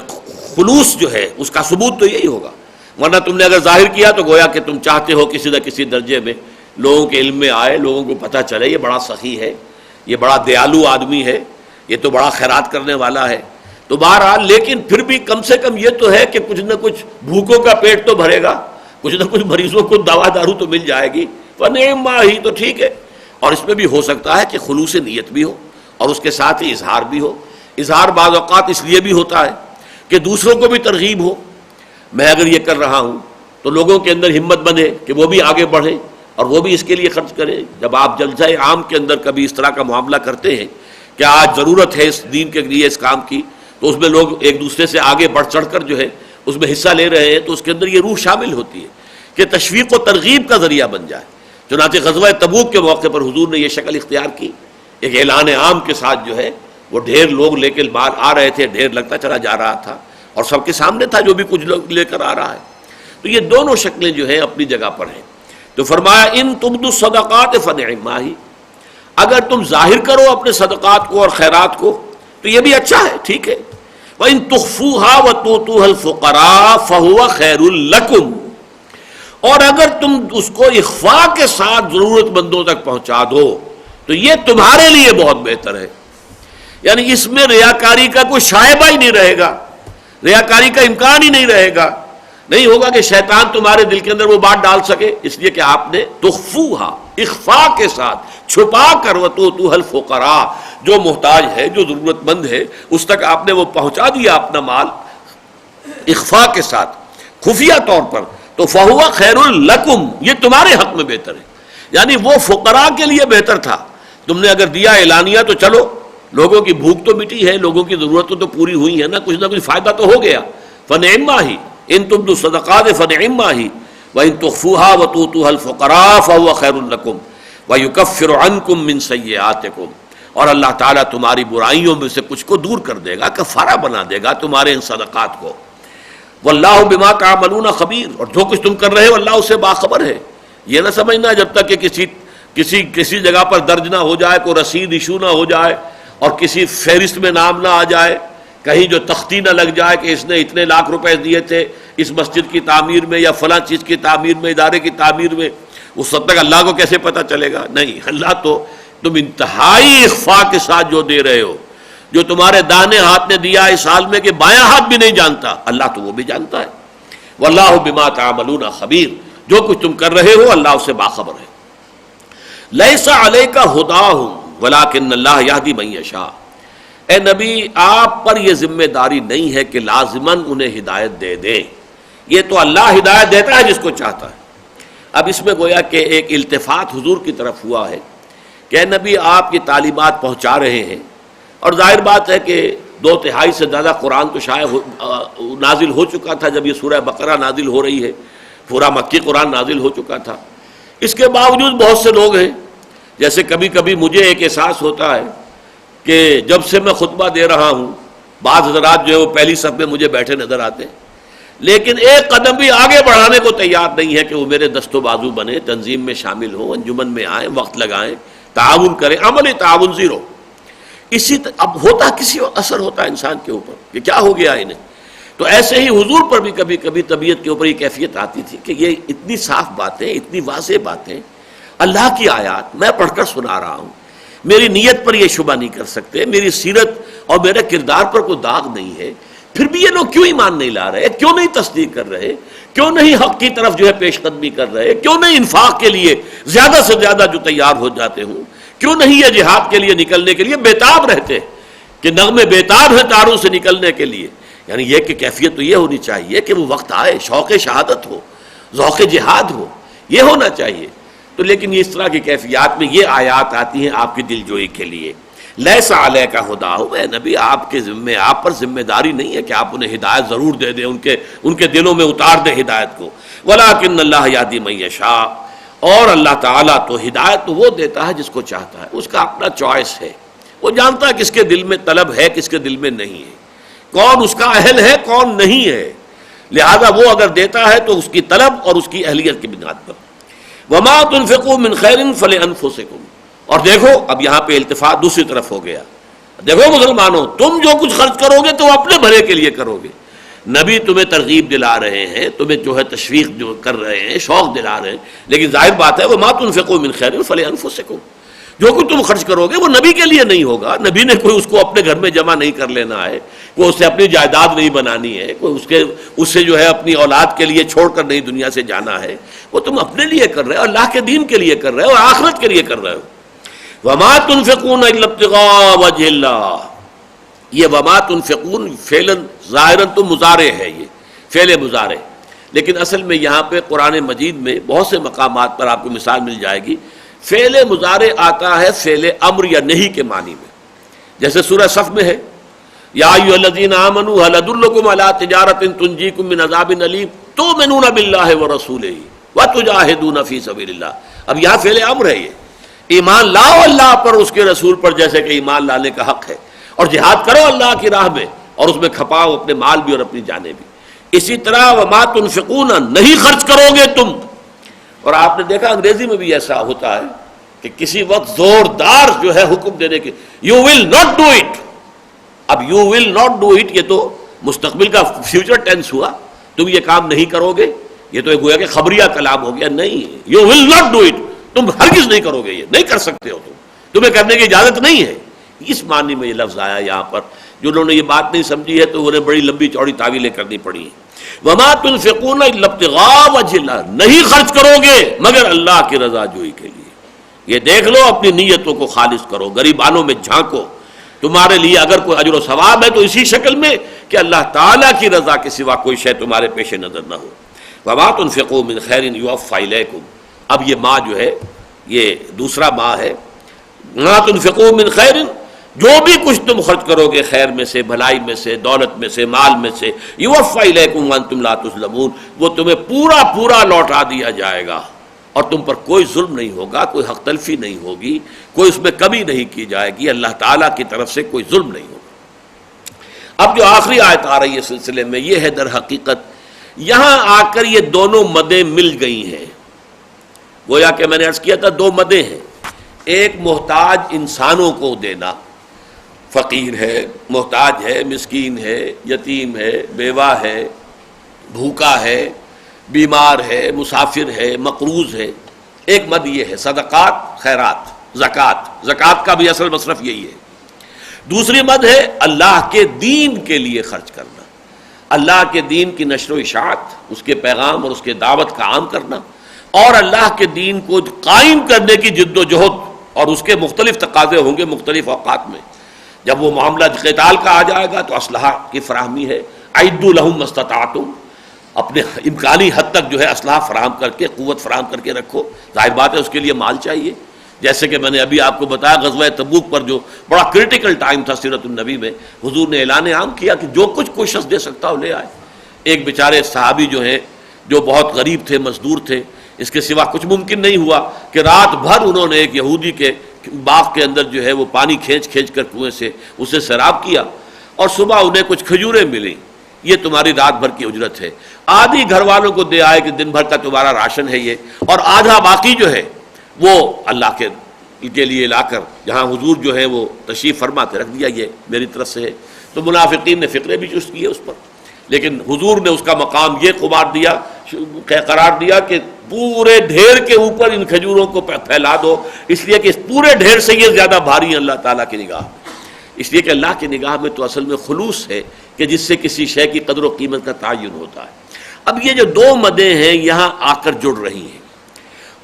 خلوص جو ہے اس کا ثبوت تو یہی ہوگا. ورنہ تم نے اگر ظاہر کیا تو گویا کہ تم چاہتے ہو کسی نہ کسی درجے میں لوگوں کے علم میں آئے، لوگوں کو پتہ چلے یہ بڑا سخی ہے، یہ بڑا دیالو آدمی ہے، یہ تو بڑا خیرات کرنے والا ہے. تو بہرحال لیکن پھر بھی کم سے کم یہ تو ہے کہ کچھ نہ کچھ بھوکوں کا پیٹ تو بھرے گا، کچھ نہ کچھ مریضوں کو دوا دارو تو مل جائے گی. فنعما ہی، تو ٹھیک ہے. اور اس میں بھی ہو سکتا ہے کہ خلوص نیت بھی ہو اور اس کے ساتھ ہی اظہار بھی ہو. اظہار بعض اوقات اس لیے بھی ہوتا ہے کہ دوسروں کو بھی ترغیب ہو. میں اگر یہ کر رہا ہوں تو لوگوں کے اندر ہمت بنے کہ وہ بھی آگے بڑھیں اور وہ بھی اس کے لیے خرچ کریں. جب آپ جلسہ عام کے اندر کبھی اس طرح کا معاملہ کرتے ہیں کہ آج ضرورت ہے اس دین کے لیے اس کام کی، تو اس میں لوگ ایک دوسرے سے آگے بڑھ چڑھ کر جو ہے اس میں حصہ لے رہے ہیں، تو اس کے اندر یہ روح شامل ہوتی ہے کہ تشویق و ترغیب کا ذریعہ بن جائے. چنانچہ غزوہ تبوک کے موقع پر حضور نے یہ شکل اختیار کی، ایک اعلان عام کے ساتھ جو ہے وہ ڈھیر لوگ لے کے مال آ رہے تھے، ڈھیر لگتا چلا جا رہا تھا اور سب کے سامنے تھا جو بھی کچھ لوگ لے کر آ رہا ہے. تو یہ دونوں شکلیں جو ہیں اپنی جگہ پر ہیں. تو فرمایا ان تبدوا الصدقات فنعما ہی، اگر تم ظاہر کرو اپنے صدقات کو اور خیرات کو تو یہ بھی اچھا ہے، ٹھیک ہے. وَإِن تُخْفُوهَا وَتُؤْتُوهَا الْفُقَرَاءَ فَهُوَ خَيْرٌ لَكُمْ، اور اگر تم اس کو اخفاء کے ساتھ ضرورت مندوں تک پہنچا دو تو یہ تمہارے لیے بہت بہتر ہے. یعنی اس میں ریاکاری کا کوئی شائبہ ہی نہیں رہے گا، ریاکاری کا امکان ہی نہیں رہے گا. نہیں ہوگا کہ شیطان تمہارے دل کے اندر وہ بات ڈال سکے، اس لیے کہ آپ نے تخفوہا، اخفاء کے ساتھ چھپا کر، وتؤتوها الفقراء، جو محتاج ہے جو ضرورت مند ہے اس تک آپ نے وہ پہنچا دیا اپنا مال اخفاء کے ساتھ، خفیہ طور پر. تو فَهُوَ خَيْرٌ لَكُمْ، یہ تمہارے حق میں بہتر ہے. یعنی وہ فقراء کے لیے بہتر تھا. تم نے اگر دیا اعلانیہ تو چلو لوگوں کی بھوک تو مٹی ہے، لوگوں کی ضرورتیں تو پوری ہوئی ہیں نا، کچھ نہ کچھ فائدہ تو ہو گیا. فنعما ہی ان تبدوا الصدقات فنعما ہی وَإِن تُخْفُوهَا وَتُؤْتُوهَا الْفُقَرَاءَ فَهُوَ خَيْرٌ لَكُمْ وَيُكَفِّرُ عَنْكُم مِّن سَيِّئَاتِكُمْ، اور اللہ تعالیٰ تمہاری برائیوں میں سے کچھ کو دور کر دے گا، کفارہ بنا دے گا تمہارے ان صدقات کو. واللہ بما تعملون خبیر، اور جو کچھ تم کر رہے ہو اللہ اس سے باخبر ہے. یہ نہ سمجھنا جب تک کہ کسی کسی جگہ پر درج نہ ہو جائے، کوئی رسید ایشو نہ ہو جائے اور کسی فہرست میں نام نہ آ جائے، کہیں جو تختی نہ لگ جائے کہ اس نے اتنے لاکھ روپے دیے تھے اس مسجد کی تعمیر میں یا فلاں چیز کی تعمیر میں، ادارے کی تعمیر میں، اس وقت تک اللہ کو کیسے پتہ چلے گا؟ نہیں، اللہ تو تم انتہائی اخفا کے ساتھ جو دے رہے ہو، جو تمہارے داہنے ہاتھ نے دیا اس حال میں کہ بایاں ہاتھ بھی نہیں جانتا، اللہ تو وہ بھی جانتا ہے۔ واللہ بما تعملون خبیر، جو کچھ تم کر رہے ہو اللہ اس سے باخبر ہے۔ لیس علیک ھداھم ولکن اللہ یہدی من یشاء، اے نبی آپ پر یہ ذمہ داری نہیں ہے کہ لازماً انہیں ہدایت دے دیں، یہ تو اللہ ہدایت دیتا ہے جس کو چاہتا ہے۔ اب اس میں گویا کہ ایک التفات حضور کی طرف ہوا ہے کہ اے نبی آپ کی تعلیمات پہنچا رہے ہیں، اور ظاہر بات ہے کہ 2/3 سے زیادہ قرآن تو شاید نازل ہو چکا تھا جب یہ سورہ بقرہ نازل ہو رہی ہے، پورا مکی قرآن نازل ہو چکا تھا۔ اس کے باوجود بہت سے لوگ ہیں، جیسے کبھی کبھی مجھے ایک احساس ہوتا ہے کہ جب سے میں خطبہ دے رہا ہوں بعض حضرات جو ہے وہ پہلی صف میں مجھے بیٹھے نظر آتے ہیں، لیکن ایک قدم بھی آگے بڑھانے کو تیار نہیں ہے کہ وہ میرے دست و بازو بنے، تنظیم میں شامل ہوں، انجمن میں آئیں، وقت لگائیں، تعاون کریں، عملی تعاون زیرو۔ اب ہوتا کسی اثر ہوتا ہے انسان کے اوپر کہ کیا ہو گیا انہیں، تو ایسے ہی حضور پر بھی کبھی کبھی طبیعت کے اوپر یہ کیفیت آتی تھی کہ یہ اتنی صاف باتیں، اتنی واضح باتیں، اللہ کی آیات میں پڑھ کر سنا رہا ہوں، میری نیت پر یہ شبہ نہیں کر سکتے، میری سیرت اور میرے کردار پر کوئی داغ نہیں ہے، پھر بھی یہ لوگ کیوں ایمان نہیں لا رہے، کیوں نہیں تصدیق کر رہے، کیوں نہیں حق کی طرف جو ہے پیش قدمی کر رہے، کیوں نہیں انفاق کے لیے زیادہ سے زیادہ جو تیار ہو جاتے ہوں، کیوں نہیں یہ جہاد کے لیے نکلنے کے لیے بیتاب رہتے کہ نغمے بیتاب ہیں تاروں سے نکلنے کے لیے۔ یعنی یہ کہ کیفیت تو یہ ہونی چاہیے کہ وہ وقت آئے، شوق شہادت ہو، ذوق جہاد ہو، یہ ہونا چاہیے۔ تو لیکن اس طرح کی کیفیات میں یہ آیات آتی ہیں آپ کی دل جوئی کے لیے۔ لیس علیک ھداھم، اے نبی آپ کے ذمے، آپ پر ذمہ داری نہیں ہے کہ آپ انہیں ہدایت ضرور دے دیں، ان کے دلوں میں اتار دیں ہدایت کو۔ ولکن اللہ یہدی من یشاء، اور اللہ تعالیٰ تو ہدایت تو وہ دیتا ہے جس کو چاہتا ہے، اس کا اپنا چوائس ہے، وہ جانتا ہے کس کے دل میں طلب ہے، کس کے دل میں نہیں ہے، کون اس کا اہل ہے کون نہیں ہے، لہذا وہ اگر دیتا ہے تو اس کی طلب اور اس کی اہلیت کی بنیاد پر۔ وما تنفقوا من خیر فلانفسکم، اور دیکھو اب یہاں پہ التفات دوسری طرف ہو گیا، دیکھو مسلمانوں تم جو کچھ خرچ کرو گے تو اپنے بھلے کے لیے کرو گے، نبی تمہیں ترغیب دلا رہے ہیں، تمہیں جو ہے تشویق جو کر رہے ہیں، شوق دلا رہے ہیں، لیکن ظاہر بات ہے وما تنفقوا من خیر فلانفسکم، جو کچھ تم خرچ کرو گے وہ نبی کے لیے نہیں ہوگا، نبی نے کوئی اس کو اپنے گھر میں جمع نہیں کر لینا ہے، کوئی اس سے اپنی جائیداد نہیں بنانی ہے، کوئی اس سے جو ہے اپنی اولاد کے لیے چھوڑ کر نئی دنیا سے جانا ہے، وہ تم اپنے لیے کر رہے ہو، اللہ کے دین کے لیے کر رہے ہو اور آخرت کے لیے کر رہے ہو۔ وما تنفقون الا ابتغاء وجه اللہ، یہ وما تنفقون فعلاً ظاہراً تو مضارع ہے، یہ فعل مضارع، لیکن اصل میں یہاں پہ قرآن مجید میں بہت سے مقامات پر آپ کو مثال مل جائے گی، فعل مضارع آتا ہے فعل امر یا نہیں کے معنی میں، جیسے سورہ صف میں ہے یا ایھا الذین آمنوا هل ادلکم علی تجارۃ تنجیکم من عذاب الیم تؤمنون باللہ ورسولہ وتجاہدون فی سبیل اللہ۔ اب یہاں فعل امر ہے، یہ ایمان لاؤ اللہ پر، اس کے رسول پر، جیسے کہ ایمان لانے کا حق ہے، اور جہاد کرو اللہ کی راہ میں اور اس میں کھپاؤ اپنے مال بھی اور اپنی جانیں بھی۔ اسی طرح وما تنفقون، نہیں خرچ کرو گے تم، اور آپ نے دیکھا انگریزی میں بھی ایسا ہوتا ہے کہ کسی وقت زوردار جو ہے حکم دینے کے you will not do it, اب you will not do it یہ تو مستقبل کا فیوچر ٹینس ہوا، تم یہ کام نہیں کرو گے، یہ تو گویا کہ خبریہ کلام ہو گیا، نہیں، you will not do it, تم ہرگز نہیں کرو گے، یہ نہیں کر سکتے ہو، تمہیں کرنے کی اجازت نہیں ہے، اس معنی میں یہ لفظ آیا یہاں پر۔ جنہوں نے یہ بات نہیں سمجھی ہے تو انہیں بڑی لمبی چوڑی تعویلیں کرنی پڑی ہیں۔ وما تنفقون الا ابتغاء وجه اللہ، نہیں خرچ کرو گے مگر اللہ کی رضا جوئی کے لیے، یہ دیکھ لو اپنی نیتوں کو خالص کرو، غریبانوں میں جھانکو، تمہارے لیے اگر کوئی اجر و ثواب ہے تو اسی شکل میں کہ اللہ تعالیٰ کی رضا کے سوا کوئی شے تمہارے پیش نظر نہ ہو۔ وما تنفقوا من خیر یوفى الیکم، اب یہ ما جو ہے یہ دوسرا ما ہے، وما تنفقوا من خیر، جو بھی کچھ تم خرچ کرو گے خیر میں سے، بھلائی میں سے، دولت میں سے، مال میں سے، یوفى الیکم وانتم لا تظلمون، وہ تمہیں پورا پورا لوٹا دیا جائے گا اور تم پر کوئی ظلم نہیں ہوگا، کوئی حق تلفی نہیں ہوگی، کوئی اس میں کمی نہیں کی جائے گی، اللہ تعالیٰ کی طرف سے کوئی ظلم نہیں ہوگا۔ اب جو آخری آیت آ رہی ہے سلسلے میں یہ ہے در حقیقت یہاں آ کر یہ دونوں مدیں مل گئی ہیں، گویا کہ میں نے عرض کیا تھا دو مدیں ہیں، ایک محتاج انسانوں کو دینا، فقیر ہے، محتاج ہے، مسکین ہے، یتیم ہے، بیوہ ہے، بھوکا ہے، بیمار ہے، مسافر ہے، مقروض ہے، ایک مد یہ ہے صدقات، خیرات، زکوٰۃ کا بھی اصل مصرف یہی ہے۔ دوسری مد ہے اللہ کے دین کے لیے خرچ کرنا، اللہ کے دین کی نشر و اشاعت، اس کے پیغام اور اس کے دعوت کا عام کرنا، اور اللہ کے دین کو قائم کرنے کی جد و جہد، اور اس کے مختلف تقاضے ہوں گے مختلف اوقات میں۔ جب وہ معاملہ قتال کا آ جائے گا تو اسلحہ کی فراہمی ہے، اعدوا لہم ما استطعتم، اپنے امکانی حد تک جو ہے اسلحہ فراہم کر کے، قوت فراہم کر کے رکھو۔ ظاہر بات ہے اس کے لیے مال چاہیے، جیسے کہ میں نے ابھی آپ کو بتایا غزوہ تبوک پر جو بڑا کرٹیکل ٹائم تھا سیرت النبی میں، حضور نے اعلان عام کیا کہ جو کچھ کوئی شخص دے سکتا ہو لے آئے۔ ایک بیچارے صحابی جو ہیں جو بہت غریب تھے، مزدور تھے، اس کے سوا کچھ ممکن نہیں ہوا کہ رات بھر انہوں نے ایک یہودی کے باغ کے اندر جو ہے وہ پانی کھینچ کھینچ کر کنویں سے اسے سیراب کیا، اور صبح انہیں کچھ کھجوریں ملیں، یہ تمہاری رات بھر کی اجرت ہے۔ آدھی گھر والوں کو دے آئے کہ دن بھر کا تمہارا راشن ہے یہ، اور آدھا باقی جو ہے وہ اللہ کے لیے لا کر جہاں حضور جو ہے وہ تشریف فرما کے رکھ دیا، یہ میری طرف سے ہے۔ تو منافقین نے فکرے بھی چست کیے اس پر، لیکن حضور نے اس کا مقام یہ قرار دیا کہ پورے ڈھیر کے اوپر ان کھجوروں کو پھیلا دو، اس لیے کہ اس پورے ڈھیر سے یہ زیادہ بھاری ہیں اللہ تعالیٰ کی نگاہ میں، اس لیے کہ اللہ کی نگاہ میں تو اصل میں خلوص ہے کہ جس سے کسی شے کی قدر و قیمت کا تعین ہوتا ہے۔ اب یہ جو دو مدیں ہیں یہاں آ کر جڑ رہی ہیں،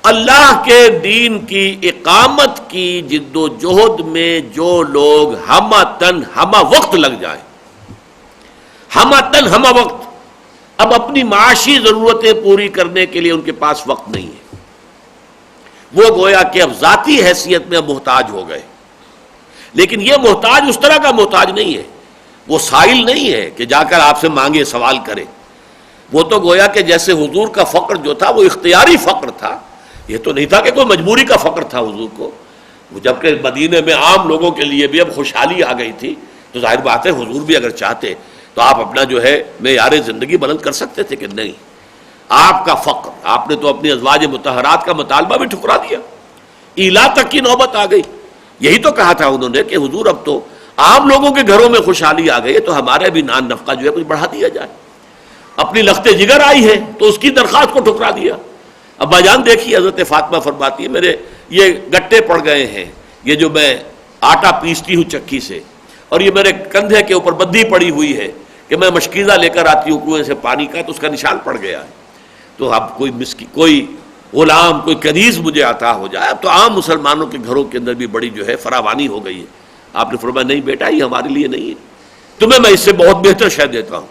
اللہ کے دین کی اقامت کی جد و جہد میں جو لوگ ہمہ وقت لگ جائیں، ہمہ وقت، اب اپنی معاشی ضرورتیں پوری کرنے کے لیے ان کے پاس وقت نہیں ہے، وہ گویا کہ اب ذاتی حیثیت میں محتاج ہو گئے، لیکن یہ محتاج اس طرح کا محتاج نہیں ہے، وہ سائل نہیں ہے کہ جا کر آپ سے مانگے سوال کرے، وہ تو گویا کہ جیسے حضور کا فقر جو تھا وہ اختیاری فقر تھا، یہ تو نہیں تھا کہ کوئی مجبوری کا فقر تھا حضور کو، جبکہ مدینے میں عام لوگوں کے لیے بھی اب خوشحالی آ گئی تھی، تو ظاہر بات ہے حضور بھی اگر چاہتے تو آپ اپنا جو ہے معیار زندگی بلند کر سکتے تھے، کہ نہیں، آپ کا فقر، آپ نے تو اپنی ازواج مطہرات کا مطالبہ بھی ٹھکرا دیا، ایلا تک کی نوبت آ گئی۔ یہی تو کہا تھا انہوں نے کہ حضور اب تو عام لوگوں کے گھروں میں خوشحالی آ گئی ہے، تو ہمارے بھی نان نفقہ جو ہے کچھ بڑھا دیا جائے، اپنی لخت جگر آئی ہے تو اس کی درخواست کو ٹھکرا دیا۔ ابا جان دیکھیے حضرت فاطمہ فرماتی ہے میرے یہ گٹے پڑ گئے ہیں، یہ جو میں آٹا پیستی ہوں چکی سے، اور یہ میرے کندھے کے اوپر بدھی پڑی ہوئی ہے کہ میں مشکیزہ لے کر آتی ہوں کنویں سے پانی کا تو اس کا نشان پڑ گیا ہے، تو اب کوئی غلام، کوئی کنیز مجھے عطا ہو جائے۔ اب تو عام مسلمانوں کے گھروں کے اندر بھی بڑی جو ہے فراوانی ہو گئی ہے۔ آپ نے فرمایا نہیں بیٹا، یہ ہمارے لیے نہیں ہے، تمہیں میں اس سے بہت بہتر شے دیتا ہوں۔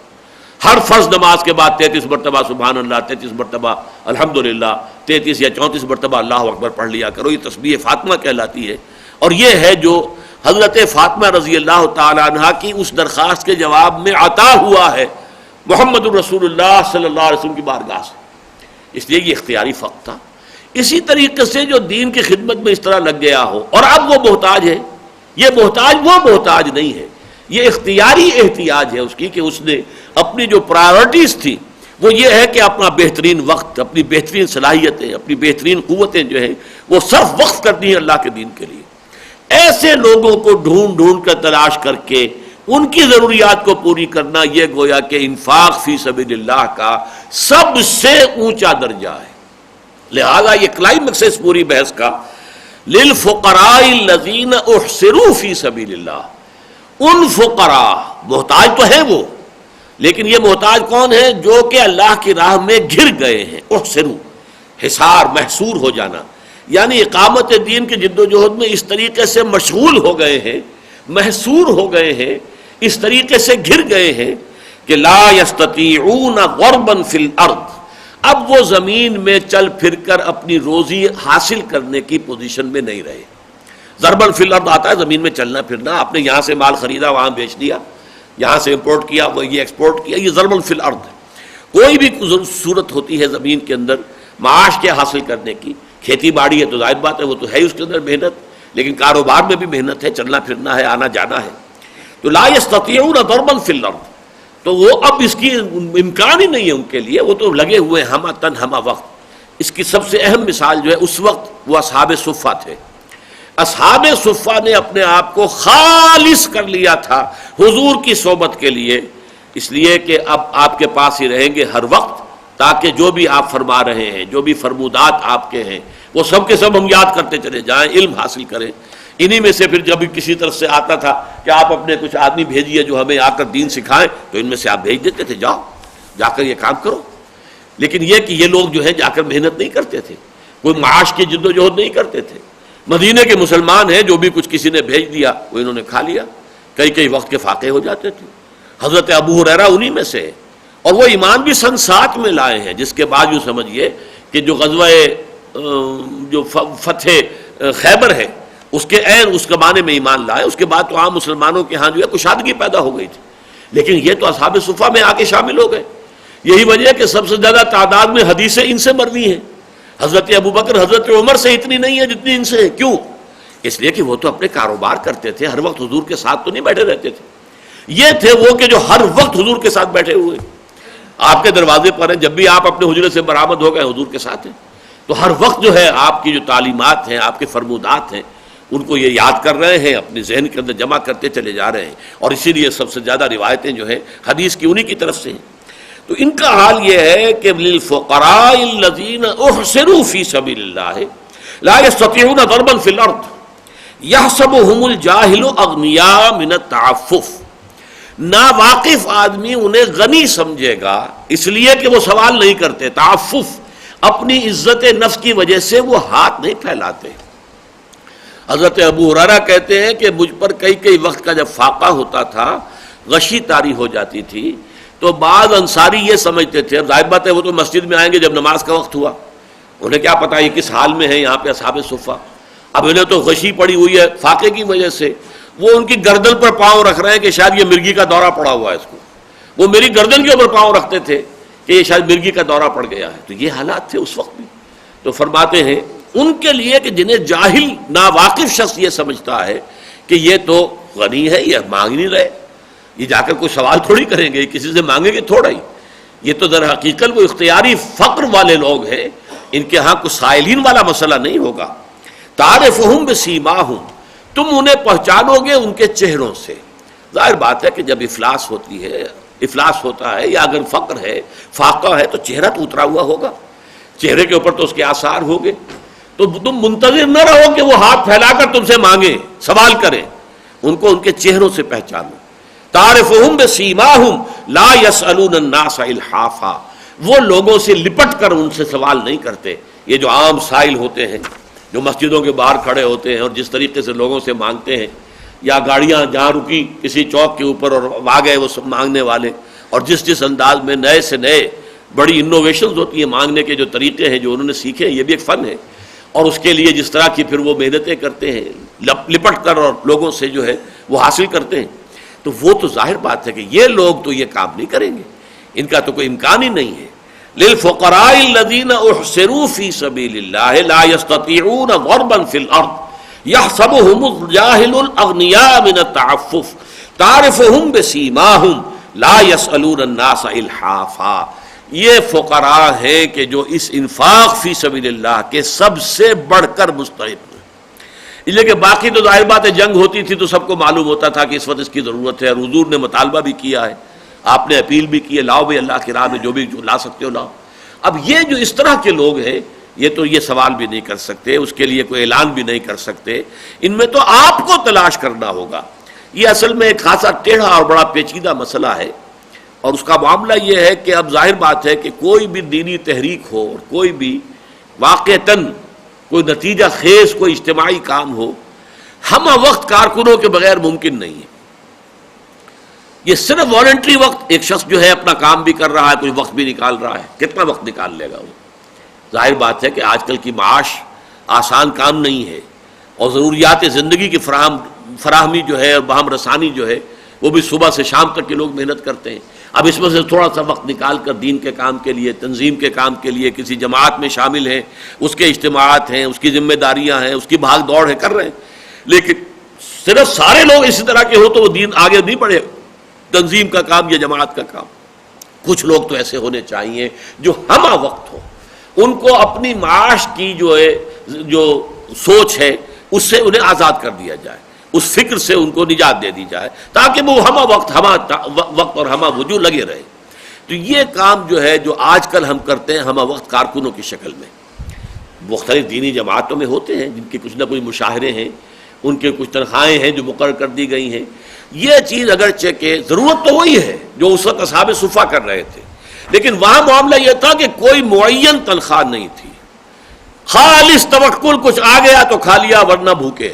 ہر فرض نماز کے بعد 33 مرتبہ سبحان اللہ، 33 مرتبہ الحمدللہ، 33 یا 34 مرتبہ اللہ اکبر پڑھ لیا کرو، یہ تسبیح فاطمہ کہلاتی ہے۔ اور یہ ہے جو حضرت فاطمہ رضی اللہ تعالی عنہا کی اس درخواست کے جواب میں عطا ہوا ہے محمد الرسول اللہ صلی اللہ علیہ وسلم کی بارگاہ سے، اس لیے یہ اختیاری فقر تھا۔ اسی طریقے سے جو دین کی خدمت میں اس طرح لگ گیا ہو اور اب وہ محتاج ہے، یہ محتاج وہ محتاج نہیں ہے، یہ اختیاری احتیاج ہے اس کی، کہ اس نے اپنی جو پرائیورٹیز تھی وہ یہ ہے کہ اپنا بہترین وقت، اپنی بہترین صلاحیتیں، اپنی بہترین قوتیں جو ہیں وہ صرف وقف کرتی ہیں اللہ کے دین کے لیے۔ ایسے لوگوں کو ڈھونڈ ڈھونڈ کر تلاش کر کے ان کی ضروریات کو پوری کرنا، یہ گویا کہ انفاق فی سبیل اللہ کا سب سے اونچا درجہ ہے۔ لہذا یہ کلائمیکس ہے اس پوری بحث کا، للفقراء الذین احصروا فی سبیل اللہ، ان فقراء، محتاج تو ہیں وہ، لیکن یہ محتاج کون ہیں؟ جو کہ اللہ کی راہ میں گھر گئے ہیں، احصروا، حصار، محصور ہو جانا، یعنی اقامت دین کی جد و جہد میں اس طریقے سے مشغول ہو گئے ہیں، محصور ہو گئے ہیں، اس طریقے سے گھر گئے ہیں کہ لا یستطیعون ضربا فی الارض، اب وہ زمین میں چل پھر کر اپنی روزی حاصل کرنے کی پوزیشن میں نہیں رہے۔ ضربا فی الارض آتا ہے زمین میں چلنا پھرنا، آپ نے یہاں سے مال خریدا وہاں بیچ دیا، یہاں سے امپورٹ کیا وہ یہ ایکسپورٹ کیا، یہ ضربا فی الارض ہے۔ کوئی بھی صورت ہوتی ہے زمین کے اندر معاش کے حاصل کرنے کی، کھیتی باڑی ہے تو ظاہر بات ہے وہ تو ہے اس کے اندر محنت، لیکن کاروبار میں بھی محنت ہے، چلنا پھرنا ہے، آنا جانا ہے، تو لا یستطیعون ضربا فی الارض، تو وہ اب اس کی امکان ہی نہیں ہے ان کے لیے، وہ تو لگے ہوئے ہمہ وقت۔ اس کی سب سے اہم مثال جو ہے اس وقت وہ اصحاب صفہ تھے، اصحاب صفہ نے اپنے آپ کو خالص کر لیا تھا حضور کی صحبت کے لیے، اس لیے کہ اب آپ کے پاس ہی رہیں گے ہر وقت، تاکہ جو بھی آپ فرما رہے ہیں، جو بھی فرمودات آپ کے ہیں، وہ سب کے سب ہم یاد کرتے چلے جائیں، علم حاصل کریں۔ انہی میں سے پھر جب کسی طرف سے آتا تھا کہ آپ اپنے کچھ آدمی بھیجیے جو ہمیں آ کر دین سکھائیں، تو ان میں سے آپ بھیج دیتے تھے، جاؤ جا کر یہ کام کرو۔ لیکن یہ کہ یہ لوگ جو ہے جا کر محنت نہیں کرتے تھے، کوئی معاش کی جد و جہد نہیں کرتے تھے۔ مدینے کے مسلمان ہیں، جو بھی کچھ کسی نے بھیج دیا وہ انہوں نے کھا لیا، کئی وقت کے فاقے ہو جاتے تھے۔ حضرت ابو ہریرہ انہی میں سے ہے، اور وہ ایمان بھی سن 7 میں لائے ہیں، جس کے بعد یوں سمجھیے کہ جو غزوہ جو فتح خیبر ہے اس کے عین اس زمانے میں ایمان لائے، اس کے بعد تو عام مسلمانوں کے ہاں جو ہے کشادگی پیدا ہو گئی تھی، لیکن یہ تو اصحاب صفہ میں آ کے شامل ہو گئے۔ یہی وجہ ہے کہ سب سے زیادہ تعداد میں حدیثیں ان سے مروی ہیں، حضرت ابوبکر حضرت عمر سے اتنی نہیں ہے جتنی ان سے ہے۔ کیوں؟ اس لیے کہ وہ تو اپنے کاروبار کرتے تھے، ہر وقت حضور کے ساتھ تو نہیں بیٹھے رہتے تھے۔ یہ تھے وہ کہ جو ہر وقت حضور کے ساتھ بیٹھے ہوئے، آپ کے دروازے پر ہیں، جب بھی آپ اپنے حجرے سے برآمد ہو گئے حضور کے ساتھ ہیں، تو ہر وقت جو ہے آپ کی جو تعلیمات ہیں، آپ کے فرمودات ہیں، ان کو یہ یاد کر رہے ہیں، اپنے ذہن کے اندر جمع کرتے چلے جا رہے ہیں، اور اسی لیے سب سے زیادہ روایتیں جو ہیں حدیث کی انہی کی طرف سے ہیں۔ تو ان کا حال یہ ہے کہ للفقراء الذین احصروا فی سبیل اللہ لا یستطیعون ضربا فی الارض یحسبهم الجاہل اغنیاء من التعفف، ناواقف آدمی انہیں غنی سمجھے گا اس لیے کہ وہ سوال نہیں کرتے، تعفف، اپنی عزت نفس کی وجہ سے وہ ہاتھ نہیں پھیلاتے۔ حضرت ابو ہریرہ کہتے ہیں کہ مجھ پر کئی وقت کا جب فاقہ ہوتا تھا، غشی طاری ہو جاتی تھی، تو بعض انصاری یہ سمجھتے تھے، اب ظاہر بات ہے وہ تو مسجد میں آئیں گے جب نماز کا وقت ہوا، انہیں کیا پتا یہ کس حال میں ہے یہاں پہ اصحاب صفہ، اب انہیں تو غشی پڑی ہوئی ہے فاقے کی وجہ سے، وہ ان کی گردن پر پاؤں رکھ رہے ہیں کہ شاید یہ مرگی کا دورہ پڑا ہوا ہے اس کو، وہ میری گردن کے اوپر پاؤں رکھتے تھے کہ یہ شاید مرگی کا دورہ پڑ گیا ہے۔ تو یہ حالات تھے اس وقت بھی۔ تو فرماتے ہیں ان کے لیے کہ جنہیں جاہل ناواقف شخص یہ سمجھتا ہے کہ یہ تو غنی ہے، یہ مانگ نہیں رہے، یہ جا کر کوئی سوال تھوڑی کریں گے، کسی سے مانگیں گے تھوڑا ہی، یہ تو در حقیقت وہ اختیاری فقر والے لوگ ہیں، ان کے ہاں کوئی سائلین والا مسئلہ نہیں ہوگا۔ تعرفہم بسیماہم، تم انہیں پہچانو گے ان کے چہروں سے۔ ظاہر بات ہے کہ جب افلاس ہوتا ہے یا اگر فقر ہے، فاقہ ہے، تو چہرہ تو اترا ہوا ہوگا، چہرے کے اوپر تو اس کے آثار ہوں گے، تو تم منتظر نہ رہو کہ وہ ہاتھ پھیلا کر تم سے مانگیں، سوال کریں، ان کو ان کے چہروں سے پہچانو۔ تعرفہم بسیماہم لا یسألون الناس الحافا، وہ لوگوں سے لپٹ کر ان سے سوال نہیں کرتے۔ یہ جو عام سائل ہوتے ہیں جو مسجدوں کے باہر کھڑے ہوتے ہیں اور جس طریقے سے لوگوں سے مانگتے ہیں، یا گاڑیاں جہاں رکی کسی چوک کے اوپر اور آ گئے وہ سب مانگنے والے، اور جس انداز میں نئے سے نئے بڑی انوویشنز ہوتی ہیں مانگنے کے جو طریقے ہیں جو انہوں نے سیکھے، یہ بھی ایک فن ہے، اور اس کے لیے جس طرح کی پھر وہ محنتیں کرتے ہیں لپٹ کر اور لوگوں سے جو ہے وہ حاصل کرتے ہیں، تو وہ تو ظاہر بات ہے کہ یہ لوگ تو یہ کام نہیں کریں گے، ان کا تو کوئی امکان ہی نہیں ہے۔ للفقراء الذین احصروا فی سبیل اللہ لا یستطیعون ضربا فی الارض یحسبهم الجاہل الاغنیاء من التعفف تعرفہم بسیماہم لا یسألون الناس الحافا، یہ فقراء ہیں کہ جو اس انفاق فی سبیل اللہ کے سب سے بڑھ کر مستحق ہیں۔ اس لیے کہ باقی تو ظاہر بات ہے جنگ ہوتی تھی تو سب کو معلوم ہوتا تھا کہ اس وقت اس کی ضرورت ہے، اور حضور نے مطالبہ بھی کیا ہے، آپ نے اپیل بھی کی ہے، لاؤ بھی اللہ کی راہ میں جو لا سکتے ہو لاؤ۔ اب یہ جو اس طرح کے لوگ ہیں یہ تو یہ سوال بھی نہیں کر سکتے، اس کے لیے کوئی اعلان بھی نہیں کر سکتے، ان میں تو آپ کو تلاش کرنا ہوگا۔ یہ اصل میں ایک خاصا ٹیڑھا اور بڑا پیچیدہ مسئلہ ہے، اور اس کا معاملہ یہ ہے کہ اب ظاہر بات ہے کہ کوئی بھی دینی تحریک ہو اور کوئی بھی واقعتاً کوئی نتیجہ خیز کوئی اجتماعی کام ہو، ہم وقت کارکنوں کے بغیر ممکن نہیں ہے۔ یہ صرف والنٹری وقت، ایک شخص جو ہے اپنا کام بھی کر رہا ہے، کچھ وقت بھی نکال رہا ہے، کتنا وقت نکال لے گا وہ؟ ظاہر بات ہے کہ آج کل کی معاش آسان کام نہیں ہے، اور ضروریات زندگی کی فراہمی جو ہے اور باہم رسانی جو ہے وہ بھی صبح سے شام تک کے لوگ محنت کرتے ہیں۔ اب اس میں سے تھوڑا سا وقت نکال کر دین کے کام کے لیے، تنظیم کے کام کے لیے، کسی جماعت میں شامل ہیں، اس کے اجتماعات ہیں، اس کی ذمہ داریاں ہیں، اس کی بھاگ دوڑ ہے، کر رہے ہیں، لیکن صرف سارے لوگ اسی طرح کے ہو تو وہ دین آگے نہیں بڑھے، تنظیم کا کام یا جماعت کا کام۔ کچھ لوگ تو ایسے ہونے چاہیے جو ہمہ وقت ہو، ان کو اپنی معاش کی جو سوچ ہے اس سے انہیں آزاد کر دیا جائے، اس فکر سے ان کو نجات دے دی جائے تاکہ وہ ہمہ وقت اور ہمہ وجود لگے رہے۔ تو یہ کام جو ہے جو آج کل ہم کرتے ہیں ہمہ وقت کارکنوں کی شکل میں، مختلف دینی جماعتوں میں ہوتے ہیں جن کے کچھ نہ کچھ مشاہرے ہیں، ان کے کچھ تنخواہیں ہیں جو مقرر کر دی گئی ہیں۔ یہ چیز اگرچہ کہ ضرورت تو وہی ہے جو اس وقت اصحاب صفہ کر رہے تھے، لیکن وہاں معاملہ یہ تھا کہ کوئی معین تنخواہ نہیں تھی، خالص توکل، کچھ آ گیا تو کھا لیا ورنہ بھوکے،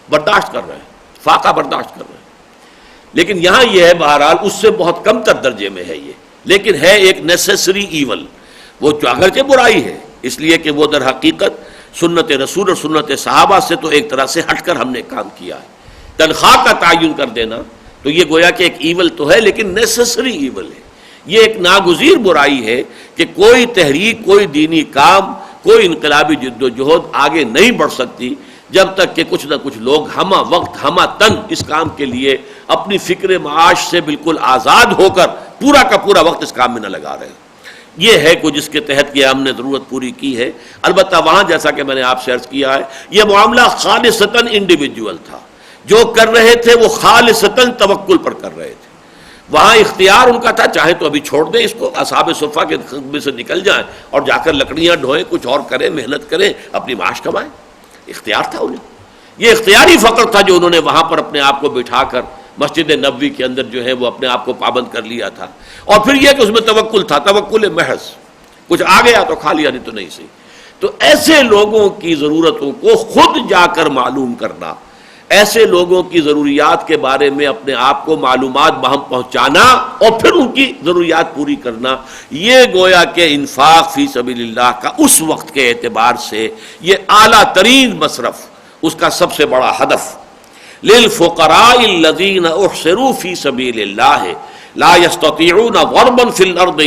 برداشت کر رہے ہیں، فاقہ برداشت کر رہے ہیں۔ لیکن یہاں یہ ہے بہرحال اس سے بہت کم تر درجے میں ہے یہ، لیکن ہے ایک نیسیسری ایول، وہ اگرچہ برائی ہے اس لیے کہ وہ در حقیقت سنت رسول اور سنت صحابہ سے تو ایک طرح سے ہٹ کر ہم نے کام کیا ہے۔ تنخواہ کا تعین کر دینا تو یہ گویا کہ ایک ایول تو ہے لیکن نیسیسری ایول ہے، یہ ایک ناگزیر برائی ہے کہ کوئی تحریک، کوئی دینی کام، کوئی انقلابی جد و جہد آگے نہیں بڑھ سکتی جب تک کہ کچھ نہ کچھ لوگ ہمہ وقت ہمہ تن اس کام کے لیے اپنی فکر معاش سے بالکل آزاد ہو کر پورا کا پورا وقت اس کام میں نہ لگا رہے۔ یہ ہے کوئی جس کے تحت یہ ہم نے ضرورت پوری کی ہے۔ البتہ وہاں جیسا کہ میں نے آپ سے عرض کیا ہے یہ معاملہ خالصتاً انڈیویجول تھا، جو کر رہے تھے وہ خالصتاً توکل پر کر رہے تھے، وہاں اختیار ان کا تھا چاہے تو ابھی چھوڑ دیں اس کو، اصحاب صفہ کے خدمے سے نکل جائیں اور جا کر لکڑیاں ڈھوئیں، کچھ اور کریں، محنت کریں، اپنی معاش کمائیں، اختیار تھا انہیں۔ یہ اختیاری فقر تھا جو انہوں نے وہاں پر اپنے آپ کو بٹھا کر مسجد نبوی کے اندر جو ہے وہ اپنے آپ کو پابند کر لیا تھا، اور پھر یہ کہ اس میں توکل تھا، توکل محض، کچھ آ گیا تو کھا لیا نہیں تو نہیں صحیح۔ تو ایسے لوگوں کی ضرورتوں کو خود جا کر معلوم کرنا، ایسے لوگوں کی ضروریات کے بارے میں اپنے آپ کو معلومات باہم پہنچانا اور پھر ان کی ضروریات پوری کرنا، یہ گویا کہ انفاق فی سبیل اللہ کا اس وقت کے اعتبار سے یہ اعلیٰ ترین مصرف، اس کا سب سے بڑا ہدف۔ للفقراء الذین احصروا فی سبیل اللہ لا یستطیعون ضربا فی الارض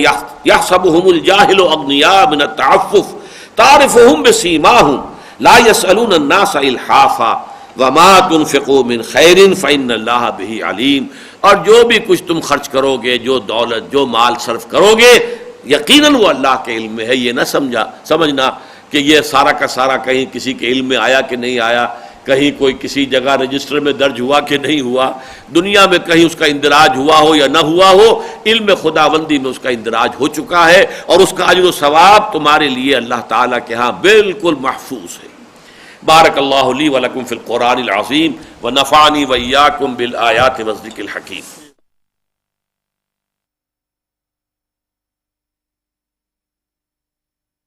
یحسبهم الجاہل اغنیاء من التعفف تعرفهم بسیماہم لا یسألون الناس الحافا وما تنفقوا من خیر فإن اللہ بہ علیم۔ اور جو بھی کچھ تم خرچ کرو گے، جو دولت، جو مال صرف کرو گے، یقیناً وہ اللہ کے علم میں ہے۔ یہ نہ سمجھنا کہ یہ سارا کا سارا کہیں کسی کے علم میں آیا کہ نہیں آیا، کہیں کوئی کسی جگہ رجسٹر میں درج ہوا کہ نہیں ہوا، دنیا میں کہیں اس کا اندراج ہوا ہو یا نہ ہوا ہو، علم خداوندی میں اس کا اندراج ہو چکا ہے، اور اس کا اجر و ثواب تمہارے لیے اللہ تعالیٰ کے ہاں بالکل محفوظ ہے۔ بارک اللہ لی ولکم فی القرآن العظیم ونفعنی وإیاکم بالآیات والذکر الحکیم۔